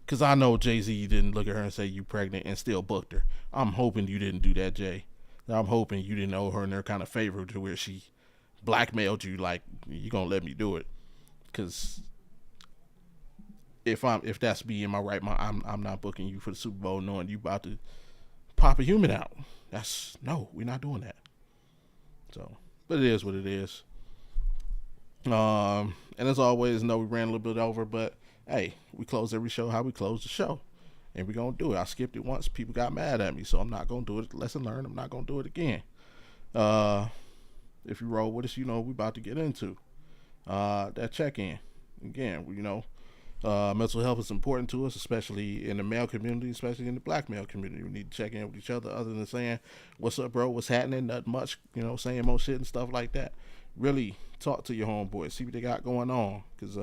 [SPEAKER 1] Because I know Jay-Z didn't look at her and say, you pregnant, and still booked her. I'm hoping you didn't do that, Jay. I'm hoping you didn't owe her in their kind of favor to where she blackmailed you, like, you going to let me do it. Because if that's me in my right mind, I'm not booking you for the Super Bowl knowing you about to pop a human out. We're not doing that. So, but it is what it is. And as always, we ran a little bit over, but hey, we close every show how we close the show. And we're going to do it. I skipped it once. People got mad at me, so I'm not going to do it. Lesson learned. I'm not going to do it again. If you roll with us, we about to get into that check-in. Again, mental health is important to us, especially in the male community, especially in the black male community. We need to check in with each other other than saying, what's up, bro? What's happening? Nothing much, saying more shit and stuff like that. Really talk to your homeboys. See what they got going on. Because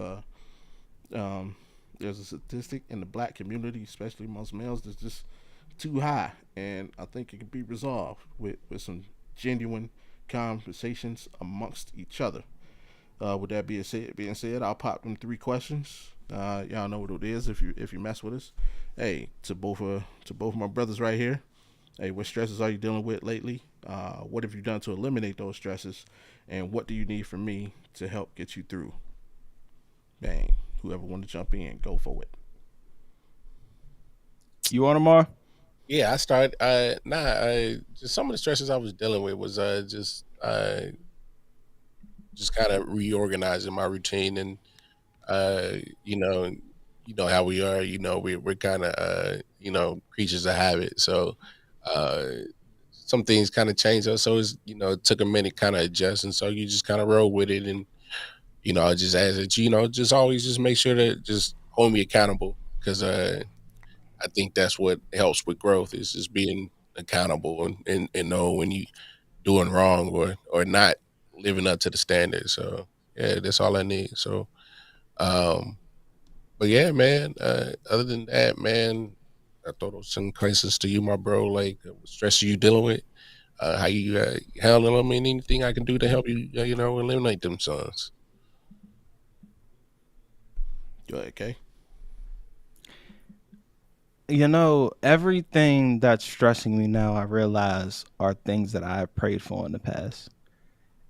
[SPEAKER 1] there's a statistic in the black community, especially amongst males, that's just too high. And I think it can be resolved with some genuine conversations amongst each other. With that being said, I'll pop them 3 questions. Y'all know what it is if you mess with us. Hey, to both of my brothers right here. Hey, what stresses are you dealing with lately? What have you done to eliminate those stresses? And what do you need from me to help get you through? Bang. Whoever want to jump in, go for it.
[SPEAKER 3] You want Amar?
[SPEAKER 2] Yeah, I started. Just some of the stresses I was dealing with was just kind of reorganizing my routine, and you know how we are. We're kind of creatures of habit. So some things kind of changed us. So it took a minute kind of adjust, and so you just kind of roll with it. And I just ask that just always just make sure to just hold me accountable, because I think that's what helps with growth, is just being accountable and know when you doing wrong or not living up to the standard. So Yeah, that's all I need. So, but yeah, man. Other than that, man, I throw those some questions to you, my bro. Like, what stress are you dealing with? How you handle them, and anything I can do to help you, eliminate them sons.
[SPEAKER 1] Go ahead, Kay.
[SPEAKER 3] Everything that's stressing me now, I realize are things that I prayed for in the past.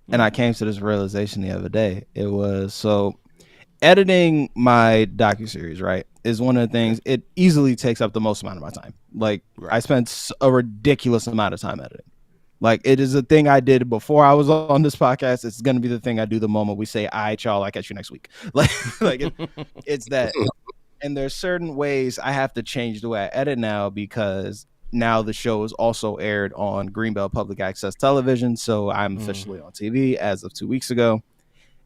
[SPEAKER 3] And I came to this realization the other day. It was editing my docuseries, right, is one of the things. It easily takes up the most amount of my time. Like, I spent a ridiculous amount of time editing. Like, it is a thing I did before I was on this podcast. It's going to be the thing I do the moment we say, all right, y'all, I'll catch you next week. It's that. And there's certain ways I have to change the way I edit now, because now the show is also aired on Greenbelt Public Access Television. So I'm officially on TV as of 2 weeks ago.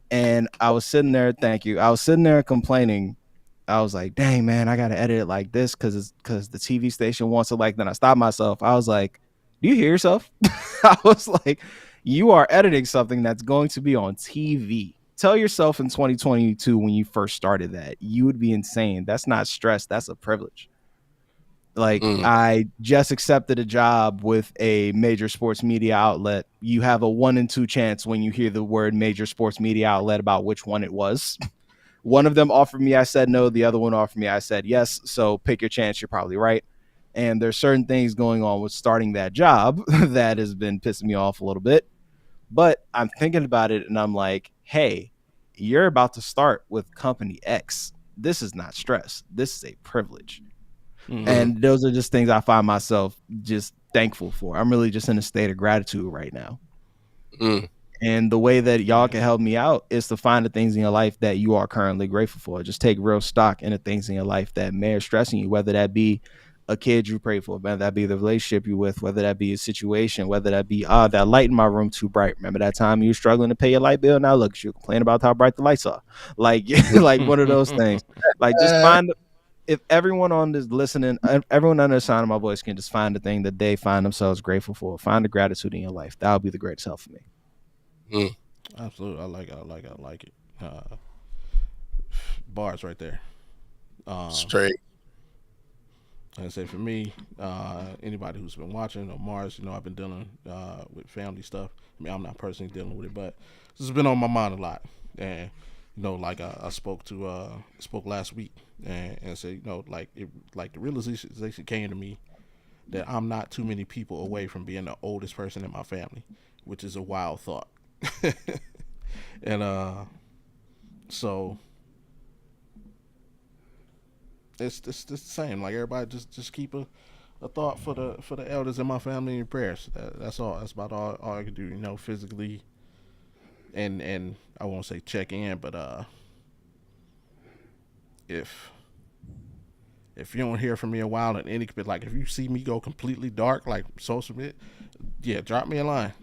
[SPEAKER 3] And I was sitting there, I was sitting there complaining. I was like, dang, man, I got to edit it like this because the TV station wants it like. Then I stopped myself. I was like, do you hear yourself? I was like, you are editing something that's going to be on TV. Tell yourself in 2022, when you first started that, you would be insane. That's not stress. That's a privilege. Like, I just accepted a job with a major sports media outlet. You have a 1 in 2 chance when you hear the word major sports media outlet about which one it was. One of them offered me, I said no. The other one offered me, I said yes. So pick your chance. You're probably right. And there's certain things going on with starting that job that has been pissing me off a little bit. But I'm thinking about it and I'm like, hey, you're about to start with company X. This is not stress. This is a privilege. And those are just things I find myself just thankful for. I'm really just in a state of gratitude right now. And the way that y'all can help me out is to find the things in your life that you are currently grateful for. Just take real stock in the things in your life that may are stressing you, whether that be a kid you pray for, whether that be the relationship you with, whether that be a situation, whether that be, that light in my room too bright. Remember that time you were struggling to pay your light bill? Now look, you complain about how bright the lights are. Like, like one of those things. Like, just find, if everyone on this listening, everyone under the sound of my voice can just find the thing that they find themselves grateful for. Find the gratitude in your life. That would be the greatest help for me.
[SPEAKER 1] Absolutely. I like it. Bars right there.
[SPEAKER 2] Straight.
[SPEAKER 1] Like I say, for me, anybody who's been watching or Mars, I've been dealing with family stuff. I mean, I'm not personally dealing with it, but this has been on my mind a lot. And like I spoke last week and said, the realization came to me that I'm not too many people away from being the oldest person in my family, which is a wild thought. And so it's the same. Like, everybody just keep a thought for the elders in my family in prayers. That's all. That's about all I can do. Physically, and I won't say check in, but if you don't hear from me a while, and any bit, like, if you see me go completely dark, like social media, yeah, drop me a line,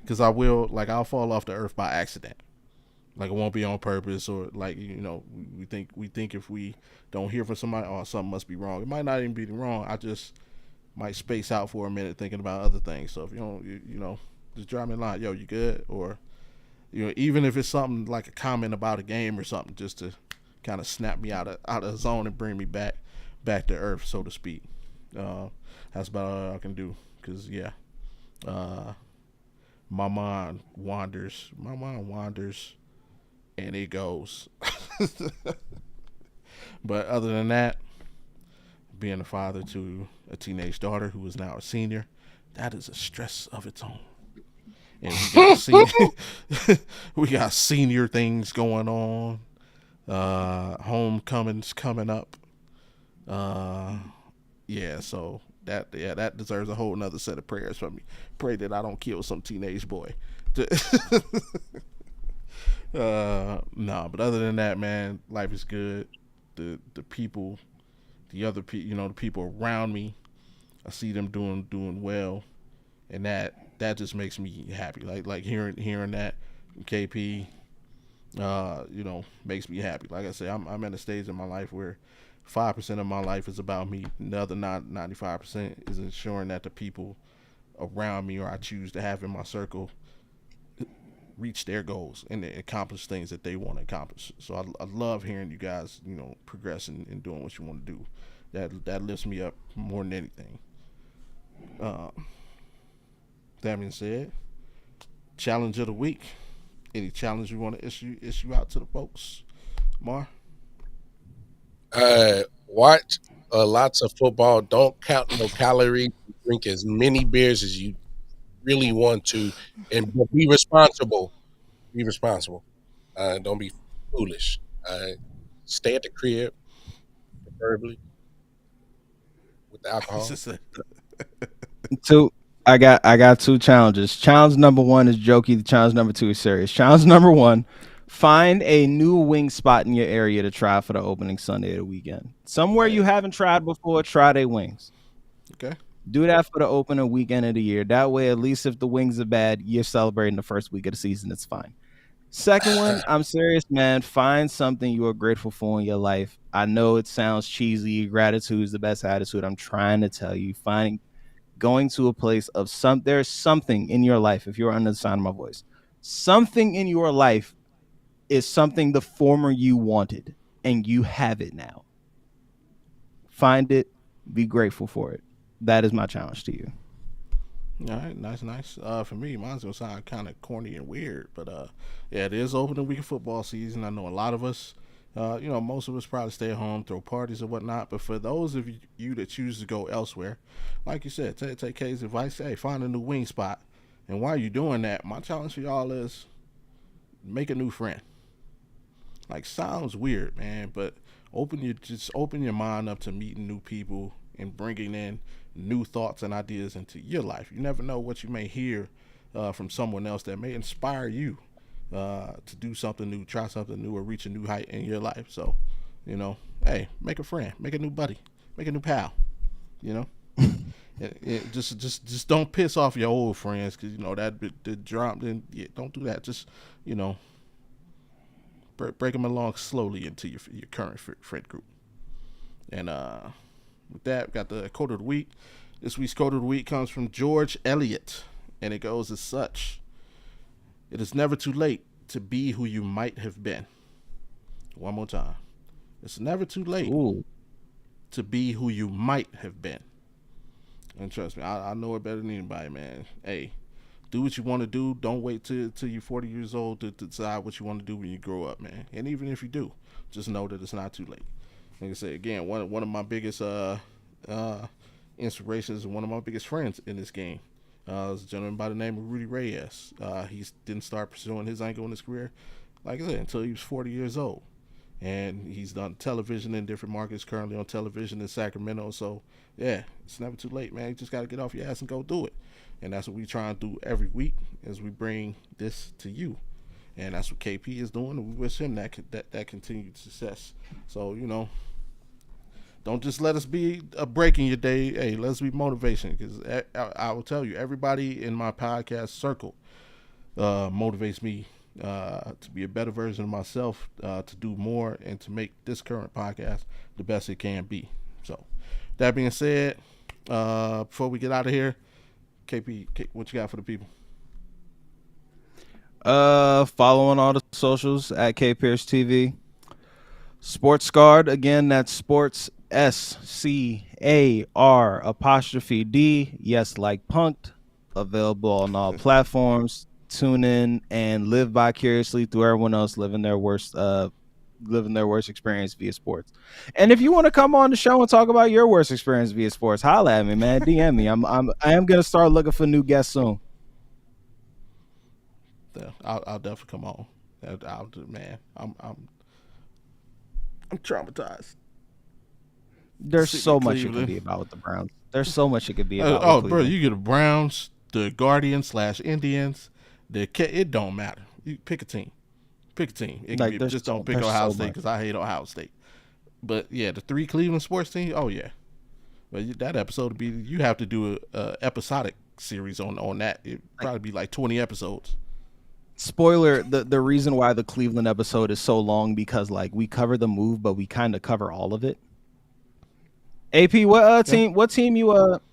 [SPEAKER 1] because I'll fall off the earth by accident. Like, it won't be on purpose, or like, we think if we don't hear from somebody, oh, something must be wrong. It might not even be wrong. I just might space out for a minute thinking about other things. So if you don't, just drop me a line. Yo, you good? Or even if it's something like a comment about a game or something, just to kind of snap me out of the zone and bring me back to earth, so to speak. That's about all I can do. Cause my mind wanders. And it goes. But other than that, being a father to a teenage daughter who is now a senior, that is a stress of its own. And we got senior things going on. Homecoming's coming up. So that deserves a whole nother set of prayers from me. Pray that I don't kill some teenage boy. No, but other than that, man, life is good. The people, the other people, the people around me, I see them doing well, and that just makes me happy. Like hearing that from KP, makes me happy. Like I say, I'm at a stage in my life where 5% of my life is about me. The other 95% is ensuring that the people around me, or I choose to have in my circle, reach their goals and accomplish things that they want to accomplish. So I love hearing you guys, progressing and doing what you want to do. That lifts me up more than anything. That being said, challenge of the week. Any challenge you want to issue out to the folks, Mar?
[SPEAKER 2] Watch lots of football. Don't count no calories. Drink as many beers as you really want to, and be responsible. Be responsible. Don't be foolish. Stay at the crib, preferably with the alcohol.
[SPEAKER 3] I got 2 challenges. Challenge number 1 is jokey. Challenge number 2 is serious. Challenge number 1: find a new wing spot in your area to try for the opening Sunday of the weekend. Somewhere you haven't tried before, try their wings.
[SPEAKER 1] Okay.
[SPEAKER 3] Do that for the opening weekend of the year. That way, at least if the wings are bad, you're celebrating the first week of the season. It's fine. Second one, I'm serious, man. Find something you are grateful for in your life. I know it sounds cheesy. Gratitude is the best attitude. I'm trying to tell you. Going to a place of there's something in your life, if you're under the sound of my voice, something in your life is something the former you wanted, and you have it now. Find it, be grateful for it. That is my challenge to you.
[SPEAKER 1] All right, nice. For me, mine's gonna sound kind of corny and weird, but yeah, it is opening week of football season. I know a lot of us, most of us probably stay at home, throw parties or whatnot. But for those of you that choose to go elsewhere, like you said, take Kay's advice. Hey, find a new wing spot. And while you're doing that, my challenge for y'all is make a new friend. Like, sounds weird, man, but open your mind up to meeting new people and bringing in new thoughts and ideas into your life. You never know what you may hear from someone else that may inspire you to do something new, try something new, or reach a new height in your life. So, hey, make a friend, make a new buddy, make a new pal. Just don't piss off your old friends, because that the drop. Then don't do that. Just break them along slowly into your current friend group. And with that, we got the quote of the week. This week's quote of the week comes from George Eliot, and it goes as such: "It is never too late to be who you might have been." One more time. It's never too late to be who you might have been. And trust me, I know it better than anybody, man. Hey, do what you want to do. Don't wait till you're 40 years old to decide what you want to do when you grow up, man. And even if you do, just know that it's not too late. Like I said, again, one of my biggest inspirations and one of my biggest friends in this game is a gentleman by the name of Rudy Reyes. He didn't start pursuing his angle in his career, like I said, until he was 40 years old. And he's done television in different markets, currently on television in Sacramento. So, yeah, it's never too late, man. You just got to get off your ass and go do it. And that's what we try and do every week as we bring this to you. And that's what KP is doing, and we wish him that continued success. So, don't just let us be a break in your day. Hey, let's be motivation, because I will tell you, everybody in my podcast circle motivates me to be a better version of myself, to do more, and to make this current podcast the best it can be. So, that being said, before we get out of here, KP, what you got for the people?
[SPEAKER 3] Follow on all the socials at KPearceTV. Sports Guard, again, that's Sports SCAR''D. Yes, like punked. Available on all platforms. Tune in and live vicariously through everyone else living their worst experience via sports. And if you want to come on the show and talk about your worst experience via sports, holla at me, man. DM me. I am gonna start looking for new guests soon.
[SPEAKER 1] I'll definitely come on. Man, I'm traumatized.
[SPEAKER 3] There's so much it can be about with the Browns. There's so much it could be about.
[SPEAKER 1] Oh, bro, you get the Browns, the Guardians/Indians. It don't matter. You pick a team. Just don't pick Ohio State, because I hate Ohio State. But yeah, the 3 Cleveland sports teams. Oh yeah, but that episode would be. You have to do a episodic series on that. It'd probably be like 20 episodes.
[SPEAKER 3] Spoiler: the reason why the Cleveland episode is so long, because we cover the move, but we kind of cover all of it. AP, what team? What team you?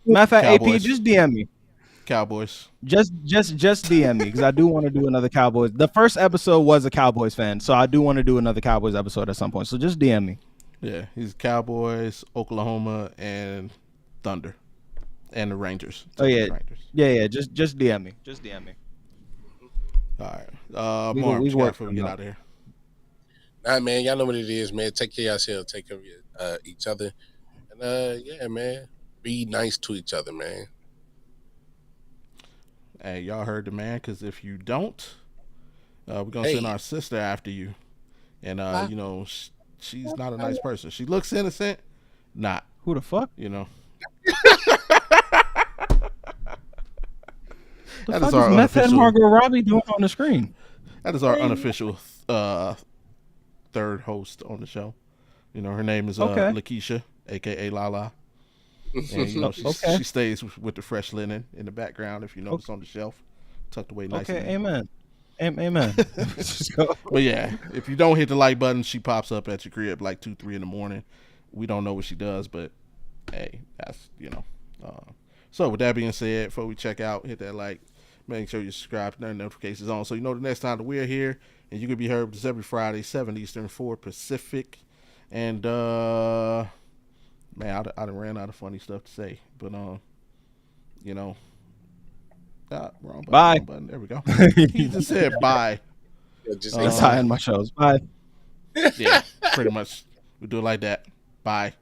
[SPEAKER 3] Matter of fact,
[SPEAKER 1] Cowboys.
[SPEAKER 3] AP, just DM me.
[SPEAKER 1] Cowboys.
[SPEAKER 3] Just DM me because I do want to do another Cowboys. The first episode was a Cowboys fan, so I do want to do another Cowboys episode at some point. So just DM me.
[SPEAKER 1] Yeah, he's Cowboys, Oklahoma, and Thunder, and the Rangers.
[SPEAKER 3] Rangers. Yeah. Just DM me. Just DM me.
[SPEAKER 1] All right. Mark, what you got before we get out of here?
[SPEAKER 2] Nah, man, y'all know what it is, man. Take care of yourselves. Take care of each other. And, yeah, man, be nice to each other, man.
[SPEAKER 1] Hey, y'all heard the man, because if you don't, we're going to send our sister after you. And, you know, she's not a nice person. She looks innocent. Not.
[SPEAKER 3] Who the fuck?
[SPEAKER 1] You know.
[SPEAKER 3] That is our unofficial. Margot Robbie doing on the screen.
[SPEAKER 1] That is our unofficial third host on the show. You know, her name is Lakeisha, aka Lala. And you know, she stays with the fresh linen in the background. If you notice on the shelf, tucked away nicely.
[SPEAKER 3] Okay, amen. Amen.
[SPEAKER 1] But yeah, if you don't hit the like button, she pops up at your crib like 2-3 in the morning. We don't know what she does, but hey, that's so with that being said, before we check out, hit that like. Make sure you subscribe, turn notifications on, so you know the next time that we're here, and you can be heard with us every Friday, 7 Eastern, 4 Pacific. And man, I done ran out of funny stuff to say, but you know, wrong button,
[SPEAKER 3] bye.
[SPEAKER 1] Wrong button. There we go. He just said bye.
[SPEAKER 3] That's how I end my shows. Bye.
[SPEAKER 1] Yeah, pretty much. We do it like that. Bye.